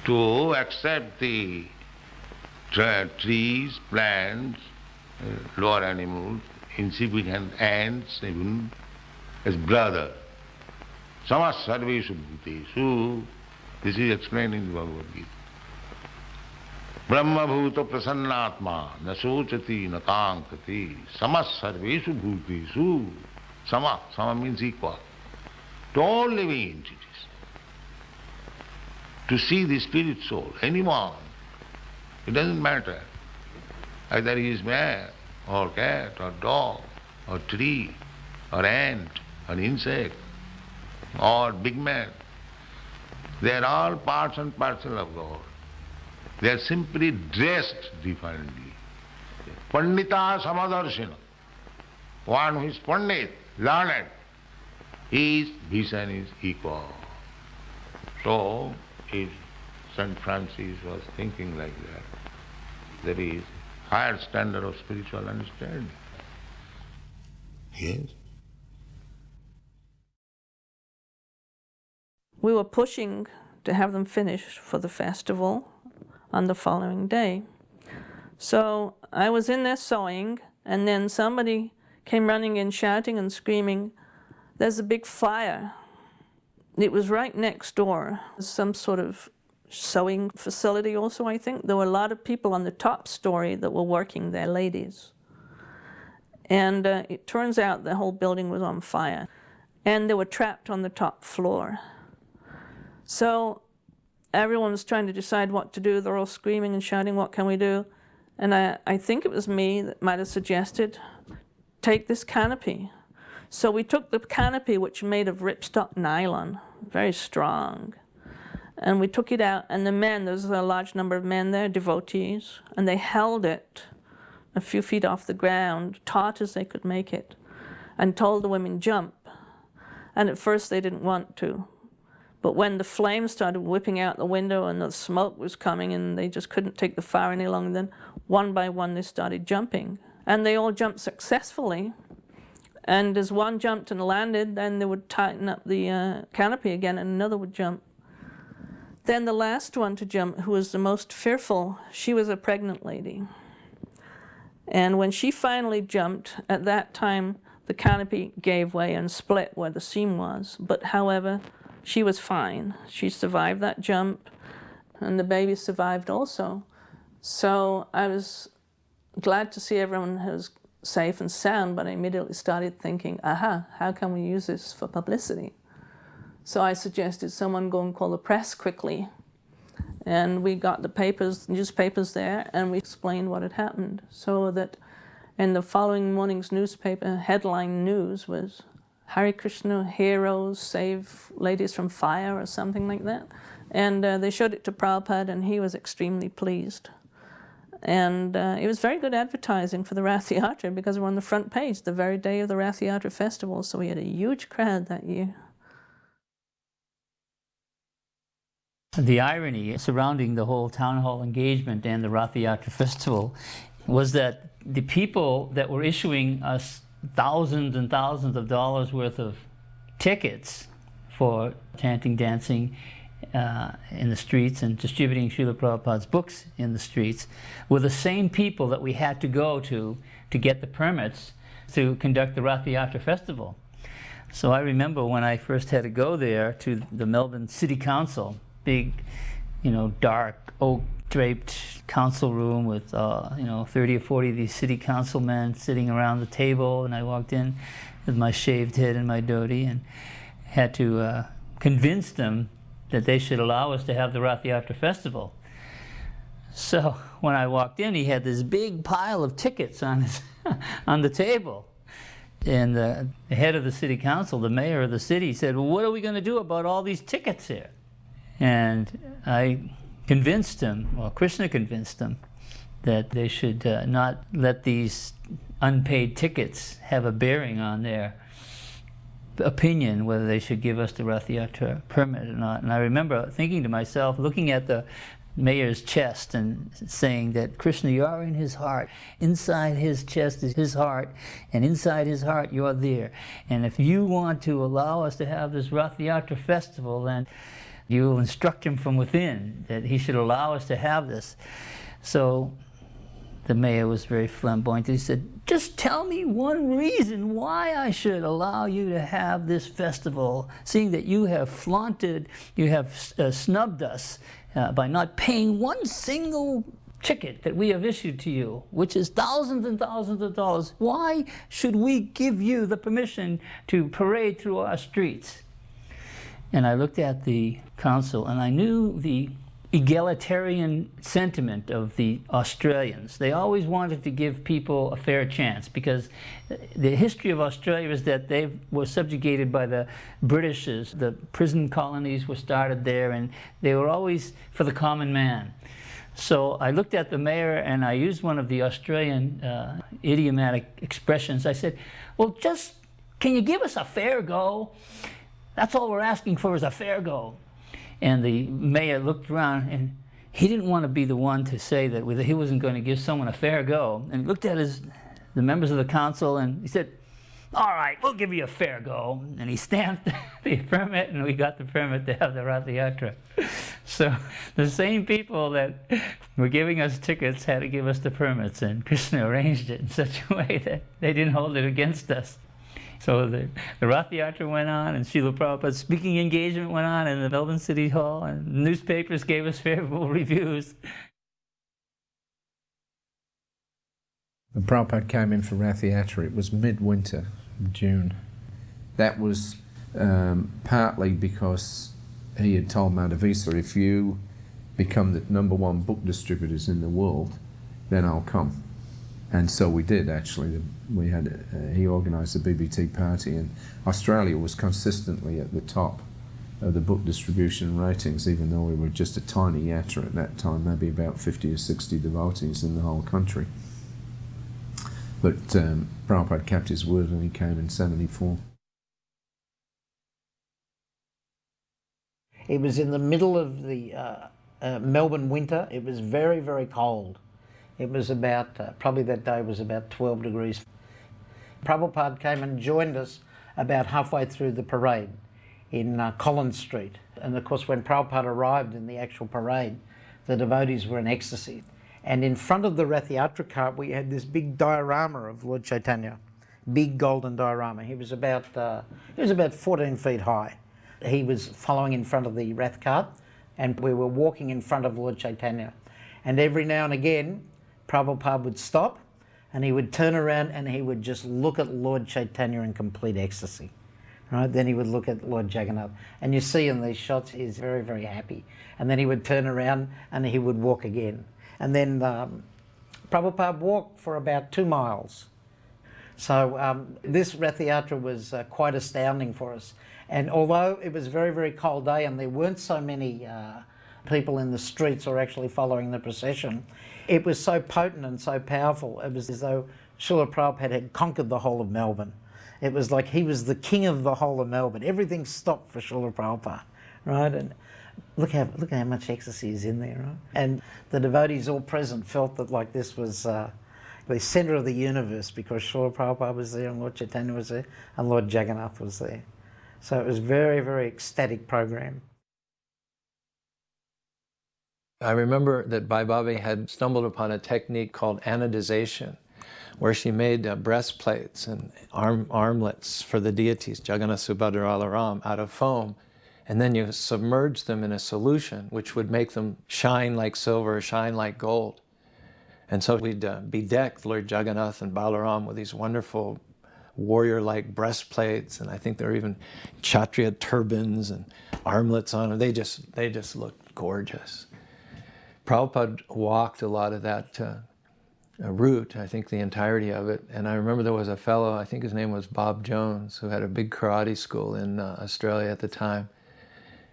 To accept the trees, plants, lower animals, insignificant ants even, as brother. Samas sarveshu bhutesu. This is explained in the Bhagavad Gita. Brahma bhuta prasannatma na sochati na kankati samas sarveshu bhutesu. Sama means equal. To all living entities. To see the spirit soul, anyone, it doesn't matter. Either he is man, or cat, or dog, or tree, or ant, or insect, or big man. They are all parts and parcel of God. They are simply dressed differently. Pandita samadarshina. One who is pandit, learned, his vision is equal. So, his St. Francis was thinking like that. There is higher standard of spiritual understanding. Yes. We were pushing to have them finished for the festival on the following day. So I was in there sewing, and then somebody came running in shouting and screaming, "There's a big fire." It was right next door, some sort of sewing facility also, I think. There were a lot of people on the top story that were working there, ladies. And it turns out the whole building was on fire, and they were trapped on the top floor. So everyone was trying to decide what to do. They're all screaming and shouting, "What can we do?" And I think it was me that might have suggested, take this canopy. So we took the canopy, which was made of ripstop nylon, very strong, and we took it out, and the men, there was a large number of men there, devotees, and they held it a few feet off the ground, taut as they could make it, and told the women, "Jump." And at first they didn't want to. But when the flames started whipping out the window and the smoke was coming and they just couldn't take the fire any longer, then one by one they started jumping. And they all jumped successfully. And as one jumped and landed, then they would tighten up the canopy again and another would jump. Then the last one to jump, who was the most fearful, she was a pregnant lady. And when she finally jumped, at that time the canopy gave way and split where the seam was. But however, she was fine. She survived that jump, and the baby survived also. So I was glad to see everyone was safe and sound, but I immediately started thinking, aha, how can we use this for publicity? So I suggested someone go and call the press quickly. And we got the papers, newspapers there, and we explained what had happened. So that in the following morning's newspaper, headline news was, "Hare Krishna heroes save ladies from fire," or something like that. And they showed it to Prabhupada, and he was extremely pleased. And it was very good advertising for the Rath Yatra, because we were on the front page the very day of the Rath Yatra festival, so we had a huge crowd that year. The irony surrounding the whole town hall engagement and the Rath Yatra festival was that the people that were issuing us thousands and thousands of dollars worth of tickets for chanting, dancing in the streets and distributing Srila Prabhupada's books in the streets were the same people that we had to go to get the permits to conduct the Rath Yatra festival. So I remember when I first had to go there to the Melbourne City Council, big, dark oak draped council room with 30 or 40 of these city councilmen sitting around the table, and I walked in with my shaved head and my dhoti and had to convince them that they should allow us to have the Rath Yatra festival. So when I walked in, he had this big pile of tickets on his on the table. And the head of the city council, the mayor of the city, said, "Well, what are we going to do about all these tickets here?" And I convinced him, or Krishna convinced him, that they should not let these unpaid tickets have a bearing on their opinion whether they should give us the Rath Yatra permit or not. And I remember thinking to myself, looking at the mayor's chest and saying that, "Krishna, you are in his heart. Inside his chest is his heart, and inside his heart you're there. And if you want to allow us to have this Rath Yatra festival, then you will instruct him from within that he should allow us to have this." So the mayor was very flamboyant. He said, "Just tell me one reason why I should allow you to have this festival, seeing that you have flaunted, you have snubbed us by not paying one single ticket that we have issued to you, which is thousands and thousands of dollars. Why should we give you the permission to parade through our streets?" And I looked at the council, and I knew the egalitarian sentiment of the Australians. They always wanted to give people a fair chance, because the history of Australia is that they were subjugated by the Britishers. The prison colonies were started there, and they were always for the common man. So I looked at the mayor, and I used one of the Australian idiomatic expressions. I said, "Well, can you give us a fair go? That's all we're asking for, is a fair go." And the mayor looked around, and he didn't want to be the one to say that he wasn't going to give someone a fair go. And he looked at the members of the council, and he said, "All right, we'll give you a fair go." And he stamped the permit, and we got the permit to have the Rath Yatra. So the same people that were giving us tickets had to give us the permits, and Krishna arranged it in such a way that they didn't hold it against us. So the Rath Yatra went on, and Srila Prabhupada's speaking engagement went on in the Melbourne City Hall, and newspapers gave us favorable reviews. When Prabhupada came in for Rath Yatra, it was midwinter, June. That was partly because he had told Madhavisa, if you become the #1 book distributors in the world, then I'll come. And so we did, actually. He organised the BBT party, and Australia was consistently at the top of the book distribution ratings, even though we were just a tiny yatra at that time, maybe about 50 or 60 devotees in the whole country. But Prabhupada kept his word, and he came in 74. It was in the middle of the Melbourne winter. It was very, very cold. It was about, probably that day was about 12 degrees. Prabhupada came and joined us about halfway through the parade in Collins Street. And of course, when Prabhupada arrived in the actual parade, the devotees were in ecstasy. And in front of the Rath Yatra cart, we had this big diorama of Lord Chaitanya, big golden diorama. He was about 14 feet high. He was following in front of the Rath cart, and we were walking in front of Lord Chaitanya. And every now and again, Prabhupada would stop, and he would turn around and he would just look at Lord Chaitanya in complete ecstasy. Right? Then he would look at Lord Jagannath. And you see in these shots, he's very, very happy. And then he would turn around and he would walk again. And then Prabhupada walked for about 2 miles. So this Rath Yatra was quite astounding for us. And although it was a very, very cold day and there weren't so many people in the streets or actually following the procession, it was so potent and so powerful. It was as though Srila Prabhupada had conquered the whole of Melbourne. It was like he was the king of the whole of Melbourne. Everything stopped for Srila Prabhupada, right? And look how much ecstasy is in there, right? And the devotees all present felt that like this was the centre of the universe, because Srila Prabhupada was there and Lord Chaitanya was there and Lord Jagannath was there. So it was a very, very ecstatic program. I remember that Bhai Bhabhi had stumbled upon a technique called anodization, where she made breastplates and armlets for the deities, Jagannath, Subhadra, Balaram, out of foam, and then you submerge them in a solution which would make them shine like silver, shine like gold. And so we'd bedecked Lord Jagannath and Balaram with these wonderful warrior-like breastplates, and I think there were even Kshatriya turbans and armlets on them. They just looked gorgeous. Prabhupada walked a lot of that route, I think the entirety of it, and I remember there was a fellow, I think his name was Bob Jones, who had a big karate school in Australia at the time,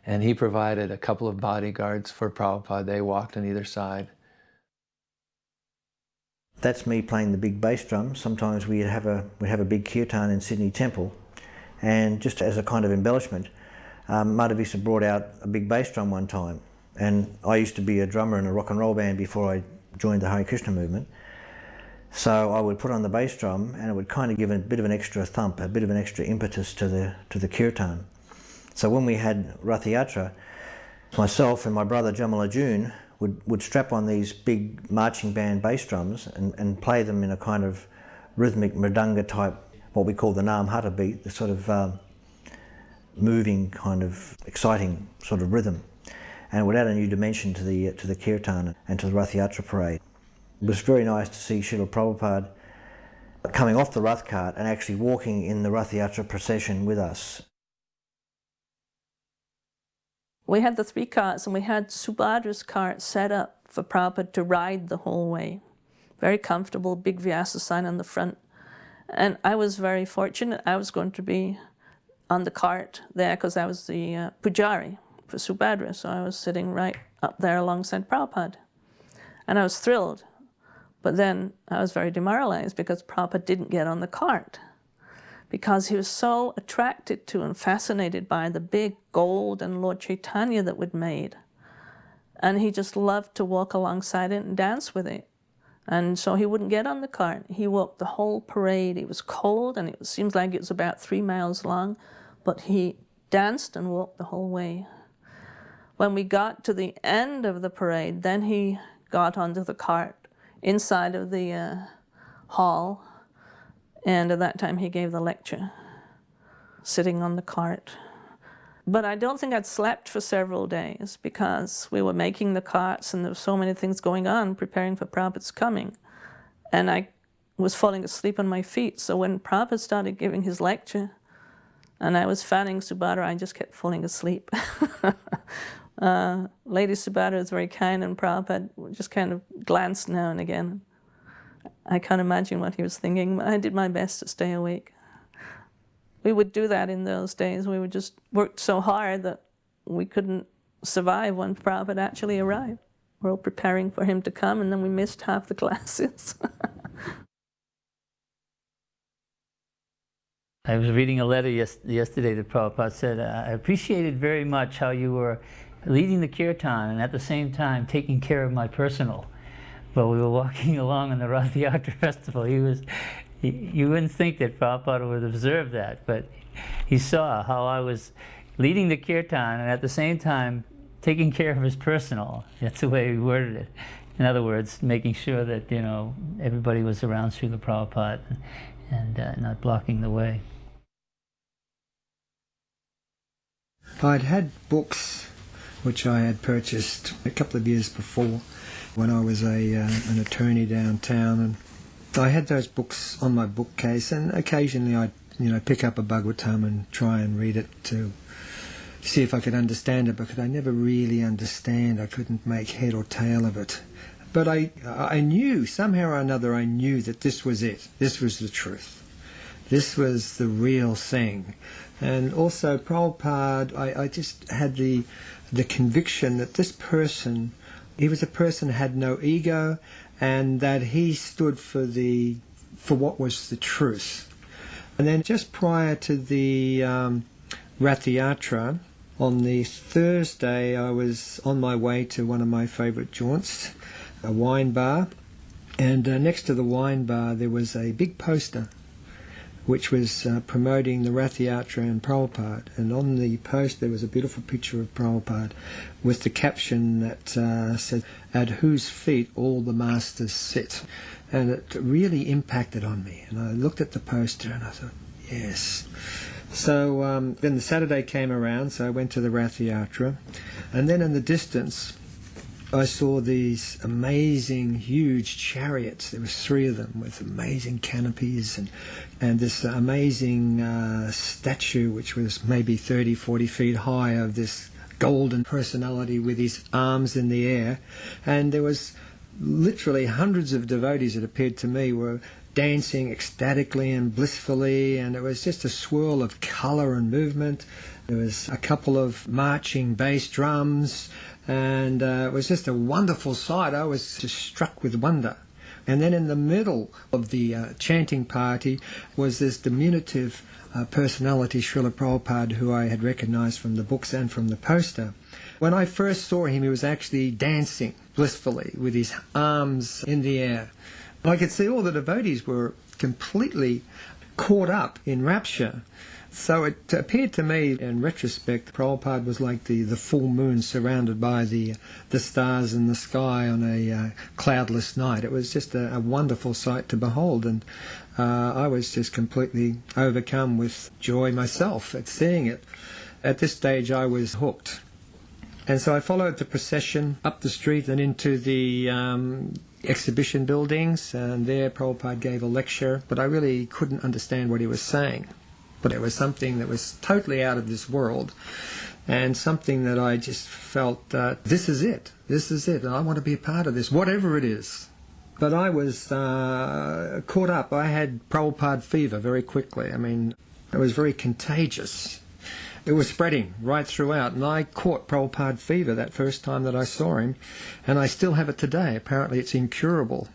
and he provided a couple of bodyguards for Prabhupada. They walked on either side. That's me playing the big bass drum. Sometimes we'd have a big kirtan in Sydney Temple, and just as a kind of embellishment, Madhavisa brought out a big bass drum one time. And I used to be a drummer in a rock and roll band before I joined the Hare Krishna movement. So I would put on the bass drum and it would kind of give a bit of an extra thump, a bit of an extra impetus to the kirtan. So when we had Rath Yatra, myself and my brother Jamal Arjun would strap on these big marching band bass drums and play them in a kind of rhythmic mridanga type, what we call the Nam Hata beat, the sort of moving kind of exciting sort of rhythm. And it would add a new dimension to the kirtan and to the Rath Yatra parade. It was very nice to see Srila Prabhupada coming off the Rath cart and actually walking in the Rath Yatra procession with us. We had the 3 carts, and we had Subhadra's cart set up for Prabhupada to ride the whole way. Very comfortable, big Vyasa sign on the front. And I was very fortunate. I was going to be on the cart there because I was the pujari for Subhadra, so I was sitting right up there alongside Prabhupada. And I was thrilled, but then I was very demoralized because Prabhupada didn't get on the cart. because he was so attracted to and fascinated by the big gold and Lord Chaitanya that we'd made. And he just loved to walk alongside it and dance with it. And so he wouldn't get on the cart. He walked the whole parade. It was cold, and it seems like it was about 3 miles long, but he danced and walked the whole way. When we got to the end of the parade, then he got onto the cart inside of the hall, and at that time he gave the lecture, sitting on the cart. But I don't think I'd slept for several days because we were making the carts and there were so many things going on preparing for Prabhupada's coming. And I was falling asleep on my feet. So when Prabhupada started giving his lecture and I was fanning Subhadra, I just kept falling asleep. Lady Subhadra was very kind, and Prabhupada just kind of glanced now and again. I can't imagine what he was thinking, but I did my best to stay awake. We would do that in those days. We would just work so hard that we couldn't survive when Prabhupada actually arrived. We're all preparing for him to come, and then we missed half the classes. I was reading a letter yesterday that Prabhupada said, I appreciated very much how you were leading the kirtan and at the same time taking care of my personal. While we were walking along on the Rath Yatra festival, you wouldn't think that Prabhupada would observe that, but he saw how I was leading the kirtan and at the same time taking care of his personal. That's the way he worded it. In other words, making sure that, you know, everybody was around Srila Prabhupada and not blocking the way. I'd had books which I had purchased a couple of years before when I was an attorney downtown, and I had those books on my bookcase, and occasionally I'd pick up a Bhagavatam and try and read it to see if I could understand it, because I never really understand. I couldn't make head or tail of it. But I knew, somehow or another, I knew that this was it. This was the truth. This was the real thing. And also Prabhupada, I just had the conviction that this person, he was a person who had no ego, and that he stood for what was the truth. And then just prior to the Rath Yatra, on the Thursday, I was on my way to one of my favourite jaunts, a wine bar, and next to the wine bar there was a big poster which was promoting the Rath Yatra and Prabhupada. And on the post there was a beautiful picture of Prabhupada with the caption that said, "At whose feet all the masters sit." And it really impacted on me. And I looked at the poster and I thought, yes. So then the Saturday came around, so I went to the Rath Yatra. And then in the distance I saw these amazing, huge chariots. There was 3 of them with amazing canopies, and this amazing statue which was maybe 30, 40 feet high of this golden personality with his arms in the air. And there was literally hundreds of devotees, it appeared to me, were dancing ecstatically and blissfully, and it was just a swirl of colour and movement. There was a couple of marching bass drums, and it was just a wonderful sight. I was just struck with wonder. And then in the middle of the chanting party was this diminutive personality, Srila Prabhupada, who I had recognized from the books and from the poster. When I first saw him, he was actually dancing blissfully with his arms in the air. I could see all the devotees were completely caught up in rapture. So it appeared to me, in retrospect, Prabhupada was like the full moon surrounded by the stars in the sky on a cloudless night. It was just a wonderful sight to behold, and I was just completely overcome with joy myself at seeing it. At this stage I was hooked. And so I followed the procession up the street and into the exhibition buildings, and there Prabhupada gave a lecture, but I really couldn't understand what he was saying. But it was something that was totally out of this world, and something that I just felt, this is it, and I want to be a part of this, whatever it is. But I was caught up. I had Prabhupada fever very quickly. I mean, it was very contagious. It was spreading right throughout, and I caught Prabhupada fever that first time that I saw him, and I still have it today. Apparently it's incurable.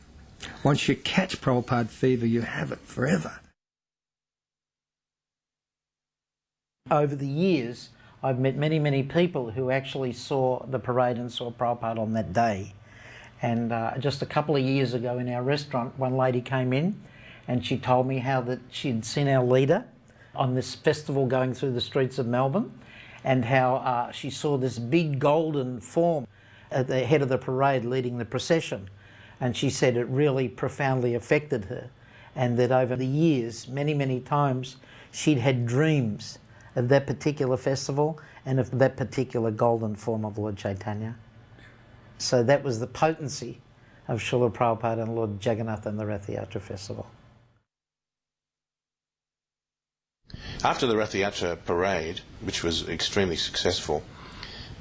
Once you catch Prabhupada fever, you have it forever. Over the years, I've met many, many people who actually saw the parade and saw Prabhupada on that day. And just a couple of years ago in our restaurant, one lady came in and she told me how that she'd seen our leader on this festival going through the streets of Melbourne, and how she saw this big golden form at the head of the parade leading the procession. And she said it really profoundly affected her, and that over the years, many, many times, she'd had dreams of that particular festival and of that particular golden form of Lord Chaitanya. So that was the potency of Srila Prabhupada and Lord Jagannath and the Rath Yatra festival. After the Rath Yatra parade, which was extremely successful,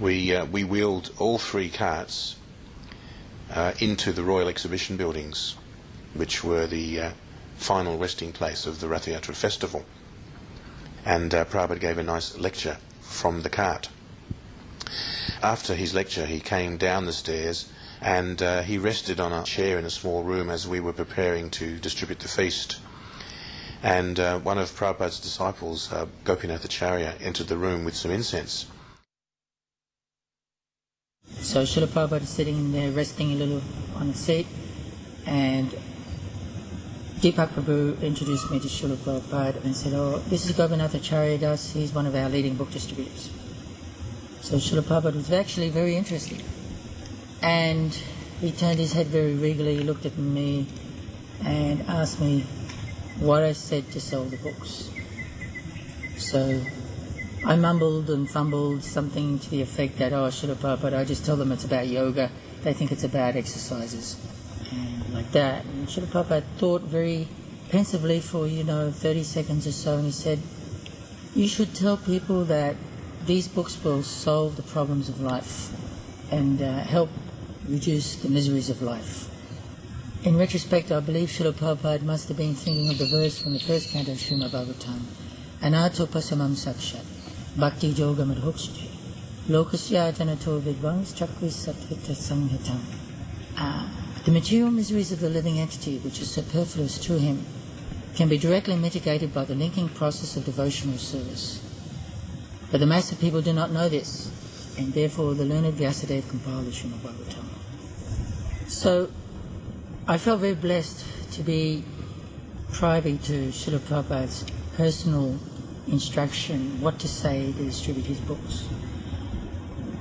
we wheeled all 3 carts into the Royal Exhibition buildings, which were the final resting place of the Rath Yatra festival. And Prabhupada gave a nice lecture from the cart. After his lecture, he came down the stairs and he rested on a chair in a small room as we were preparing to distribute the feast. And one of Prabhupada's disciples, Gopinath Acharya, entered the room with some incense. So Srila Prabhupada is sitting in there, resting a little on a seat, and Deepak Prabhu introduced me to Srila Prabhupada and said, "Oh, this is Gopinath Acharya Das, he's one of our leading book distributors." So Srila Prabhupada was actually very interested. And he turned his head very regally, looked at me and asked me what I said to sell the books. So I mumbled and fumbled something to the effect that, "Oh, Srila Prabhupada, I just tell them it's about yoga. They think it's about exercises." And like that. And Srila Prabhupada thought very pensively for, 30 seconds or so, and he said, "You should tell people that these books will solve the problems of life and help reduce the miseries of life." In retrospect, I believe Srila Prabhupada must have been thinking of the verse from the first canto of Srimad Bhagavatam, "Anato pasamam sakshat, bhakti yoga madhokshati, lokasya janato vidvans chakris satvita sanghitam." The material miseries of the living entity, which is superfluous to him, can be directly mitigated by the linking process of devotional service. But the mass of people do not know this, and therefore the learned Vyasadeva compiled the Srimad Bhagavatam. So I felt very blessed to be privy to Srila Prabhupada's personal instruction, what to say to distribute his books.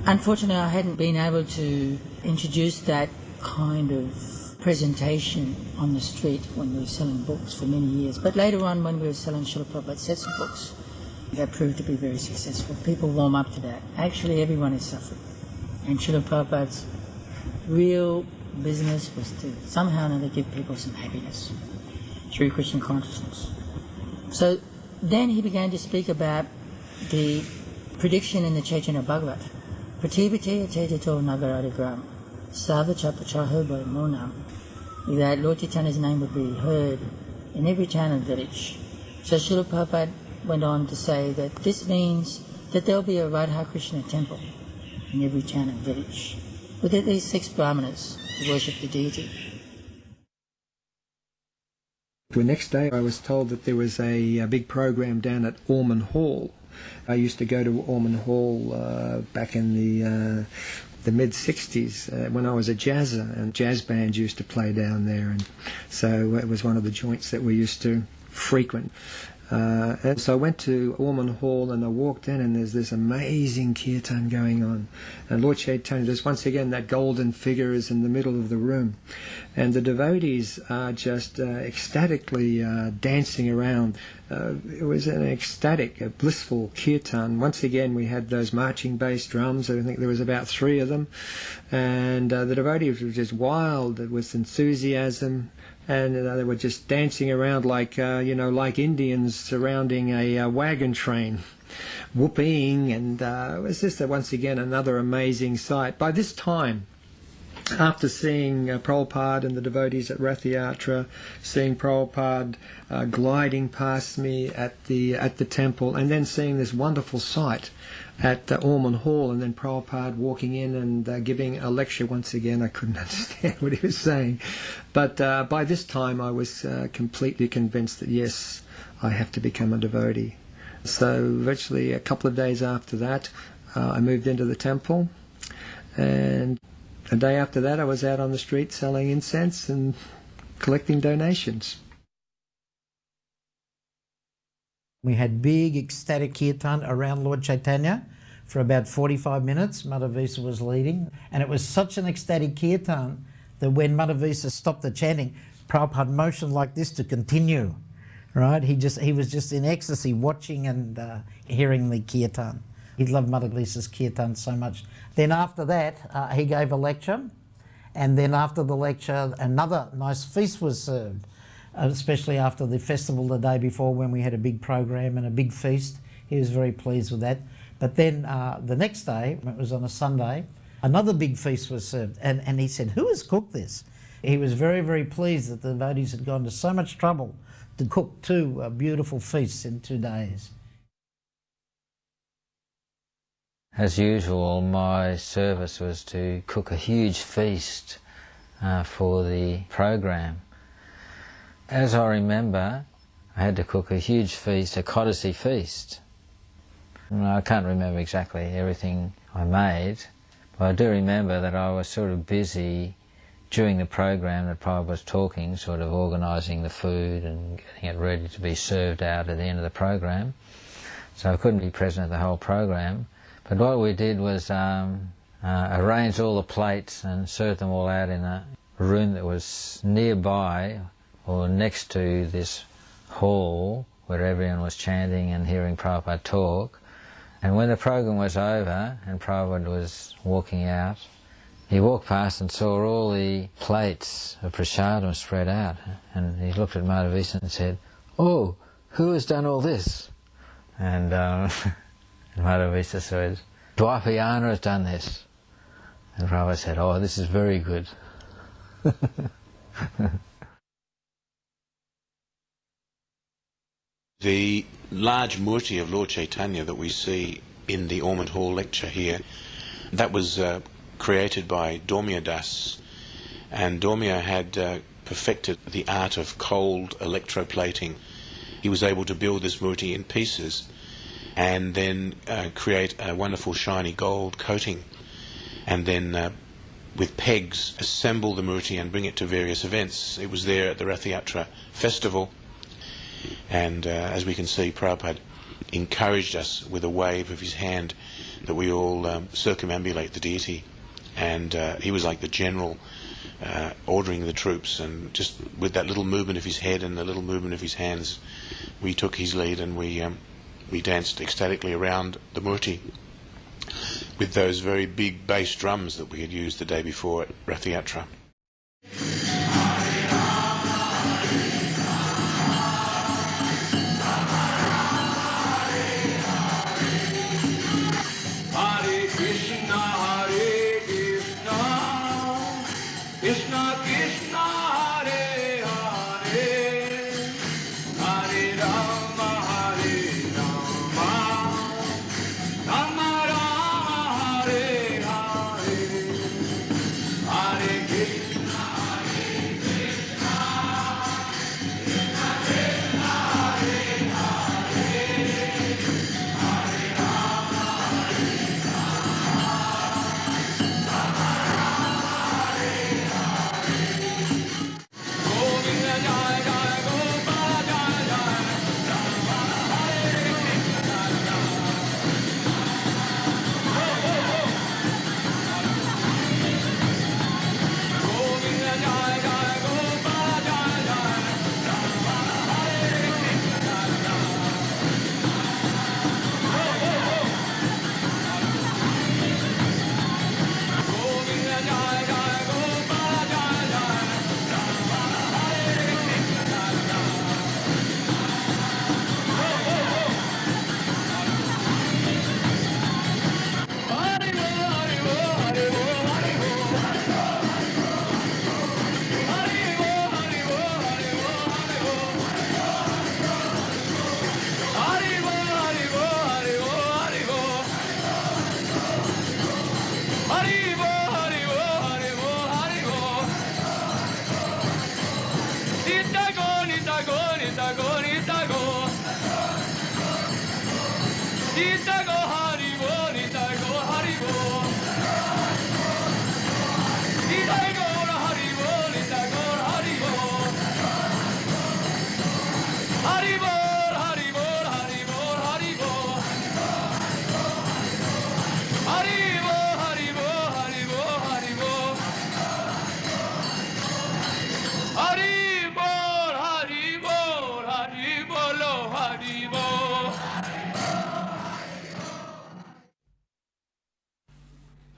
Unfortunately, I hadn't been able to introduce that kind of presentation on the street when we were selling books for many years. But later on, when we were selling Srila Prabhupada's sets of books, that proved to be very successful. People warm up to that. Actually, everyone is suffering. And Srila Prabhupada's real business was to somehow or another give people some happiness through Krishna consciousness. So then he began to speak about the prediction in the Chaitanya Bhagavat, Pratibhate Atetato Nagaradigram, Savachapachaho Monam, that Lord Chaitanya's name would be heard in every town and village. So Srila Prabhupada went on to say that this means that there will be a Radha Krishna temple in every town and village, with at least 6 brahmanas to worship the deity. The next day I was told that there was a big program down at Ormond Hall. I used to go to Ormond Hall back in the mid-60s when I was a jazzer, and jazz bands used to play down there, and so it was one of the joints that we used to frequent. And so I went to Ormond Hall and I walked in, and there's this amazing kirtan going on. And Lord Chaitanya, there's once again that golden figure is in the middle of the room. And the devotees are just ecstatically dancing around. It was an ecstatic, a blissful kirtan. Once again, we had those marching bass drums. I think there was about 3 of them. And the devotees were just wild with enthusiasm. And they were just dancing around like Indians surrounding a wagon train, whooping, and it was just once again another amazing sight. By this time, after seeing Prabhupada and the devotees at Rath Yatra, seeing Prabhupada gliding past me at the temple, and then seeing this wonderful sight at Ormond Hall, and then Prabhupada walking in and giving a lecture once again. I couldn't understand what he was saying. But by this time I was completely convinced that yes, I have to become a devotee. So virtually a couple of days after that, I moved into the temple, and a day after that I was out on the street selling incense and collecting donations. We had big ecstatic kirtan around Lord Chaitanya for about 45 minutes. Madhavisa was leading, and it was such an ecstatic kirtan that when Madhavisa stopped the chanting, Prabhupada motioned like this to continue. Right? He was just in ecstasy watching and hearing the kirtan. He loved Madhavisa's kirtan so much. Then after that, he gave a lecture, and then after the lecture, another nice feast was served, especially after the festival the day before when we had a big program and a big feast. He was very pleased with that. But then the next day, it was on a Sunday, another big feast was served, and he said, "Who has cooked this?" He was very, very pleased that the devotees had gone to so much trouble to cook two beautiful feasts in 2 days. As usual, my service was to cook a huge feast for the program. As I remember, I had to cook a huge feast, a Kodasi feast. I can't remember exactly everything I made, but I do remember that I was sort of busy during the program that Prabhupada was talking, sort of organising the food and getting it ready to be served out at the end of the program. So I couldn't be present at the whole program. But what we did was arrange all the plates and serve them all out in a room that was nearby or next to this hall where everyone was chanting and hearing Prabhupada talk. And when the program was over and Prabhupada was walking out, he walked past and saw all the plates of prasadam spread out, and he looked at Madhavisa and said, "Oh, who has done all this?" And Madhavisa said, "Dwapayana has done this." And Prabhupada said, "Oh, this is very good." The large murti of Lord Chaitanya that we see in the Ormond Hall lecture here, that was created by Dormia Das, and Dormia had perfected the art of cold electroplating. He was able to build this murti in pieces and then create a wonderful shiny gold coating, and then with pegs assemble the murti and bring it to various events. It was there at the Rath Yatra festival, and as we can see, Prabhupada encouraged us with a wave of his hand that we all circumambulate the deity, and he was like the general ordering the troops, and just with that little movement of his head and the little movement of his hands, we took his lead and we danced ecstatically around the murti with those very big bass drums that we had used the day before at Rath Yatra. Hare Krishna.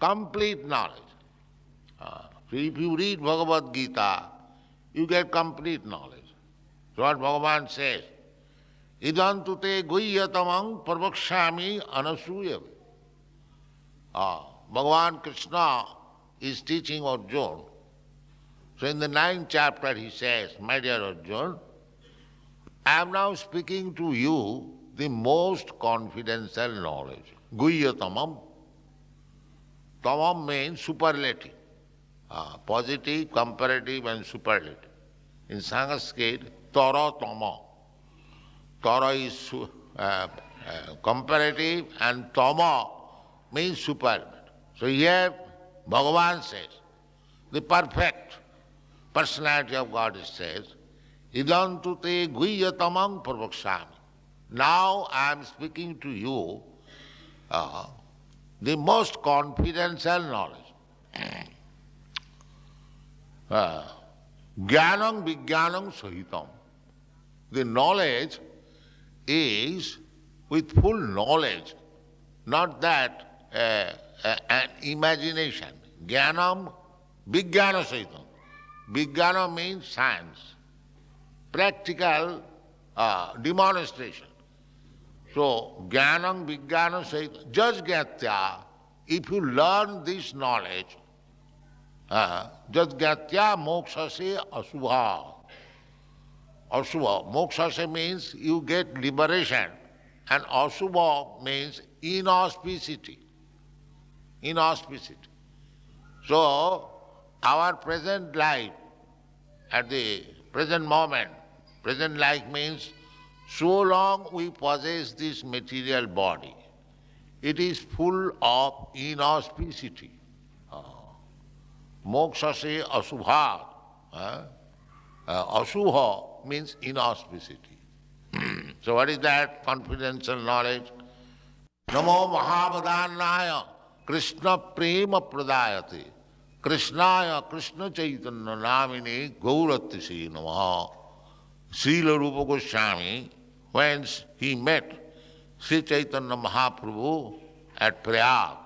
complete knowledge. So if you read Bhagavad Gita, you get complete knowledge. So what Bhagavan says, idantu te guhyatamam parvakshami anasuyave. Bhagavan Krishna is teaching Arjuna. So in the 9th chapter he says, my dear Arjuna, I am now speaking to you the most confidential knowledge. Guhyatamam. Tamam means superlative. Positive, comparative and superlative. In Sanskrit, Tara Tama. Tara is comparative and Tama means superlative. So here Bhagavan says, the perfect personality of God says, idantu te guhyatamam parvakshami. Now I am speaking to you the most confidential knowledge. Jnanam vijnanam sahitam. The knowledge is with full knowledge, not that an imagination. Jnanam vijnana sahitam. Vijnana means science, practical demonstration. So, jnanam vijnana sahitam. Jajgatya, if you learn this knowledge, Jadgatya mokshase asubha. Asubha. Mokshase means you get liberation, and asubha means inauspicity. Inauspicity. So, our present life, at the present moment, present life means so long we possess this material body, it is full of inauspicity. Moksha asubha. Asubha means inauspicity. So what is that confidential knowledge? Namo Mahavadannaya Krishna Prema Pradayate Krishnaya Krishna Chaitanya Namini Gauratisi Namaha. Srila Rupa Goswami, when he met Sri Chaitanya Mahaprabhu at Prayag,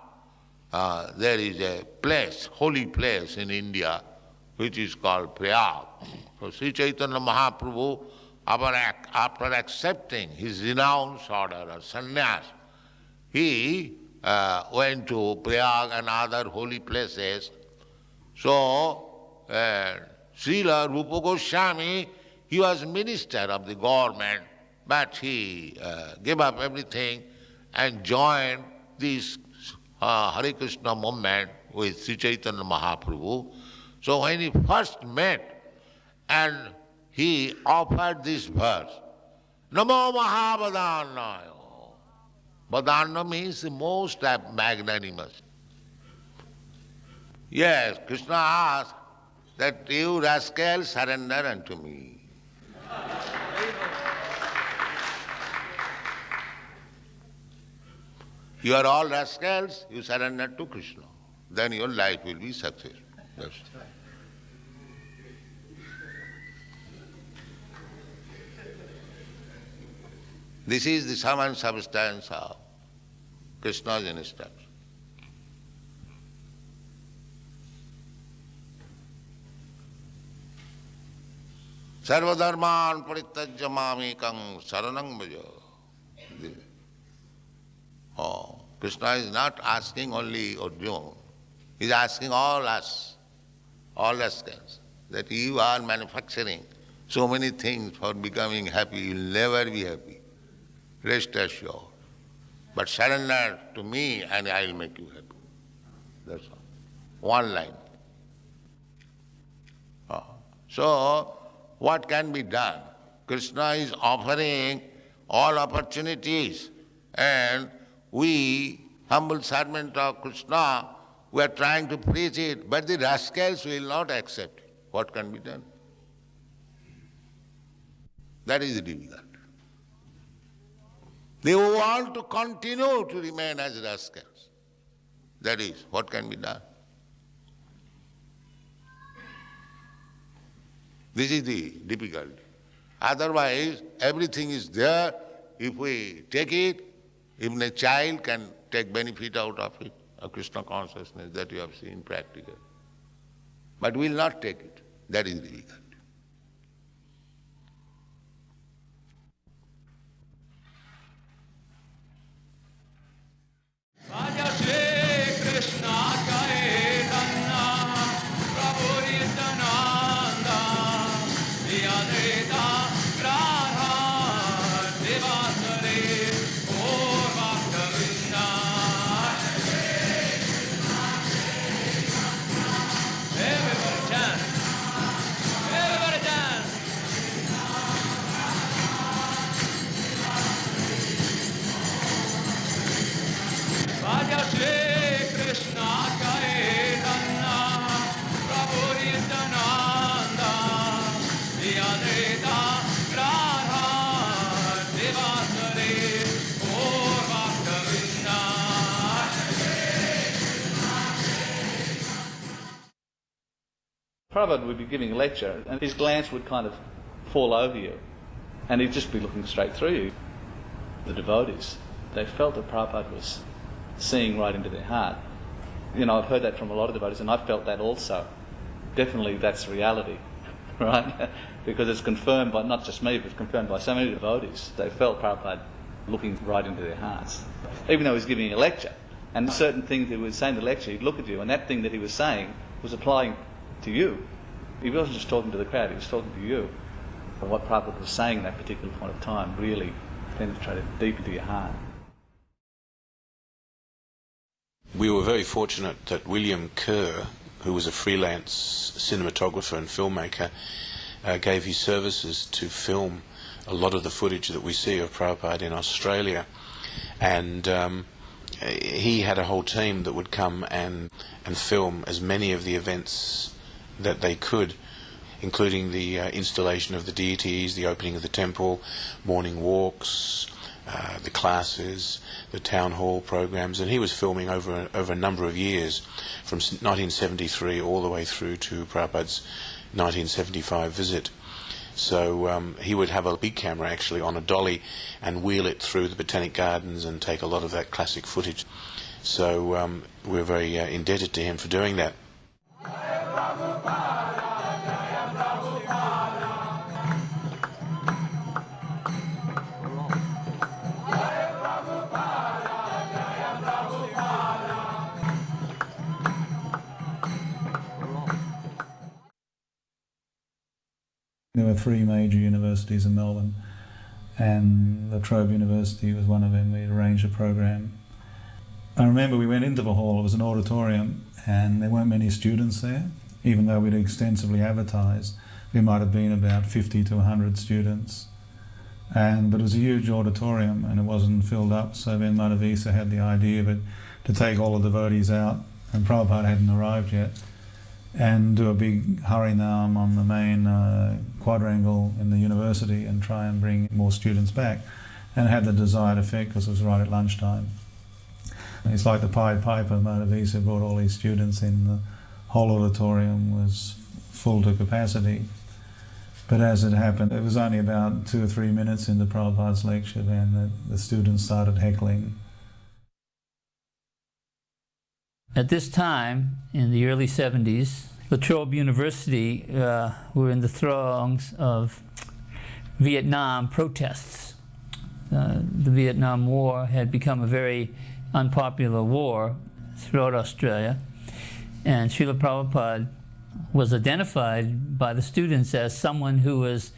there is a place, holy place in India, which is called Prayag. So Sri Chaitanya Mahaprabhu, after accepting his renounced order or sannyas, he went to Prayag and other holy places. So Srila Rupa Goswami, he was minister of the government, but he gave up everything and joined this Hare Krishna movement with Sri Chaitanya Mahaprabhu. So when he first met and he offered this verse, Namo Mahavadannaya. Vadanna means the most magnanimous. Yes, Krishna asked that you rascal surrender unto me. You are all rascals, you surrender to Krishna. Then your life will be successful. That's it. This is the sum and substance of Krishna's instruction. Sarvadharman parityajya mamekam saranam bhaja. Krishna is not asking only Arjuna, he is asking all us, all rascals, that you are manufacturing so many things for becoming happy, you will never be happy. Rest assured. But surrender to me and I will make you happy. That's all. One line. So, what can be done? Krishna is offering all opportunities, and we, humble servant of Krishna, we are trying to preach it, but the rascals will not accept it. What can be done? That is difficult. They want to continue to remain as rascals. That is, what can be done? This is the difficulty. Otherwise, everything is there. If we take it, even a child can take benefit out of it. of Krishna consciousness that you have seen practical. But we will not take it. That is difficult. Prabhupada would be giving a lecture and his glance would kind of fall over you and he'd just be looking straight through you. The devotees, they felt that Prabhupada was seeing right into their heart. You know, I've heard that from a lot of devotees and I've felt that also. Definitely that's reality, right? Because it's confirmed by not just me, but it's confirmed by so many devotees. They felt Prabhupada looking right into their hearts. Even though he was giving a lecture, and certain things he was saying in the lecture, he'd look at you and that thing that he was saying was applying to you. He wasn't just talking to the crowd, he was talking to you. And what Prabhupada was saying at that particular point of time really penetrated deep into your heart. We were very fortunate that William Kerr, who was a freelance cinematographer and filmmaker, gave his services to film a lot of the footage that we see of Prabhupada in Australia. And he had a whole team that would come and film as many of the events that they could, including the installation of the deities, the opening of the temple, morning walks, the classes, the town hall programs, and he was filming over a number of years, from 1973 all the way through to Prabhupada's 1975 visit. So he would have a big camera actually on a dolly and wheel it through the Botanic Gardens and take a lot of that classic footage. So we're very indebted to him for doing that. There were 3 major universities in Melbourne, and La Trobe University was one of them. We arranged a program. I remember we went into the hall, it was an auditorium, and there weren't many students there, even though we'd extensively advertised. There might have been about 50 to 100 students. But it was a huge auditorium and it wasn't filled up, so then Madhavisa had the idea of it to take all the devotees out, and Prabhupada hadn't arrived yet, and do a big Harinam on the main quadrangle in the university and try and bring more students back. And it had the desired effect because it was right at lunchtime. It's like the Pied Piper. Madhavisa brought all these students in. The whole auditorium was full to capacity. But as it happened, it was only about 2 or 3 minutes into Prabhupada's lecture then the students started heckling. At this time, in the early 70s, La Trobe University were in the throngs of Vietnam protests. The Vietnam War had become a very unpopular war throughout Australia, and Srila Prabhupada was identified by the students as someone who was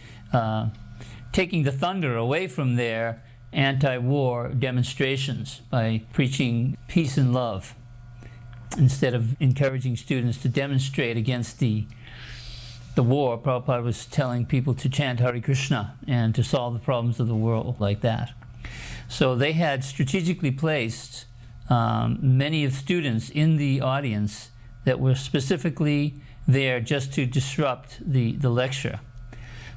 taking the thunder away from their anti-war demonstrations by preaching peace and love, instead of encouraging students to demonstrate against the war. Prabhupada was telling people to chant Hare Krishna and to solve the problems of the world like that. So they had strategically placed many of students in the audience that were specifically there just to disrupt the lecture.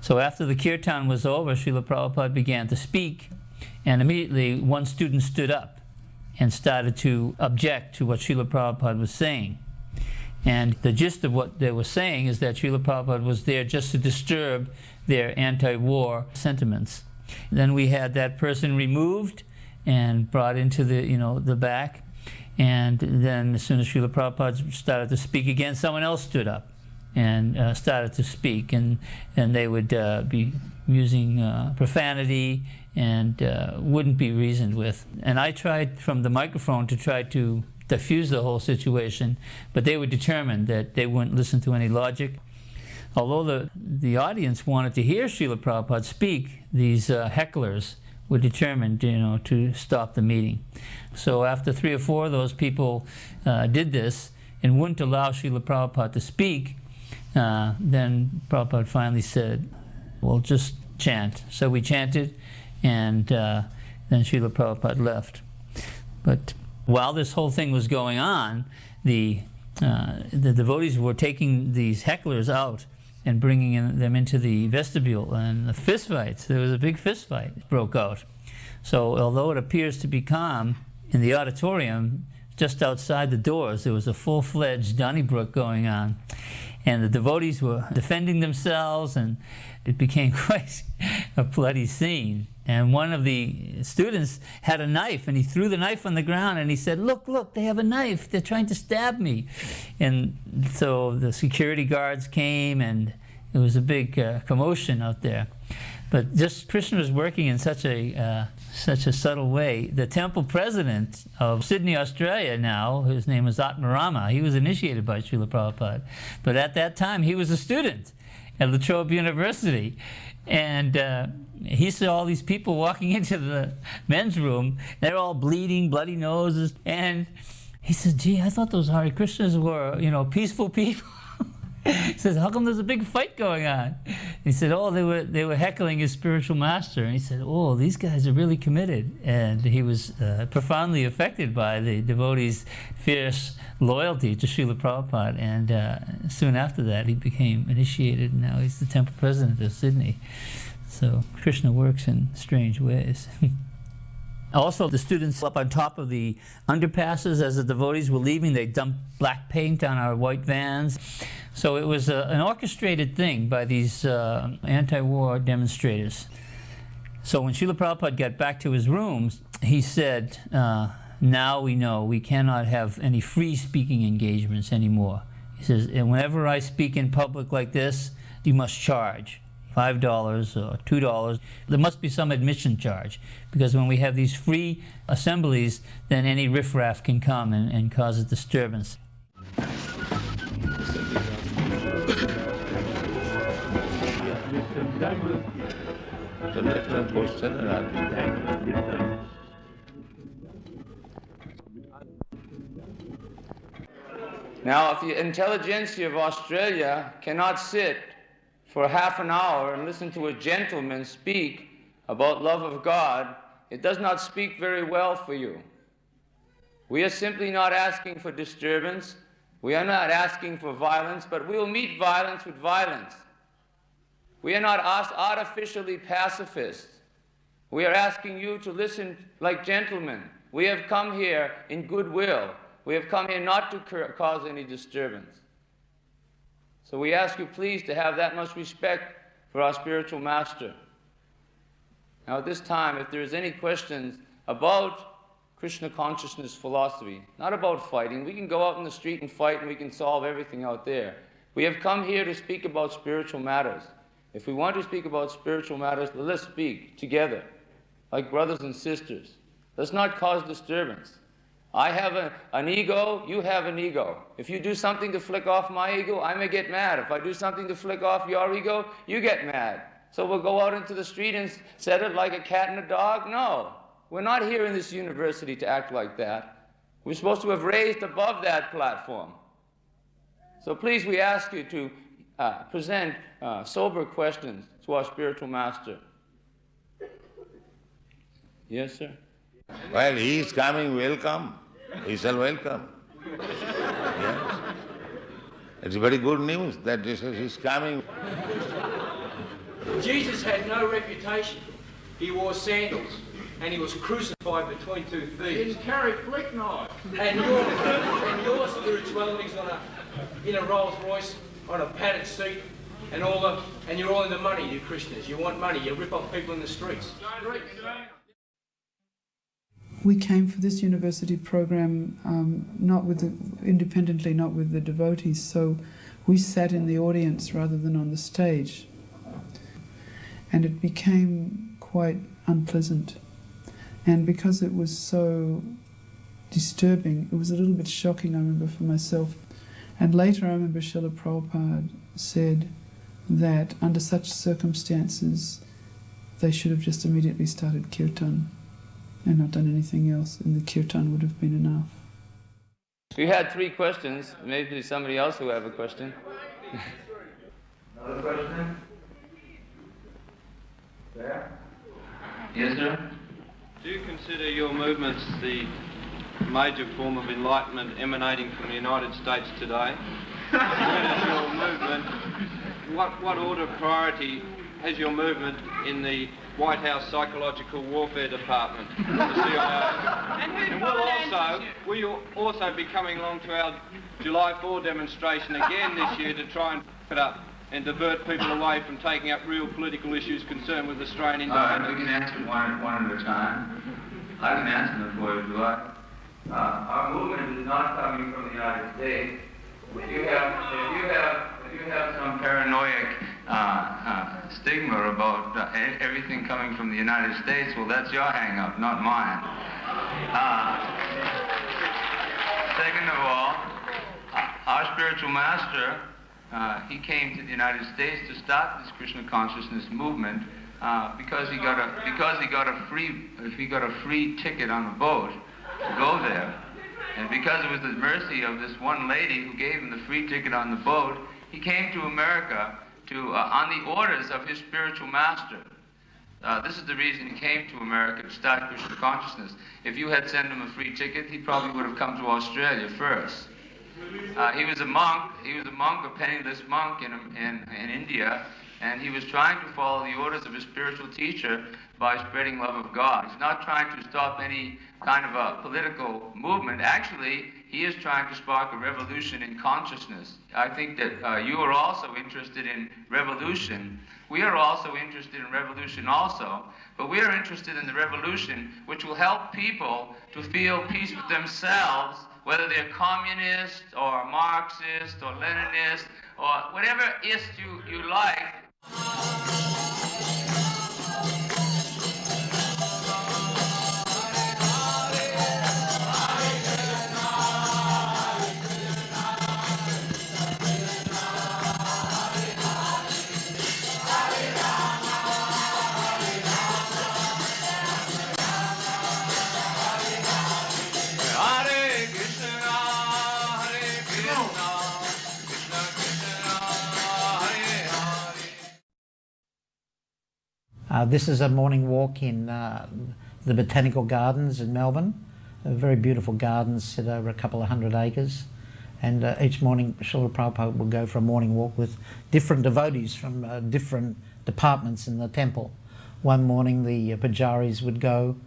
So after the kirtan was over, Srila Prabhupada began to speak, and immediately one student stood up and started to object to what Srila Prabhupada was saying. And the gist of what they were saying is that Srila Prabhupada was there just to disturb their anti-war sentiments. Then we had that person removed and brought into the back, And then as soon as Srila Prabhupada started to speak again, someone else stood up and started to speak, and they would be using profanity and wouldn't be reasoned with. And I tried from the microphone to try to diffuse the whole situation, but they were determined that they wouldn't listen to any logic. Although the audience wanted to hear Srila Prabhupada speak, these hecklers were determined, to stop the meeting. So after 3 or 4 of those people did this and wouldn't allow Srila Prabhupada to speak, then Prabhupada finally said, well, just chant. So we chanted, and then Srila Prabhupada left. But while this whole thing was going on, the devotees were taking these hecklers out and bringing them into the vestibule, and the fist fights, there was a big fist fight broke out. So although it appears to be calm, in the auditorium, just outside the doors, there was a full-fledged Donnybrook going on. And the devotees were defending themselves, and it became quite a bloody scene. And one of the students had a knife, and he threw the knife on the ground, and he said, look, they have a knife, they're trying to stab me. And so the security guards came, and it was a big commotion out there. But just Krishna was working in such a subtle way. The temple president of Sydney, Australia now, his name is Atmarama, he was initiated by Srila Prabhupada. But at that time, he was a student at La Trobe University. And he saw all these people walking into the men's room. They're all bleeding, bloody noses. And he said, gee, I thought those Hare Krishnas were, peaceful people. He says, how come there's a big fight going on? He said, oh, they were heckling his spiritual master. And he said, oh, these guys are really committed. And he was profoundly affected by the devotees' fierce loyalty to Srila Prabhupada. And soon after that, he became initiated, and now he's the temple president of Sydney. So Krishna works in strange ways. Also, the students up on top of the underpasses as the devotees were leaving, they dumped black paint on our white vans. So it was an orchestrated thing by these anti-war demonstrators. So when Srila Prabhupada got back to his rooms, he said, now we know we cannot have any free speaking engagements anymore. He says, and whenever I speak in public like this, you must charge $5 or $2. There must be some admission charge, because when we have these free assemblies, then any riffraff can come and cause a disturbance. Now, if the intelligentsia of Australia cannot sit for half an hour and listen to a gentleman speak about love of God, it does not speak very well for you. We are simply not asking for disturbance. We are not asking for violence, but we will meet violence with violence. We are not artificially pacifists. We are asking you to listen like gentlemen. We have come here in goodwill. We have come here not to cause any disturbance. So we ask you please to have that much respect for our spiritual master. Now at this time, if there is any questions about Krishna consciousness philosophy, not about fighting, we can go out in the street and fight and we can solve everything out there. We have come here to speak about spiritual matters. If we want to speak about spiritual matters, let's speak together, like brothers and sisters. Let's not cause disturbance. I have an ego, you have an ego. If you do something to flick off my ego, I may get mad. If I do something to flick off your ego, you get mad. So we'll go out into the street and set it like a cat and a dog? No. We're not here in this university to act like that. We're supposed to have raised above that platform. So please, we ask you to present sober questions to our spiritual master. Yes, sir? Well, he is coming, welcome. We shall welcome. Yes. It's very good news that he is coming. Jesus had no reputation. He wore sandals and he was crucified between two thieves. He didn't carry flick knives. And your spirituality's in a Rolls Royce, on a padded seat, and you're all in the money, you Christians. You want money, you rip off people in the streets. we came for this university program not independently, not with the devotees, so we sat in the audience rather than on the stage. And it became quite unpleasant. And because it was so disturbing, it was a little bit shocking, I remember, for myself. And later I remember Srila Prabhupada said that under such circumstances they should have just immediately started kirtan and not done anything else, and the kirtan would have been enough. We had 3 questions. Maybe somebody else will have a question. Another question? There? Yes, sir? Do you consider your movements the major form of enlightenment emanating from the United States today? Where does your movement, what order of priority has your movement in the White House Psychological Warfare Department, the CIA? And will you also be coming along to our July 4 demonstration again this year to try and put up and divert people away from taking up real political issues concerned with Australian independence? We can answer one at a time. I can answer them for you if you like. Our movement is not coming from the United States. If you have some paranoid stigma about everything coming from the United States, well, that's your hang-up, not mine. Second of all, our spiritual master, he came to the United States to start this Krishna consciousness movement because he got a free ticket on a boat to go there. And because it was the mercy of this one lady who gave him the free ticket on the boat, he came to America on the orders of his spiritual master. This is the reason he came to America, to start Krishna consciousness. If you had sent him a free ticket, he probably would have come to Australia first. He was a monk, a penniless monk in India, and he was trying to follow the orders of his spiritual teacher by spreading love of God. He's not trying to stop any kind of a political movement. Actually, he is trying to spark a revolution in consciousness. I think that you are also interested in revolution. We are also interested in revolution also, but we are interested in the revolution which will help people to feel peace with themselves, whether they're communist or Marxist or Leninist or whatever ist you like. This is a morning walk in the Botanical Gardens in Melbourne. Very beautiful gardens set over a couple of 100 acres. And each morning Srila Prabhupada will go for a morning walk with different devotees from different departments in the temple. One morning the pujaris would go.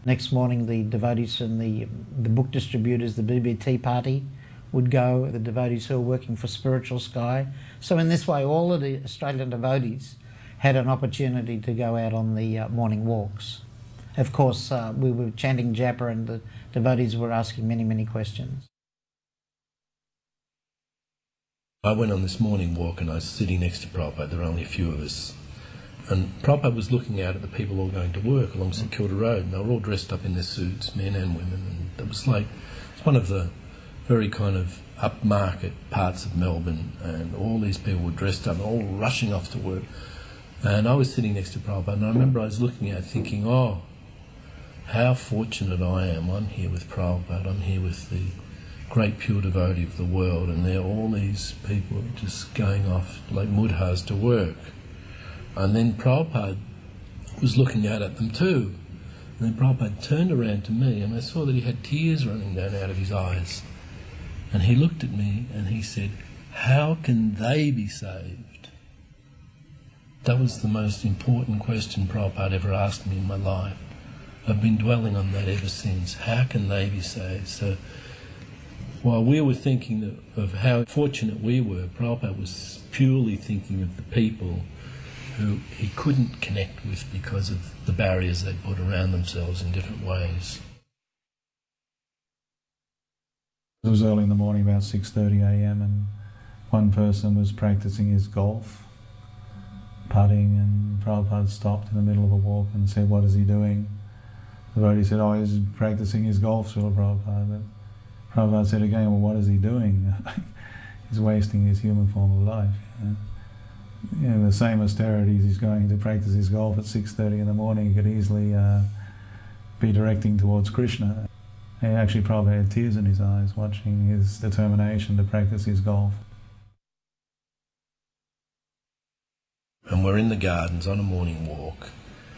Next morning the devotees from the book distributors, the BBT party, would go. The devotees who are working for Spiritual Sky. So in this way all of the Australian devotees had an opportunity to go out on the morning walks. Of course, we were chanting japa and the devotees were asking many, many questions. I went on this morning walk and I was sitting next to Prabhupada. There were only a few of us. And Prabhupada was looking out at the people all going to work along St Kilda Road, and they were all dressed up in their suits, men and women. And it was like, it's one of the very kind of upmarket parts of Melbourne, and all these people were dressed up, all rushing off to work. And I was sitting next to Prabhupada, and I remember I was looking at it thinking, oh, how fortunate I am. I'm here with Prabhupada, I'm here with the great pure devotee of the world, and there are all these people just going off like mudhas to work. And then Prabhupada was looking out at them too. And then Prabhupada turned around to me, and I saw that he had tears running down out of his eyes. And he looked at me and he said, how can they be saved? That was the most important question Prabhupada ever asked me in my life. I've been dwelling on that ever since. How can they be saved? So while we were thinking of how fortunate we were, Prabhupada was purely thinking of the people who he couldn't connect with because of the barriers they put around themselves in different ways. It was early in the morning, about 6:30 a.m, and one person was practicing his golf, putting, and Prabhupada stopped in the middle of a walk and said, "What is he doing?" The devotee said, "Oh, he's practicing his golf, Srila Prabhupada." But Prabhupada said again, "Well, what is he doing?" He's wasting his human form of life. You know, the same austerities he's going to practice his golf at 6:30 in the morning, he could easily be directing towards Krishna. And actually Prabhupada had tears in his eyes watching his determination to practice his golf. And we're in the gardens on a morning walk.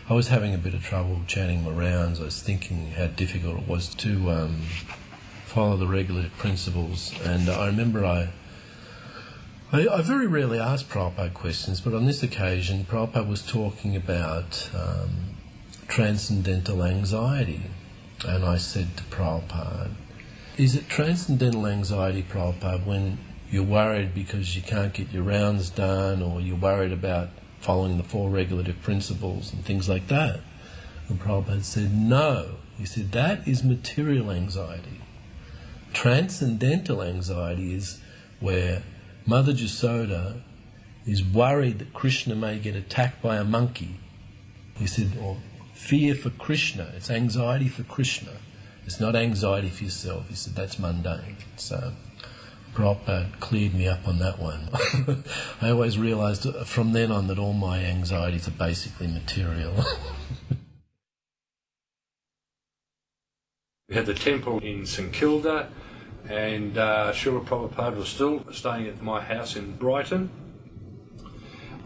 I was having a bit of trouble chanting my rounds. I was thinking how difficult it was to follow the regulative principles. And I remember I very rarely ask Prabhupada questions, but on this occasion Prabhupada was talking about transcendental anxiety. And I said to Prabhupada, "Is it transcendental anxiety, Prabhupada, when you're worried because you can't get your rounds done, or you're worried about following the 4 regulative principles and things like that?" And Prabhupada said, "No." He said, "That is material anxiety. Transcendental anxiety is where Mother Jasoda is worried that Krishna may get attacked by a monkey." He said, or fear for Krishna, it's anxiety for Krishna. It's not anxiety for yourself. He said, that's mundane. So Prabhupada cleared me up on that one. I always realised from then on that all my anxieties are basically material. We had the temple in St Kilda, and Srila Prabhupada was still staying at my house in Brighton.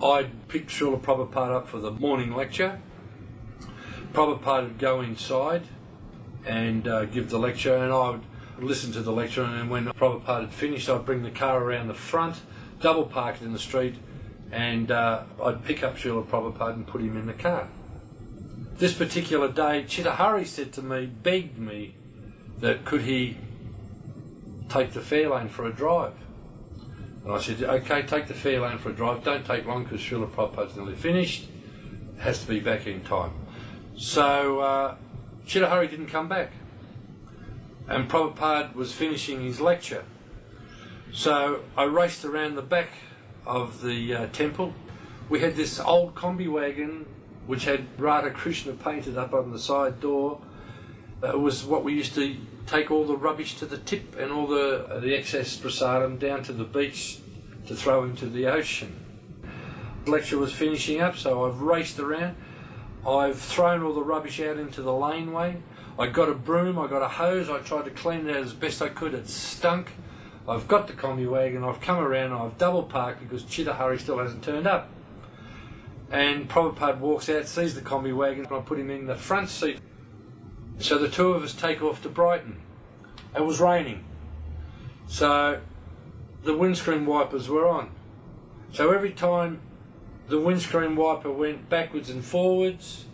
I picked Srila Prabhupada up for the morning lecture. Prabhupada would go inside and give the lecture, and I would listen to the lecture, and then when Prabhupada had finished, I'd bring the car around the front, double park it in the street, and I'd pick up Srila Prabhupada and put him in the car. This particular day, Chittahari said to me, begged me, that could he take the fair lane for a drive. And I said, okay, take the fair lane for a drive, don't take long because Srila Prabhupada's nearly finished, has to be back in time. So Chittahari didn't come back, and Prabhupada was finishing his lecture. So I raced around the back of the temple. We had this old combi wagon which had Radha Krishna painted up on the side door. It was what we used to take all the rubbish to the tip and all the excess prasadam down to the beach to throw into the ocean. The lecture was finishing up, so I've raced around. I've thrown all the rubbish out into the laneway. I got a broom, I got a hose, I tried to clean it out as best I could. It stunk. I've got the combi wagon, I've come around, I've double parked because Chittahari still hasn't turned up. And Prabhupada walks out, sees the combi wagon, and I put him in the front seat. So the two of us take off to Brighton. It was raining. So the windscreen wipers were on. So every time the windscreen wiper went backwards and forwards,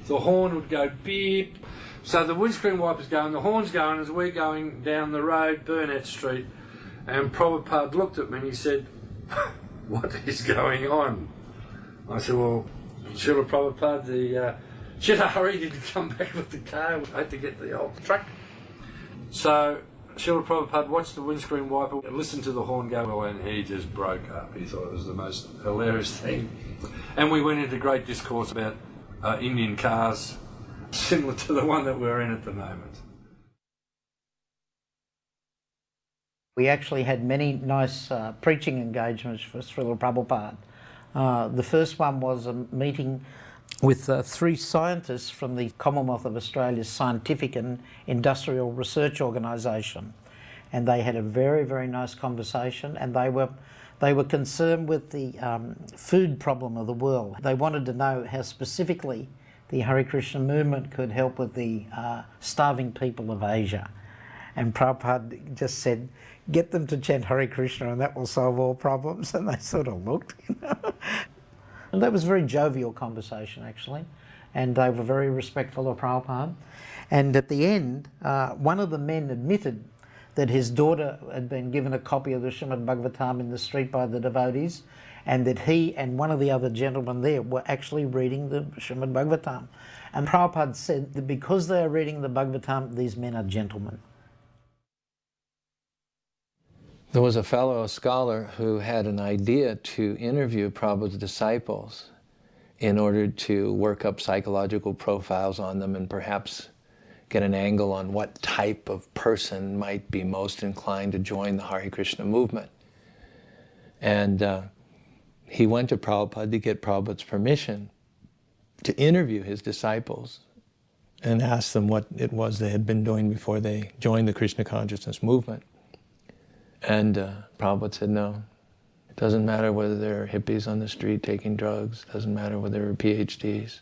the horn would go beep. So the windscreen wiper's going, the horn's going as we're going down the road, Burnett Street. And Prabhupada looked at me and he said, "What is going on?" I said, "Well, Srila Prabhupada, the Chittahari didn't come back with the car. I had to get the old truck." So Srila Prabhupada watched the windscreen wiper, listened to the horn go, and he just broke up. He thought it was the most hilarious thing. And we went into great discourse about Indian cars, similar to the one that we're in at the moment. We actually had many nice preaching engagements for Srila Prabhupada. The first one was a meeting with 3 scientists from the Commonwealth of Australia's Scientific and Industrial Research Organisation, and they had a very, very nice conversation, and they were concerned with the food problem of the world. They wanted to know how specifically the Hare Krishna movement could help with the starving people of Asia. And Prabhupada just said, get them to chant Hare Krishna and that will solve all problems. And they sort of looked, you know. And that was a very jovial conversation, actually. And they were very respectful of Prabhupada. And at the end, one of the men admitted that his daughter had been given a copy of the Srimad Bhagavatam in the street by the devotees, and that he and one of the other gentlemen there were actually reading the Srimad Bhagavatam. And Prabhupada said that because they are reading the Bhagavatam, these men are gentlemen. There was a fellow scholar who had an idea to interview Prabhupada's disciples in order to work up psychological profiles on them and perhaps get an angle on what type of person might be most inclined to join the Hare Krishna movement. And he went to Prabhupada to get Prabhupada's permission to interview his disciples and ask them what it was they had been doing before they joined the Krishna consciousness movement. And Prabhupada said, no, it doesn't matter whether they're hippies on the street taking drugs, it doesn't matter whether they were PhDs.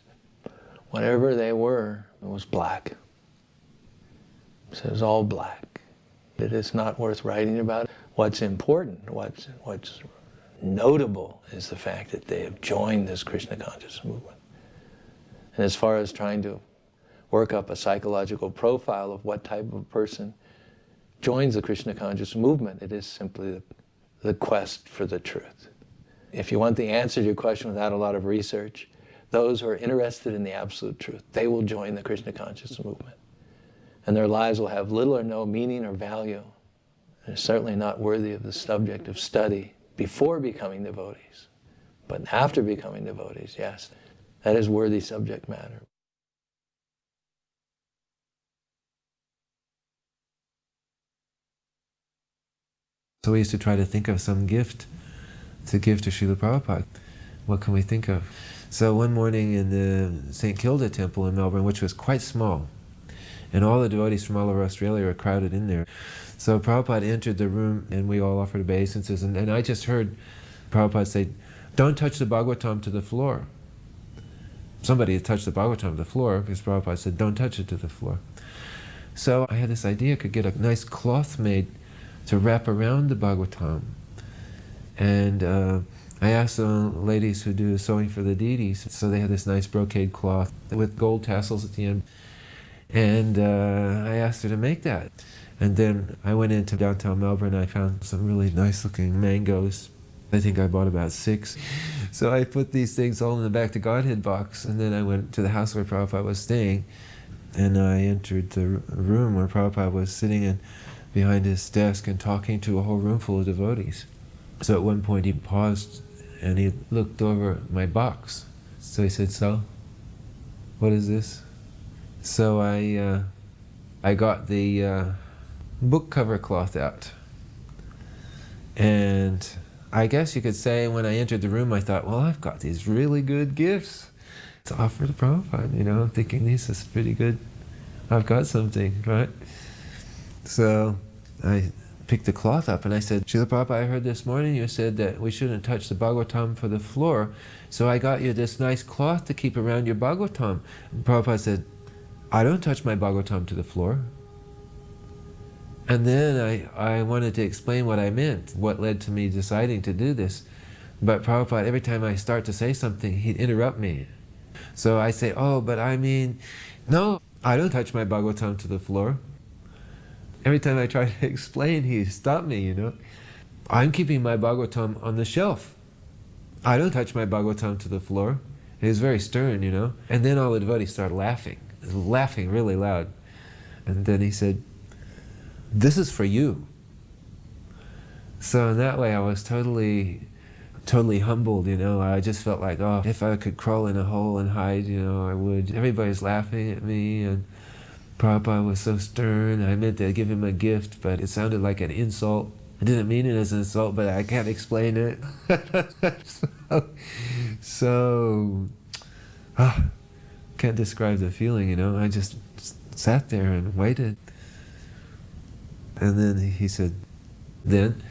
Whatever they were, it was black. So it was all black. It is not worth writing about. What's important, what's notable is the fact that they have joined this Krishna consciousness movement. And as far as trying to work up a psychological profile of what type of person joins the Krishna consciousness movement, it is simply the quest for the truth. If you want the answer to your question without a lot of research, those who are interested in the absolute truth, they will join the Krishna consciousness movement. And their lives will have little or no meaning or value. They're certainly not worthy of the subject of study before becoming devotees. But after becoming devotees, yes, that is worthy subject matter. So we used to try to think of some gift to give to Srila Prabhupada. What can we think of? So one morning in the St. Kilda temple in Melbourne, which was quite small, and all the devotees from all over Australia were crowded in there. So Prabhupada entered the room and we all offered obeisances, and I just heard Prabhupada say, "Don't touch the Bhagavatam to the floor." Somebody had touched the Bhagavatam to the floor because Prabhupada said, "Don't touch it to the floor." So I had this idea I could get a nice cloth made to wrap around the Bhagavatam. And I asked the ladies who do sewing for the deities, so they had this nice brocade cloth with gold tassels at the end. And I asked her to make that. And then I went into downtown Melbourne and I found some really nice looking mangoes. I think I bought about 6. So I put these things all in the Back to Godhead box, and then I went to the house where Prabhupada was staying, and I entered the room where Prabhupada was sitting in behind his desk and talking to a whole room full of devotees. So at one point he paused and he looked over my box. So he said, "So, what is this?" So I got the book cover cloth out. And I guess you could say when I entered the room I thought, well, I've got these really good gifts to offer to Prabhupada, you know, I'm thinking this is pretty good. I've got something, right? So I picked the cloth up and I said, "Srila Prabhupada, I heard this morning you said that we shouldn't touch the Bhagavatam for the floor, so I got you this nice cloth to keep around your Bhagavatam." And Prabhupada said, "I don't touch my Bhagavatam to the floor." And then I wanted to explain what I meant, what led to me deciding to do this. But Prabhupada, every time I start to say something, he'd interrupt me. So I say, "Oh, but I mean, no, I don't touch my Bhagavatam to the floor." Every time I try to explain, he stopped me, you know. "I'm keeping my Bhagavatam on the shelf. I don't touch my Bhagavatam to the floor." He was very stern, you know. And then all the devotees started laughing really loud. And then he said, "This is for you." So in that way I was totally humbled, you know. I just felt like, oh, if I could crawl in a hole and hide, you know, I would. Everybody's laughing at me, and Prabhupada was so stern. I meant to give him a gift, but it sounded like an insult. I didn't mean it as an insult, but I can't explain it. Can't describe the feeling, you know. I just sat there and waited. And then he said, "Then,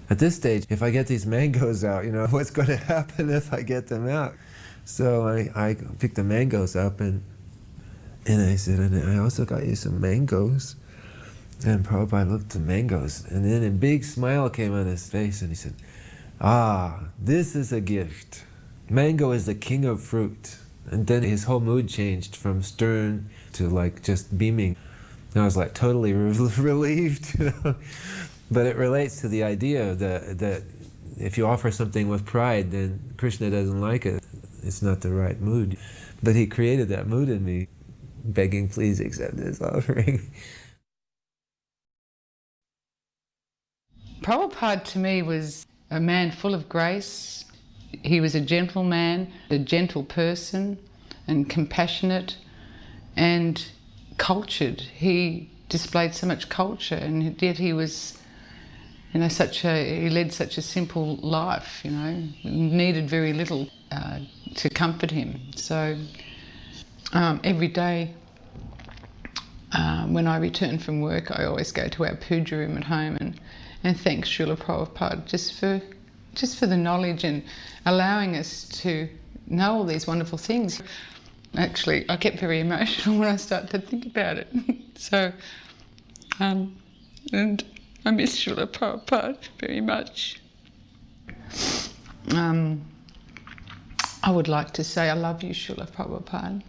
at this stage, if I get these mangoes out, you know, what's going to happen if I get them out?" So I picked the mangoes up and I said, "And I also got you some mangoes." And Prabhupada looked at the mangoes, and then a big smile came on his face, and he said, "Ah, this is a gift. Mango is the king of fruit." And then his whole mood changed from stern to like just beaming. And I was like totally relieved, you know. But it relates to the idea that if you offer something with pride, then Krishna doesn't like it. It's not the right mood. But he created that mood in me, begging, "Please accept this offering." Prabhupada to me was a man full of grace. He was a gentleman, a gentle person, and compassionate and cultured. He displayed so much culture, and yet he was, he led such a simple life, needed very little to comfort him. So every day when I return from work, I always go to our puja room at home and thank Srila Prabhupada just for the knowledge and allowing us to know all these wonderful things. Actually, I get very emotional when I start to think about it. So, and I miss Srila Prabhupada very much. I would like to say I love you, Srila Prabhupada.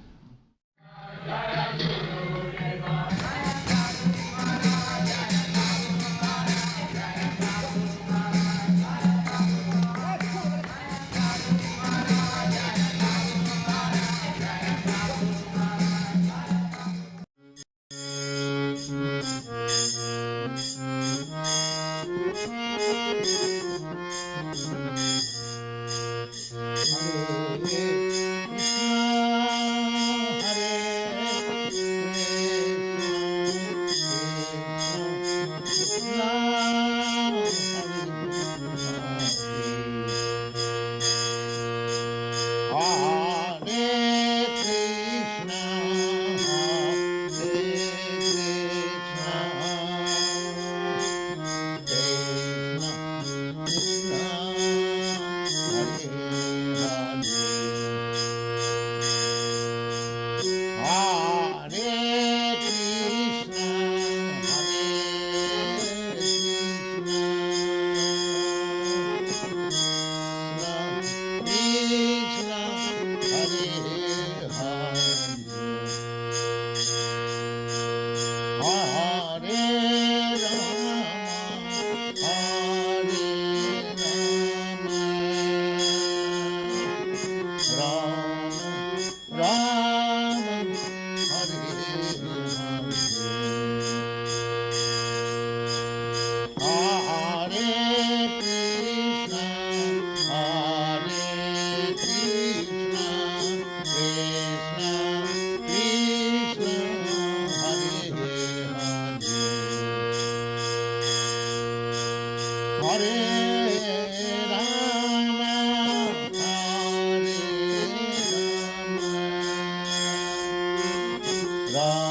Ram